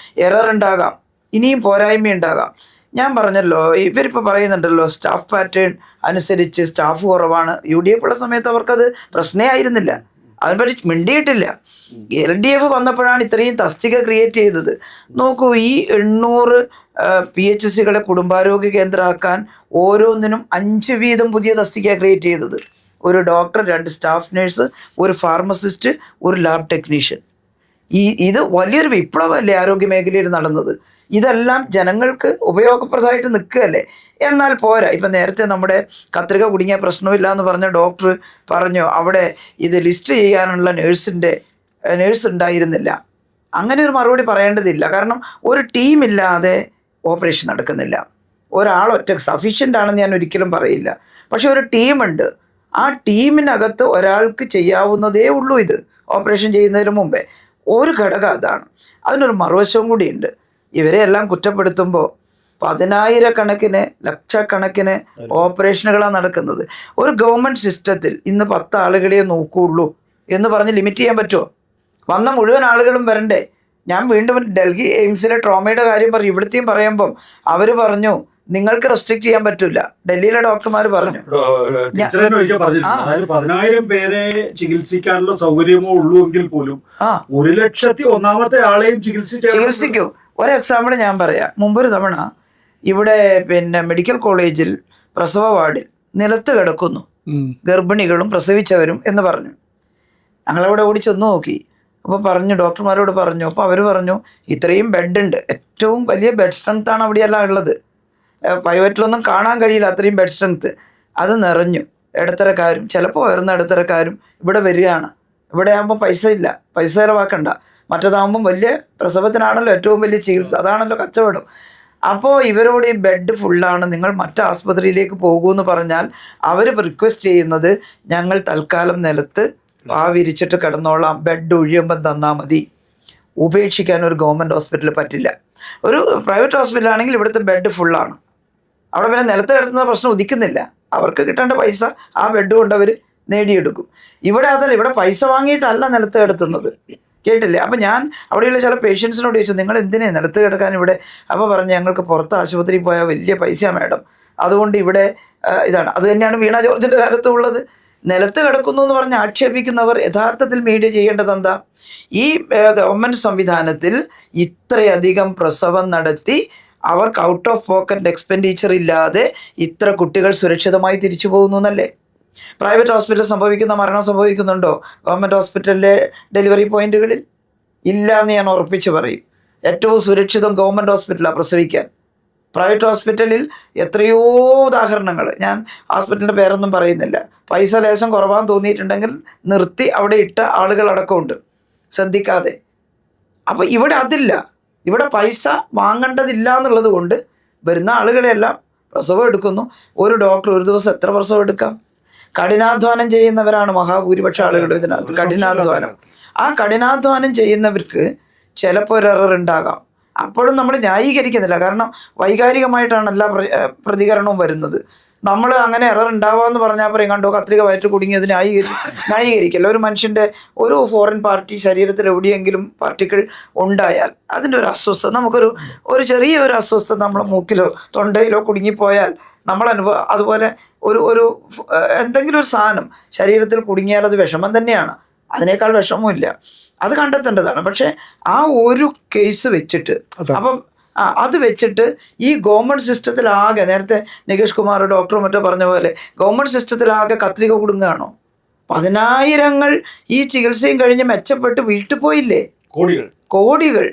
എറർ ഉണ്ടാകാം, ഇനിയും പോരായ്മയുണ്ടാകാം. ഞാൻ പറഞ്ഞല്ലോ, ഇവരിപ്പോൾ പറയുന്നുണ്ടല്ലോ സ്റ്റാഫ് പാറ്റേൺ അനുസരിച്ച് സ്റ്റാഫ് കുറവാണ്. UDF ഉള്ള സമയത്ത് അവർക്കത് പ്രശ്നമേ ആയിരുന്നില്ല, അതിനെപ്പറ്റി മിണ്ടിയിട്ടില്ല. LDF വന്നപ്പോഴാണ് ഇത്രയും തസ്തിക ക്രിയേറ്റ് ചെയ്തത്. നോക്കൂ, ഈ 800 PHCകളെ കുടുംബാരോഗ്യ കേന്ദ്രമാക്കാൻ ഓരോന്നിനും 5 വീതം പുതിയ തസ്തിക ക്രിയേറ്റ് ചെയ്തത്. ഒരു ഡോക്ടർ, 2 സ്റ്റാഫ് നേഴ്സ്, ഒരു ഫാർമസിസ്റ്റ്, ഒരു ലാബ് ടെക്നീഷ്യൻ. ഇത് വലിയൊരു വിപ്ലവമല്ലേ ആരോഗ്യ മേഖലയിൽ നടന്നത്? ഇതെല്ലാം ജനങ്ങൾക്ക് ഉപയോഗപ്രദമായിട്ട് നിൽക്കുകയല്ലേ. എന്നാൽ പോരാ, ഇപ്പം നേരത്തെ നമ്മുടെ കത്രിക കുടുങ്ങിയ പ്രശ്നമില്ല എന്ന് പറഞ്ഞ ഡോക്ടർ പറഞ്ഞു അവിടെ ഇത് ലിസ്റ്റ് ചെയ്യാനുള്ള നേഴ്സ് ഉണ്ടായിരുന്നില്ല. അങ്ങനെ ഒരു മറുപടി പറയേണ്ടതില്ല. കാരണം ഒരു ടീമില്ലാതെ ഓപ്പറേഷൻ നടക്കുന്നില്ല. ഒരാളൊറ്റ സഫീഷ്യൻ്റ് ആണെന്ന് ഞാൻ ഒരിക്കലും പറയില്ല. പക്ഷെ ഒരു ടീമുണ്ട്, ആ ടീമിനകത്ത് ഒരാൾക്ക് ചെയ്യാവുന്നതേ ഉള്ളൂ ഇത് ഓപ്പറേഷൻ ചെയ്യുന്നതിന് മുമ്പേ. ഒരു ഘടകം അതാണ്. അതിനൊരു മറുവശവും കൂടിയുണ്ട്. ഇവരെ എല്ലാം കുറ്റപ്പെടുത്തുമ്പോൾ 10,000-കണക്കിന് ലക്ഷക്കണക്കിന് ഓപ്പറേഷനുകളാണ് നടക്കുന്നത്. ഒരു ഗവൺമെൻറ് സിസ്റ്റത്തിൽ ഇന്ന് 10 ആളുകളെ നോക്കുകയുള്ളൂ എന്ന് പറഞ്ഞ് ലിമിറ്റ് ചെയ്യാൻ പറ്റുമോ? വന്ന മുഴുവൻ ആളുകളും വരണ്ടേ? ഞാൻ വീണ്ടും ഡൽഹി എയിംസിലെ ട്രോമയുടെ കാര്യം പറഞ്ഞു, ഇവിടുത്തെയും പറയുമ്പം അവർ പറഞ്ഞു നിങ്ങൾക്ക് റെസ്ട്രിക്ട് ചെയ്യാൻ പറ്റില്ല. ഡൽഹിയിലെ ഡോക്ടർമാർ പറഞ്ഞു. അതായത് 10,000 പേരെ ചികിത്സിക്കാനുള്ള സൗകര്യമോ ഉള്ളൂ എങ്കിൽ പോലും 1,01,000 ആളെയും ചികിത്സിക്കൂ. ഒരു എക്സാമ്പിൾ ഞാൻ പറയാം. മുമ്പൊരു തവണ ഇവിടെ മെഡിക്കൽ കോളേജിൽ പ്രസവ വാർഡിൽ നിലത്ത് കിടക്കുന്നു ഗർഭിണികളും പ്രസവിച്ചവരും എന്ന് പറഞ്ഞു. ഞങ്ങളവിടെ ഓടി ചെന്ന് നോക്കി. അപ്പോൾ പറഞ്ഞു, ഡോക്ടർമാരോട് പറഞ്ഞു. അപ്പോൾ അവർ പറഞ്ഞു ഇത്രയും ബെഡ് ഉണ്ട്, ഏറ്റവും വലിയ ബെഡ് സ്ട്രെങ്ത്താണ് അവിടെയെല്ലാം ഉള്ളത്, പ്രൈവറ്റിലൊന്നും കാണാൻ കഴിയില്ല അത്രയും ബെഡ് സ്ട്രെങ്ത്ത്. അത് നിറഞ്ഞു. ഇടത്തരക്കാരും ചിലപ്പോൾ ഉയർന്ന ഇടത്തരക്കാരും ഇവിടെ വരികയാണ്. ഇവിടെ ആകുമ്പോൾ പൈസ ഇല്ല, പൈസ ചിലവാക്കണ്ട. മറ്റേതാകുമ്പം വലിയ പ്രസവത്തിനാണല്ലോ ഏറ്റവും വലിയ ചികിത്സ, അതാണല്ലോ കച്ചവടം. അപ്പോൾ ഇവരോട് ഈ ബെഡ് ഫുള്ളാണ്, നിങ്ങൾ മറ്റു ആസ്പത്രിയിലേക്ക് പോകൂ എന്ന് പറഞ്ഞാൽ അവർ റിക്വസ്റ്റ് ചെയ്യുന്നത് ഞങ്ങൾ തൽക്കാലം നിലത്ത് വിരിച്ചിട്ട് കിടന്നോളാം, ബെഡ് ഒഴിയുമ്പം തന്നാൽ മതി. ഉപേക്ഷിക്കാൻ ഒരു ഗവൺമെൻറ് ഹോസ്പിറ്റലിൽ പറ്റില്ല. ഒരു പ്രൈവറ്റ് ഹോസ്പിറ്റലാണെങ്കിൽ ഇവിടുത്തെ ബെഡ് ഫുള്ളാണ്, അവിടെ പിന്നെ നിലത്ത് കിടത്തുന്ന പ്രശ്നം ഉദിക്കുന്നില്ല. അവർക്ക് കിട്ടേണ്ട പൈസ ആ ബെഡ് കൊണ്ട് അവർ നേടിയെടുക്കും. ഇവിടെ അതല്ല, ഇവിടെ പൈസ വാങ്ങിയിട്ടല്ല നിലത്ത് കിടത്തുന്നത്. കേട്ടില്ലേ? അപ്പം ഞാൻ അവിടെയുള്ള ചില പേഷ്യൻസിനോട് ചോദിച്ചു, നിങ്ങൾ എന്തിനാണ് നിലത്ത് കിടക്കാൻ ഇവിടെ? അപ്പോൾ പറഞ്ഞു, ഞങ്ങൾക്ക് പുറത്ത് ആശുപത്രിയിൽ പോയാൽ വലിയ പൈസയാണ് മാഡം, അതുകൊണ്ട് ഇവിടെ ഇതാണ്. അത് തന്നെയാണ് വീണ ജോർജിൻ്റെ കാലത്തും ഉള്ളത്. നിലത്ത് കിടക്കുന്നു എന്ന് പറഞ്ഞ് ആക്ഷേപിക്കുന്നവർ യഥാർത്ഥത്തിൽ മീഡിയ ചെയ്യേണ്ടത് എന്താ? ഈ ഗവൺമെൻറ് സംവിധാനത്തിൽ ഇത്രയധികം പ്രസവം നടത്തി അവർക്ക് ഔട്ട് ഓഫ് പോക്കറ്റ് എക്സ്പെൻഡിച്ചർ ഇല്ലാതെ ഇത്ര കുട്ടികൾ സുരക്ഷിതമായി തിരിച്ചു പോകുന്നു എന്നല്ലേ? പ്രൈവറ്റ് ഹോസ്പിറ്റലിൽ സംഭവിക്കുന്ന മരണം സംഭവിക്കുന്നുണ്ടോ ഗവൺമെൻറ് ഹോസ്പിറ്റലിലെ ഡെലിവറി പോയിന്റുകളിൽ? ഇല്ല എന്ന് ഞാൻ ഉറപ്പിച്ച് പറയും. ഏറ്റവും സുരക്ഷിതം ഗവൺമെൻറ് ഹോസ്പിറ്റലാണ് പ്രസവിക്കാൻ. പ്രൈവറ്റ് ഹോസ്പിറ്റലിൽ എത്രയോ ഉദാഹരണങ്ങൾ, ഞാൻ ഹോസ്പിറ്റലിൻ്റെ പേരൊന്നും പറയുന്നില്ല, പൈസ ലേശം കുറവാന്ന് തോന്നിയിട്ടുണ്ടെങ്കിൽ നിർത്തി അവിടെ ഇട്ട ആളുകളടക്കമുണ്ട് ശ്രദ്ധിക്കാതെ. അപ്പോൾ ഇവിടെ അതില്ല, ഇവിടെ പൈസ വാങ്ങേണ്ടതില്ല എന്നുള്ളത് കൊണ്ട് വരുന്ന ആളുകളെല്ലാം പ്രസവം എടുക്കുന്നു. ഒരു ഡോക്ടർ ഒരു ദിവസം എത്ര പ്രസവം എടുക്കാം? കഠിനാധ്വാനം ചെയ്യുന്നവരാണ് മഹാഭൂരിപക്ഷ ആളുകൾ ഇതിനകത്ത്. കഠിനാധ്വാനം, ആ കഠിനാധ്വാനം ചെയ്യുന്നവർക്ക് ചിലപ്പോൾ ഒരു എറർ ഉണ്ടാകാം. അപ്പോഴും നമ്മൾ ന്യായീകരിക്കുന്നില്ല, കാരണം വൈകാരികമായിട്ടാണ് എല്ലാ പ്രതികരണവും വരുന്നത്. നമ്മൾ അങ്ങനെ എറർ ഉണ്ടാവാമെന്ന് പറഞ്ഞാൽ പറയും, കണ്ടോ കത്രിക വയറ്റ് കുടുങ്ങിയത് ന്യായീകരിക്കില്ല. ഒരു മനുഷ്യൻ്റെ ഒരു ഫോറിൻ പാർട്ടി ശരീരത്തിൽ എവിടെയെങ്കിലും പാർട്ടിക്കിൾ ഉണ്ടായാൽ അതിൻ്റെ ഒരു അസ്വസ്ഥത, നമുക്കൊരു ചെറിയൊരു അസ്വസ്ഥത നമ്മളെ മൂക്കിലോ തൊണ്ടയിലോ കുടുങ്ങിപ്പോയാൽ നമ്മൾ അതുപോലെ ഒരു എന്തെങ്കിലും ഒരു സാധനം ശരീരത്തിൽ കുടുങ്ങിയാൽ അത് വിഷമം തന്നെയാണ്, അതിനേക്കാൾ വിഷമമില്ല. അത് കണ്ടെത്തേണ്ടതാണ്. പക്ഷേ ആ ഒരു കേസ് വെച്ചിട്ട് അപ്പം അത് വെച്ചിട്ട് ഈ ഗവൺമെൻറ് സിസ്റ്റത്തിലാകെ, നേരത്തെ നികേഷ് കുമാർ ഡോക്ടർ മറ്റോ പറഞ്ഞ പോലെ ഗവൺമെൻറ് സിസ്റ്റത്തിലാകെ കത്രിക കുടുങ്ങുകയാണോ? 10,000 ഈ ചികിത്സയും കഴിഞ്ഞ് മെച്ചപ്പെട്ട് വീട്ടിൽ പോയില്ലേ? കോടികൾ.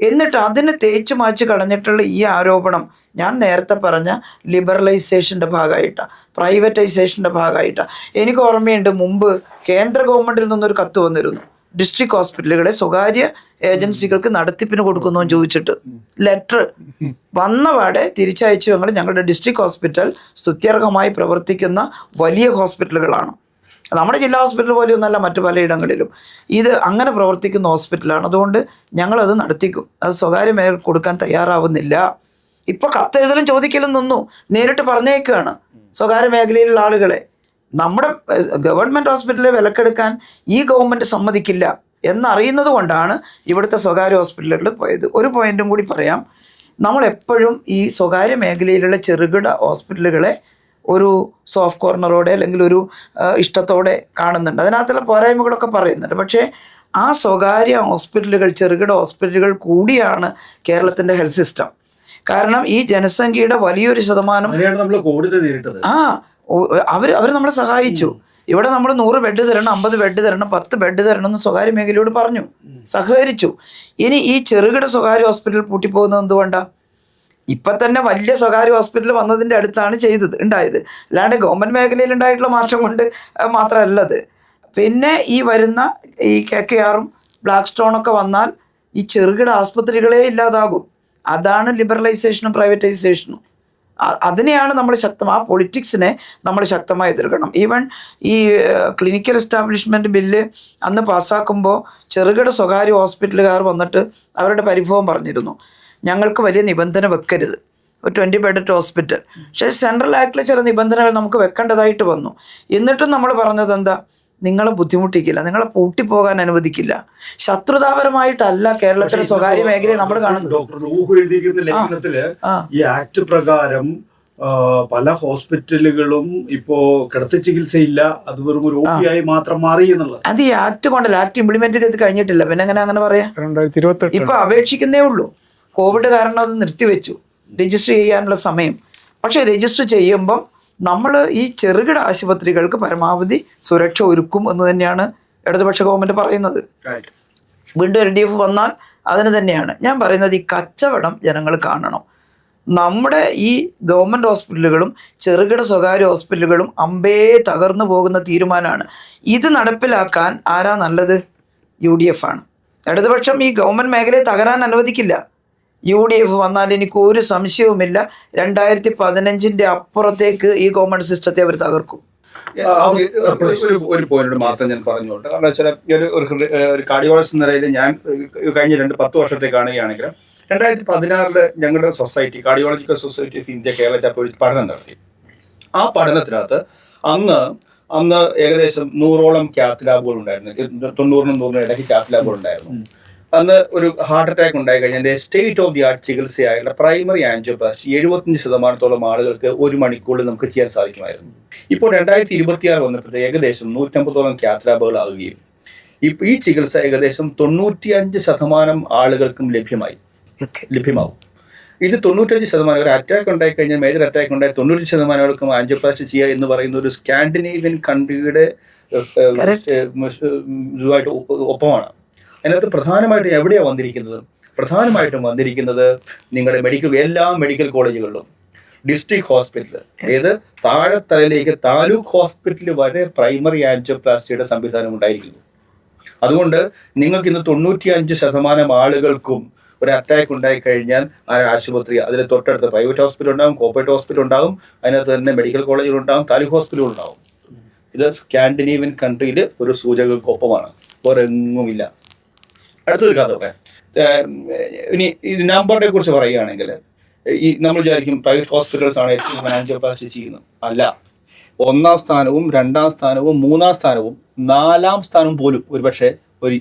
എന്നിട്ട് അതിനെ തേച്ച് മാച്ച് കളഞ്ഞിട്ടുള്ള ഈ ആരോപണം ഞാൻ നേരത്തെ പറഞ്ഞ ലിബറലൈസേഷൻ്റെ ഭാഗമായിട്ടാണ്, പ്രൈവറ്റൈസേഷൻ്റെ ഭാഗമായിട്ടാണ്. എനിക്ക് ഓർമ്മയുണ്ട്, മുമ്പ് കേന്ദ്ര ഗവൺമെൻറ്റിൽ നിന്നൊരു കത്ത് വന്നിരുന്നു, ഡിസ്ട്രിക്ട് ഹോസ്പിറ്റലുകളെ സ്വകാര്യ ഏജൻസികൾക്ക് നടത്തിപ്പിന് കൊടുക്കുന്നു എന്ന് ചോദിച്ചിട്ട്. ലെറ്റർ വന്നപാടെ തിരിച്ചയച്ചു, ഞങ്ങളുടെ ഡിസ്ട്രിക്ട് ഹോസ്പിറ്റൽ സ്തുത്യർഹമായി പ്രവർത്തിക്കുന്ന വലിയ ഹോസ്പിറ്റലുകളാണ്, നമ്മുടെ ജില്ലാ ഹോസ്പിറ്റൽ പോലെയൊന്നല്ല മറ്റു പലയിടങ്ങളിലും, ഇത് അങ്ങനെ പ്രവർത്തിക്കുന്ന ഹോസ്പിറ്റലാണ്, അതുകൊണ്ട് ഞങ്ങളത് നടത്തിക്കും, അത് സ്വകാര്യ മേഖല കൊടുക്കാൻ തയ്യാറാവുന്നില്ല. ഇപ്പോൾ കത്തെഴുതലും ചോദിക്കലും നിന്നു, നേരിട്ട് പറഞ്ഞേക്കുകയാണ് സ്വകാര്യ മേഖലയിലുള്ള ആളുകളെ. നമ്മുടെ ഗവൺമെൻറ് ഹോസ്പിറ്റലിൽ വിലക്കെടുക്കാൻ ഈ ഗവൺമെൻറ് സമ്മതിക്കില്ല എന്നറിയുന്നത് കൊണ്ടാണ് ഇവിടുത്തെ സ്വകാര്യ ഹോസ്പിറ്റലുകളിൽ പോയത്. ഒരു പോയിന്റും കൂടി പറയാം, നമ്മളെപ്പോഴും ഈ സ്വകാര്യ മേഖലയിലുള്ള ചെറുകിട ഹോസ്പിറ്റലുകളെ ഒരു സോഫ്റ്റ് കോർണറോടെ അല്ലെങ്കിൽ ഒരു ഇഷ്ടത്തോടെ കാണുന്നുണ്ട്, അതിനകത്തുള്ള പോരായ്മകളൊക്കെ പറയുന്നുണ്ട്. പക്ഷേ ആ സ്വകാര്യ ഹോസ്പിറ്റലുകൾ, ചെറുകിട ഹോസ്പിറ്റലുകൾ കൂടിയാണ് കേരളത്തിൻ്റെ ഹെൽത്ത് സിസ്റ്റം. കാരണം ഈ ജനസംഖ്യയുടെ വലിയൊരു ശതമാനം അവർ നമ്മളെ സഹായിച്ചു. ഇവിടെ നമ്മൾ 100 ബെഡ് തരണം, 50 ബെഡ് തരണം, 10 ബെഡ് തരണം എന്ന് സ്വകാര്യ മേഖലയോട് പറഞ്ഞു, സഹകരിച്ചു. ഇനി ഈ ചെറുകിട സ്വകാര്യ ഹോസ്പിറ്റൽ പൂട്ടിപ്പോകുന്നത് എന്തുകൊണ്ടാണ്? ഇപ്പം തന്നെ വലിയ സ്വകാര്യ ഹോസ്പിറ്റൽ വന്നതിൻ്റെ അടുത്താണ് ഉണ്ടായത്, അല്ലാണ്ട് ഗവൺമെൻറ് മേഖലയിൽ ഉണ്ടായിട്ടുള്ള മാറ്റം കൊണ്ട് മാത്രമല്ലത്. പിന്നെ ഈ വരുന്ന ഈ KKR-ഉം ബ്ലാക്ക് സ്റ്റോണൊക്കെ വന്നാൽ ഈ ചെറുകിട ആസ്പത്രികളെ ഇല്ലാതാകും. അതാണ് ലിബറലൈസേഷനും പ്രൈവറ്റൈസേഷനും. അതിനെയാണ് നമ്മൾ ആ പൊളിറ്റിക്സിനെ നമ്മൾ ശക്തമായി എതിർക്കണം. ഈവൻ ഈ ക്ലിനിക്കൽ എസ്റ്റാബ്ലിഷ്മെൻറ്റ് ബില്ല് അന്ന് പാസ്സാക്കുമ്പോൾ ചെറുകിട സ്വകാര്യ ഹോസ്പിറ്റലുകാർ വന്നിട്ട് അവരുടെ പരിഭവം പറഞ്ഞിരുന്നു, ഞങ്ങൾക്ക് വലിയ നിബന്ധന വെക്കരുത്, ഒരു 20 ബെഡ് ഹോസ്പിറ്റൽ. പക്ഷേ സെൻട്രൽ ആക്ടിലെ ചില നിബന്ധനകൾ നമുക്ക് വെക്കേണ്ടതായിട്ട് വന്നു. എന്നിട്ടും നമ്മൾ പറഞ്ഞത് എന്താ, നിങ്ങളെ ബുദ്ധിമുട്ടിക്കില്ല, നിങ്ങളെ പൂട്ടിപ്പോകാൻ അനുവദിക്കില്ല. ശത്രുതാപരമായിട്ടല്ല കേരളത്തിലെ സ്വകാര്യ മേഖലയെ നമ്മൾ കാണുന്നത്. ഡോക്ടർ റൂഹ് എഴുതിയിരിക്കുന്ന ലേഖനത്തില് ഈ ആക്ട് പ്രകാരം പല ഹോസ്പിറ്റലുകളും ഇപ്പോ കിടത്തി ചികിത്സയില്ല, അത് വെറും ഒരു OP-ആയി മാത്രം മാറി എന്നുള്ളത്. അത് ഈ ആക്ട് കൊണ്ടല്ല, ആക്ട് ഇംപ്ലിമെന്റ് ചെയ്ത് കഴിഞ്ഞിട്ടില്ല, പിന്നെ അങ്ങനെ പറയാം. 2028 ഇപ്പൊ അപേക്ഷിക്കുന്നേ ഉള്ളൂ. കോവിഡ് കാരണം അത് നിർത്തിവെച്ചു രജിസ്റ്റർ ചെയ്യാനുള്ള സമയം. പക്ഷെ രജിസ്റ്റർ ചെയ്യുമ്പം നമ്മൾ ഈ ചെറുകിട ആശുപത്രികൾക്ക് പരമാവധി സുരക്ഷ ഒരുക്കും എന്ന് തന്നെയാണ് ഇടതുപക്ഷ ഗവൺമെൻറ് പറയുന്നത്. വീണ്ടും LDF വന്നാൽ അതിന് തന്നെയാണ് ഞാൻ പറയുന്നത്. ഈ കച്ചവടം ജനങ്ങൾ കാണണം. നമ്മുടെ ഈ ഗവൺമെൻറ് ഹോസ്പിറ്റലുകളും ചെറുകിട സ്വകാര്യ ഹോസ്പിറ്റലുകളും അമ്പേ തകർന്നു പോകുന്ന തീരുമാനമാണ്. ഇത് നടപ്പിലാക്കാൻ ആരാ നല്ലത്? UDF ആണ്. ഇടതുപക്ഷം ഈ ഗവൺമെൻറ് മേഖലയെ തകരാൻ അനുവദിക്കില്ല. UDF വന്നാൽ എനിക്ക് ഒരു സംശയവുമില്ല 2015 അപ്പുറത്തേക്ക് ഈ ഗവൺമെൻറ് സിസ്റ്റത്തെ അവർ തകർക്കും. ഒരു പോയിന്റ് മാത്രം ഞാൻ പറഞ്ഞോട്ടെ. കാരണം വെച്ചാൽ ഒരു കാർഡിയോളജിസ്റ്റ് എന്ന നിലയിൽ ഞാൻ കഴിഞ്ഞ 10 വർഷത്തെ കാണുകയാണെങ്കിൽ 2016 ഞങ്ങളുടെ society, cardiological society of India Kerala chapter ഒരു പഠനം നടത്തി. ആ പഠനത്തിനകത്ത് അന്ന് ഏകദേശം 100ഓളം ക്യാത്ത് ലാബുകൾ ഉണ്ടായിരുന്നു, 90-100 ഇടയ്ക്ക് ക്യാത്ത് ലാബുകൾ ഉണ്ടായിരുന്നു. അന്ന് ഒരു ഹാർട്ട് അറ്റാക്ക് ഉണ്ടായി കഴിഞ്ഞാൽ സ്റ്റേറ്റ് ഓഫ് ദി ആർട്ട് ചികിത്സയായുള്ള പ്രൈമറി ആൻജിയോപ്ലാസ്റ്റി 75% ആളുകൾക്ക് 1 മണിക്കൂറിൽ നമുക്ക് ചെയ്യാൻ സാധിക്കുമായിരുന്നു. ഇപ്പോൾ 2026 വന്നപ്പോഴത്തെ ഏകദേശം 150ഓളം ക്യാത്ത് ലാബുകൾ ആവുകയും ഈ ചികിത്സ ഏകദേശം 95% ആളുകൾക്കും ലഭ്യമാവും. ഇത് 95% ഒരു അറ്റാക്ക് ഉണ്ടായി കഴിഞ്ഞാൽ, മേജർ അറ്റാക്ക് ഉണ്ടായി 90% ആളുകൾക്കും ആൻജിയോപ്ലാസ്റ്റി ചെയ്യുക എന്ന് പറയുന്ന ഒരു സ്കാൻഡിനേവിയൻ കൺട്രിയുടെ ഇതുമായിട്ട് ഒപ്പമാണ്. അതിനകത്ത് പ്രധാനമായിട്ടും എവിടെയാണ് വന്നിരിക്കുന്നത്? പ്രധാനമായിട്ടും വന്നിരിക്കുന്നത് നിങ്ങളുടെ എല്ലാ മെഡിക്കൽ കോളേജുകളിലും ഡിസ്ട്രിക്ട് ഹോസ്പിറ്റൽ, ഏത് താഴെത്തലയിലേക്ക് താലൂക്ക് ഹോസ്പിറ്റൽ വരെ പ്രൈമറി ആൻജിയോപ്ലാസ്റ്റിയുടെ സംവിധാനം ഉണ്ടായിരിക്കുന്നു. അതുകൊണ്ട് നിങ്ങൾക്ക് ഇന്ന് 95% ആളുകൾക്കും ഒരു അറ്റാക്ക് ഉണ്ടായി കഴിഞ്ഞാൽ ആ ആശുപത്രി, അതിൽ തൊട്ടടുത്ത് പ്രൈവറ്റ് ഹോസ്പിറ്റൽ ഉണ്ടാകും, കോർപ്പറേറ്റ് ഹോസ്പിറ്റൽ ഉണ്ടാകും, അതിനകത്ത് തന്നെ മെഡിക്കൽ കോളേജുകൾ ഉണ്ടാകും, താലൂക്ക് ഹോസ്പിറ്റലുകൾ ഉണ്ടാകും. ഇത് സ്കാൻഡിനേവിയൻ കൺട്രിയിൽ ഒരു സൂചകക്കൊപ്പമാണ്, വേറെ എങ്ങുമില്ല. അടുത്തൊരു കഥ പറയാം. ഇനി ഈ നമ്പറിനെ കുറിച്ച് പറയുകയാണെങ്കിൽ ഈ നമ്മൾ വിചാരിക്കും പ്രൈവറ്റ് ഹോസ്പിറ്റൽസ് ആണ് ഏറ്റവും ആൻജിയോപ്ലാസ്റ്റി ചെയ്യുന്നത്. അല്ല, 1ാം സ്ഥാനവും 2ാം സ്ഥാനവും 3ാം സ്ഥാനവും 4ാം സ്ഥാനവും പോലും ഒരുപക്ഷെ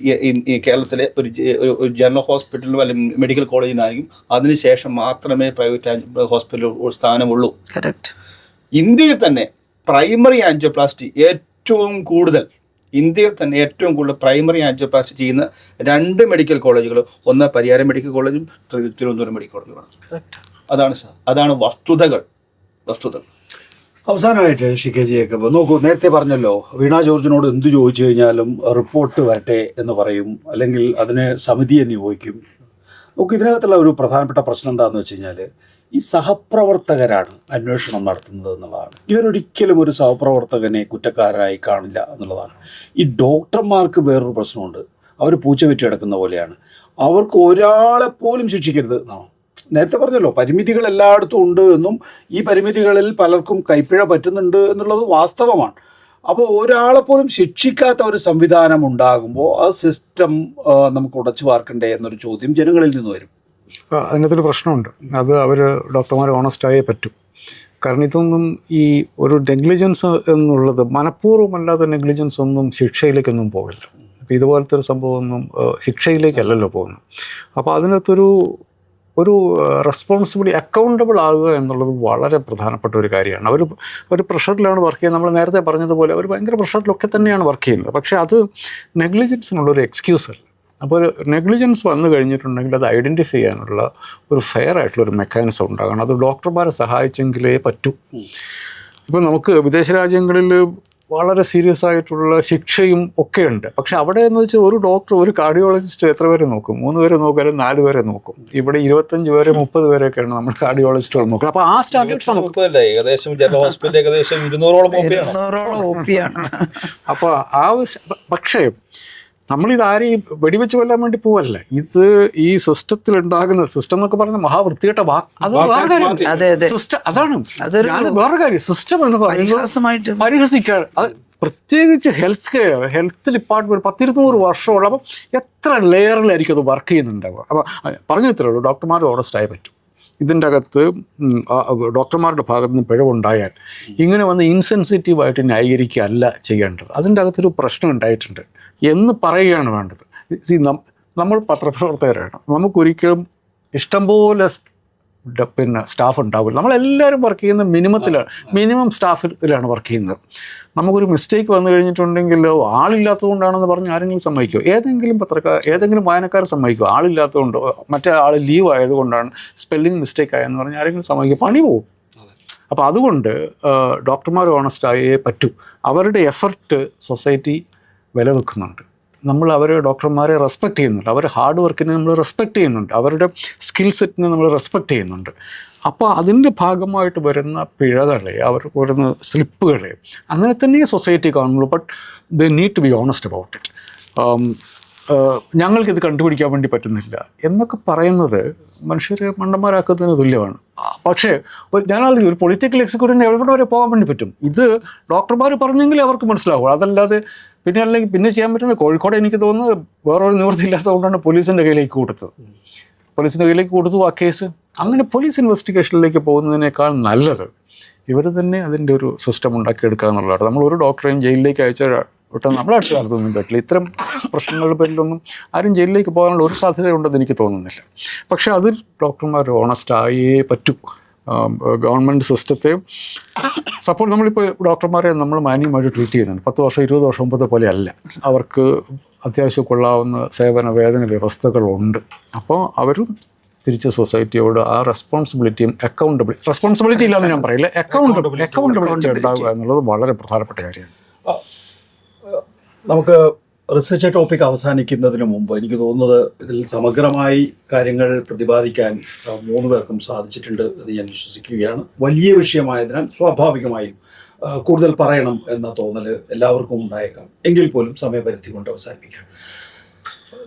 ഈ കേരളത്തിലെ ഒരു ജനറൽ ഹോസ്പിറ്റലിനും അല്ലെങ്കിൽ മെഡിക്കൽ കോളേജിനായിരിക്കും. അതിനുശേഷം മാത്രമേ പ്രൈവറ്റ് ഹോസ്പിറ്റലിൽ സ്ഥാനമുള്ളൂ. ഇന്ത്യയിൽ തന്നെ പ്രൈമറി ആൻജിയോപ്ലാസ്റ്റി ഇന്ത്യയിൽ തന്നെ ഏറ്റവും കൂടുതൽ പ്രൈമറി ആൻജിയോപ്ലാസ്റ്റി ചെയ്യുന്ന 2 മെഡിക്കൽ കോളേജുകൾ, ഒന്ന് പരിയാരം മെഡിക്കൽ കോളേജും തിരുവനന്തപുരം മെഡിക്കൽ കോളേജുമാണ്. അതാണ് വസ്തുതകൾ. അവസാനമായിട്ട് KG ജേക്കബ്, നോക്കൂ, നേരത്തെ പറഞ്ഞല്ലോ വീണ ജോർജിനോട് എന്ത് ചോദിച്ചു കഴിഞ്ഞാലും റിപ്പോർട്ട് വരട്ടെ എന്ന് പറയും, അല്ലെങ്കിൽ അതിന് സമിതിയെ നിയോഗിക്കും. നമുക്ക് ഇതിനകത്തുള്ള ഒരു പ്രധാനപ്പെട്ട പ്രശ്നം എന്താണെന്ന് വെച്ച് കഴിഞ്ഞാൽ ഈ സഹപ്രവർത്തകരാണ് അന്വേഷണം നടത്തുന്നത് എന്നുള്ളതാണ്. ഇവരൊരിക്കലും ഒരു സഹപ്രവർത്തകനെ കുറ്റക്കാരനായി കാണില്ല എന്നുള്ളതാണ്. ഈ ഡോക്ടർമാർക്ക് വേറൊരു പ്രശ്നമുണ്ട്. അവർ പൂച്ച വെറ്റി കിടക്കുന്ന പോലെയാണ്. അവർക്ക് ഒരാളെ പോലും ശിക്ഷിക്കരുത് എന്നാണ്. നേരത്തെ പറഞ്ഞല്ലോ, പരിമിതികൾ എല്ലായിടത്തും ഉണ്ട് എന്നും ഈ പരിമിതികളിൽ പലർക്കും കൈപ്പിഴ പറ്റുന്നുണ്ട് എന്നുള്ളത് വാസ്തവമാണ്. അപ്പോൾ ഒരാളെ പോലും ശിക്ഷിക്കാത്ത ഒരു സംവിധാനം ഉണ്ടാകുമ്പോൾ ആ സിസ്റ്റം നമുക്ക് ഉടച്ചു വാർക്കണ്ടേ എന്നൊരു ചോദ്യം ജനങ്ങളിൽ നിന്ന് വരും. അതിനകത്തൊരു പ്രശ്നമുണ്ട്. അത് അവർ ഡോക്ടർമാർ ഓണസ്റ്റായേ പറ്റും. കാരണം ഇതൊന്നും ഈ ഒരു നെഗ്ലിജൻസ് എന്നുള്ളത് മനഃപൂർവ്വമല്ലാത്ത നെഗ്ലിജൻസ് ഒന്നും ശിക്ഷയിലേക്കൊന്നും പോകില്ല. അപ്പോൾ ഇതുപോലത്തെ ഒരു സംഭവമൊന്നും ശിക്ഷയിലേക്കല്ലല്ലോ പോകുന്നത്. അപ്പോൾ അതിനകത്തൊരു റെസ്പോൺസിബിലിറ്റി, അക്കൗണ്ടബിൾ ആകുക എന്നുള്ളത് വളരെ പ്രധാനപ്പെട്ട ഒരു കാര്യമാണ്. അവർ പ്രഷറിലാണ് വർക്ക് ചെയ്യുന്നത്. നമ്മൾ നേരത്തെ പറഞ്ഞതുപോലെ അവർ ഭയങ്കര പ്രഷറിലൊക്കെ തന്നെയാണ് വർക്ക് ചെയ്യുന്നത്. പക്ഷേ അത് നെഗ്ലിജൻസിനുള്ളൊരു എക്സ്ക്യൂസ് അല്ല. അപ്പോൾ ഒരു നെഗ്ലിജൻസ് വന്നു കഴിഞ്ഞിട്ടുണ്ടെങ്കിൽ അത് ഐഡൻറ്റിഫൈ ചെയ്യാനുള്ള ഒരു ഫെയർ ആയിട്ടുള്ളൊരു മെക്കാനിസം ഉണ്ടാകണം. അത് ഡോക്ടർമാരെ സഹായിച്ചെങ്കിലേ പറ്റൂ. ഇപ്പോൾ നമുക്ക് വിദേശ രാജ്യങ്ങളിൽ വളരെ സീരിയസ് ആയിട്ടുള്ള ശിക്ഷയും ഒക്കെ ഉണ്ട്. പക്ഷെ അവിടെ എന്ന് വെച്ചാൽ ഒരു ഡോക്ടർ, ഒരു കാർഡിയോളജിസ്റ്റ് എത്ര പേരെ നോക്കും? 3 പേരെ നോക്കും, അല്ലെങ്കിൽ 4 പേരെ നോക്കും. ഇവിടെ 25 പേരെ 30 പേരെയൊക്കെയാണ് നമ്മൾ കാർഡിയോളജിസ്റ്റുകൾ നോക്കുന്നത്. അപ്പോൾ ആ സ്റ്റാൻഡേർഡ്സ് നമുക്ക് ഏകദേശം ജനറൽ ഹോസ്പിറ്റലിൽ ഏകദേശം 200ഓളം ഒപ്പിയാണ്. അപ്പോൾ പക്ഷേ നമ്മളിത് ആരെയും വെടിവെച്ച് കൊല്ലാൻ വേണ്ടി പോവല്ല. ഇത് ഈ സിസ്റ്റത്തിൽ ഉണ്ടാകുന്ന, സിസ്റ്റം എന്നൊക്കെ പറഞ്ഞ മഹാവൃത്തികെട്ട വാക്ക്, അത് വേറെ കാര്യം. സിസ്റ്റം അതാണ് വേറെ കാര്യം. സിസ്റ്റം എന്ന് പറയുന്നത് പരിഹസിക്കാൻ, അത് പ്രത്യേകിച്ച് ഹെൽത്ത് ഡിപ്പാർട്ട്മെൻറ്റ് 10-200 വർഷമുള്ള, അപ്പം എത്ര ലെയറിലായിരിക്കും അത് വർക്ക് ചെയ്യുന്നുണ്ടാവുക. അപ്പോൾ പറഞ്ഞു ഇത്രേ ഉള്ളൂ, ഡോക്ടർമാർ ഓണസ്റ്റായേ പറ്റും. ഇതിൻ്റെ അകത്ത് ഡോക്ടർമാരുടെ ഭാഗത്ത് നിന്ന് പിഴവുണ്ടായാൽ ഇങ്ങനെ വന്ന് ഇൻസെൻസിറ്റീവായിട്ട് ന്യായീകരിക്കുകയല്ല ചെയ്യേണ്ടത്. അതിൻ്റെ അകത്തൊരു പ്രശ്നം ഉണ്ടായിട്ടുണ്ട് എന്ന് പറയുകയാണ് വേണ്ടത്. നമ്മൾ പത്രപ്രവർത്തകരാണ്. നമുക്കൊരിക്കലും ഇഷ്ടംപോലെ സ്റ്റാഫ് ഉണ്ടാവില്ല. നമ്മളെല്ലാവരും വർക്ക് ചെയ്യുന്ന മിനിമം സ്റ്റാഫിലാണ് വർക്ക് ചെയ്യുന്നത്. നമുക്കൊരു മിസ്റ്റേക്ക് വന്നു കഴിഞ്ഞിട്ടുണ്ടെങ്കിലോ ആളില്ലാത്തതുകൊണ്ടാണെന്ന് പറഞ്ഞ് ആരെങ്കിലും സമ്മതിക്കുമോ? ഏതെങ്കിലും വായനക്കാർ സമ്മതിക്കുമോ? ആളില്ലാത്തതുകൊണ്ട്, മറ്റേ ആൾ ലീവ് ആയതുകൊണ്ടാണ് സ്പെല്ലിംഗ് മിസ്റ്റേക്ക് ആയെന്ന് പറഞ്ഞ് ആരെങ്കിലും സമ്മതിക്കുമോ? പണി പോവും. അപ്പോൾ അതുകൊണ്ട് ഡോക്ടർമാർ ഓണസ്റ്റായേ പറ്റൂ. അവരുടെ എഫർട്ട് സൊസൈറ്റി വില വെക്കുന്നുണ്ട്. നമ്മൾ ഡോക്ടർമാരെ റെസ്പെക്റ്റ് ചെയ്യുന്നുണ്ട്. അവരുടെ ഹാർഡ് വർക്കിനെ നമ്മൾ റെസ്പെക്റ്റ് ചെയ്യുന്നുണ്ട്. അവരുടെ സ്കിൽ സെറ്റിനെ നമ്മൾ റെസ്പെക്റ്റ് ചെയ്യുന്നുണ്ട്. അപ്പോൾ അതിൻ്റെ ഭാഗമായിട്ട് വരുന്ന പിഴകളെ, അവർക്ക് വരുന്ന സ്ലിപ്പുകളെ അങ്ങനെ തന്നെ സൊസൈറ്റി കാണുള്ളൂ. But they need to be honest about it. ഞങ്ങൾക്കിത് കണ്ടുപിടിക്കാൻ വേണ്ടി പറ്റുന്നില്ല എന്നൊക്കെ പറയുന്നത് മനുഷ്യരെ മണ്ടന്മാരാക്കുന്നതിന് തുല്യമാണ്. പക്ഷേ ഞാനാണെങ്കിൽ ഒരു പൊളിറ്റിക്കൽ എക്സിക്യൂട്ടീവിന് എവിടെ വരെ പോകാൻ വേണ്ടി പറ്റും? ഇത് ഡോക്ടർമാർ പറഞ്ഞെങ്കിൽ അവർക്ക് മനസ്സിലാവും. അതല്ലാതെ പിന്നെ ചെയ്യാൻ പറ്റുന്നത്, കോഴിക്കോട് എനിക്ക് തോന്നുന്നത് വേറൊരു നിവൃത്തിയില്ലാത്തതുകൊണ്ടാണ് പോലീസിൻ്റെ കയ്യിലേക്ക് കൊടുത്തു ആ കേസ്. അങ്ങനെ പോലീസ് ഇൻവെസ്റ്റിഗേഷനിലേക്ക് പോകുന്നതിനേക്കാൾ നല്ലത് ഇവർ തന്നെ അതിൻ്റെ ഒരു സിസ്റ്റം ഉണ്ടാക്കിയെടുക്കുക എന്നുള്ളതാണ്. നമ്മൾ ഒരു ഡോക്ടറെയും ജയിലിലേക്ക് അയച്ചാൽ ഒട്ടും നമ്മളെ കാലത്തൊന്നും പറ്റില്ല. ഇത്തരം പ്രശ്നങ്ങളുടെ പേരിലൊന്നും ആരും ജയിലിലേക്ക് പോകാനുള്ള ഒരു സാധ്യതയുണ്ടെന്ന് എനിക്ക് തോന്നുന്നില്ല. പക്ഷേ അതിൽ ഡോക്ടർമാർ ഓണസ്റ്റ് ആയേ പറ്റൂ. ഗവൺമെൻറ് സിസ്റ്റത്തെ സപ്പോർട്ട്, നമ്മളിപ്പോൾ ഡോക്ടർമാരെ നമ്മൾ മാന്യമായിട്ട് ട്രീറ്റ് ചെയ്യുന്നുണ്ട്. 10 വർഷം 20 വർഷം മുമ്പത്തെ പോലെ അല്ല. അവർക്ക് അത്യാവശ്യം കൊള്ളാവുന്ന സേവന വേതന വ്യവസ്ഥകളുണ്ട്. അപ്പോൾ അവരും തിരിച്ച് സൊസൈറ്റിയോട് ആ റെസ്പോൺസിബിലിറ്റിയും റെസ്പോൺസിബിലിറ്റി ഇല്ലാന്ന് ഞാൻ പറയില്ല, അക്കൗണ്ടബിലിറ്റി ഉണ്ടാകുക എന്നുള്ളത് വളരെ പ്രധാനപ്പെട്ട കാര്യമാണ്. നമുക്ക് റിസർച്ച് ടോപ്പിക് അവസാനിക്കുന്നതിന് മുമ്പ് എനിക്ക് തോന്നുന്നത് ഇതിൽ സമഗ്രമായി കാര്യങ്ങൾ പ്രതിപാദിക്കാൻ 3 പേർക്കും സാധിച്ചിട്ടുണ്ട് എന്ന് ഞാൻ വിശ്വസിക്കുകയാണ്. വലിയ വിഷയമായതിനാൽ സ്വാഭാവികമായും കൂടുതൽ പറയണം എന്ന തോന്നൽ എല്ലാവർക്കും ഉണ്ടായേക്കാം. എങ്കിൽ പോലും സമയപരിധി കൊണ്ട് അവസാനിപ്പിക്കാം.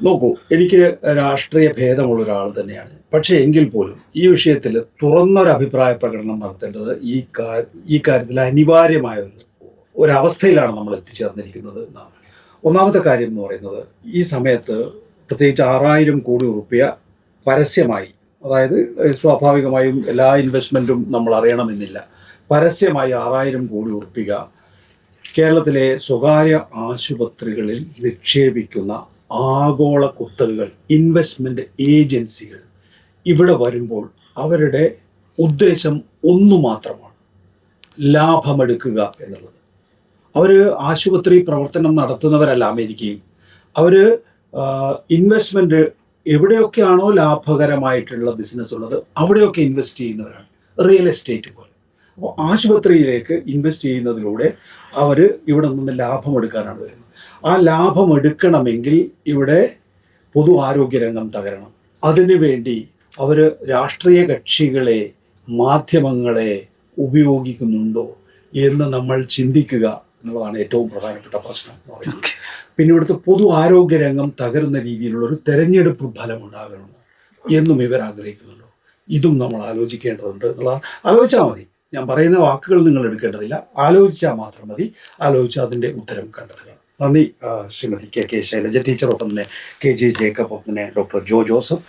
നോക്കൂ, എനിക്ക് രാഷ്ട്രീയ ഭേദമുള്ള ഒരാൾ തന്നെയാണ്. പക്ഷേ എങ്കിൽ പോലും ഈ വിഷയത്തിൽ തുറന്നൊരു അഭിപ്രായ പ്രകടനം നടത്തേണ്ടത് ഈ കാര്യത്തിൽ അനിവാര്യമായ ഒരവസ്ഥയിലാണ് നമ്മൾ എത്തിച്ചേർന്നിരിക്കുന്നത് എന്നാണ്. ഒന്നാമത്തെ കാര്യം എന്ന് പറയുന്നത്, ഈ സമയത്ത് പ്രത്യേകിച്ച് 6000 കോടി റുപ്യ പരസ്യമായി, അതായത് സ്വാഭാവികമായും എല്ലാ ഇൻവെസ്റ്റ്മെൻറ്റും നമ്മൾ അറിയണമെന്നില്ല, പരസ്യമായി 6000 കോടി റുപ്യ കേരളത്തിലെ സ്വകാര്യ ആശുപത്രികളിൽ നിക്ഷേപിക്കുന്ന ആഗോള കുത്തകകൾ, ഇൻവെസ്റ്റ്മെൻറ്റ് ഏജൻസികൾ ഇവിടെ വരുമ്പോൾ അവരുടെ ഉദ്ദേശം ഒന്നു മാത്രമാണ്: ലാഭമെടുക്കുക എന്നുള്ളത്. അവർ ആശുപത്രി പ്രവർത്തനം നടത്തുന്നവരല്ല അമേരിക്കയിൽ. അവർ ഇൻവെസ്റ്റ്മെൻറ്റ് എവിടെയൊക്കെയാണോ ലാഭകരമായിട്ടുള്ള ബിസിനസ് ഉള്ളത് അവിടെയൊക്കെ ഇൻവെസ്റ്റ് ചെയ്യുന്നവരാണ്. റിയൽ എസ്റ്റേറ്റ് പോലെ. അപ്പോൾ ആശുപത്രിയിലേക്ക് ഇൻവെസ്റ്റ് ചെയ്യുന്നതിലൂടെ അവർ ഇവിടെ നിന്ന് ലാഭമെടുക്കാനാണ് വരുന്നത്. ആ ലാഭമെടുക്കണമെങ്കിൽ ഇവിടെ പൊതു ആരോഗ്യരംഗം തകരണം. അതിനു വേണ്ടി അവർ രാഷ്ട്രീയ കക്ഷികളെ, മാധ്യമങ്ങളെ ഉപയോഗിക്കുന്നുണ്ടോ എന്ന് നമ്മൾ ചിന്തിക്കുക എന്നുള്ളതാണ് ഏറ്റവും പ്രധാനപ്പെട്ട പ്രശ്നം എന്ന് പറയുന്നത്. പിന്നെ ഇവിടുത്തെ പൊതു ആരോഗ്യ രംഗം തകരുന്ന രീതിയിലുള്ള ഒരു തെരഞ്ഞെടുപ്പ് ഫലം ഉണ്ടാകണമോ എന്നും ഇവർ ആഗ്രഹിക്കുന്നുണ്ടോ? ഇതും നമ്മൾ ആലോചിക്കേണ്ടതുണ്ട് എന്നുള്ളതാണ്. ആലോചിച്ചാൽ മതി, ഞാൻ പറയുന്ന വാക്കുകൾ നിങ്ങൾ എടുക്കേണ്ടതില്ല, ആലോചിച്ചാൽ മാത്രം മതി. ആലോചിച്ചാൽ അതിൻ്റെ ഉത്തരം കണ്ടെത്തുക. നന്ദി ശ്രീമതി കെ ശൈലജ ടീച്ചർ, ഒപ്പം തന്നെ KG ജേക്കബ്, ഒപ്പം തന്നെ ഡോക്ടർ ജോ ജോസഫ്.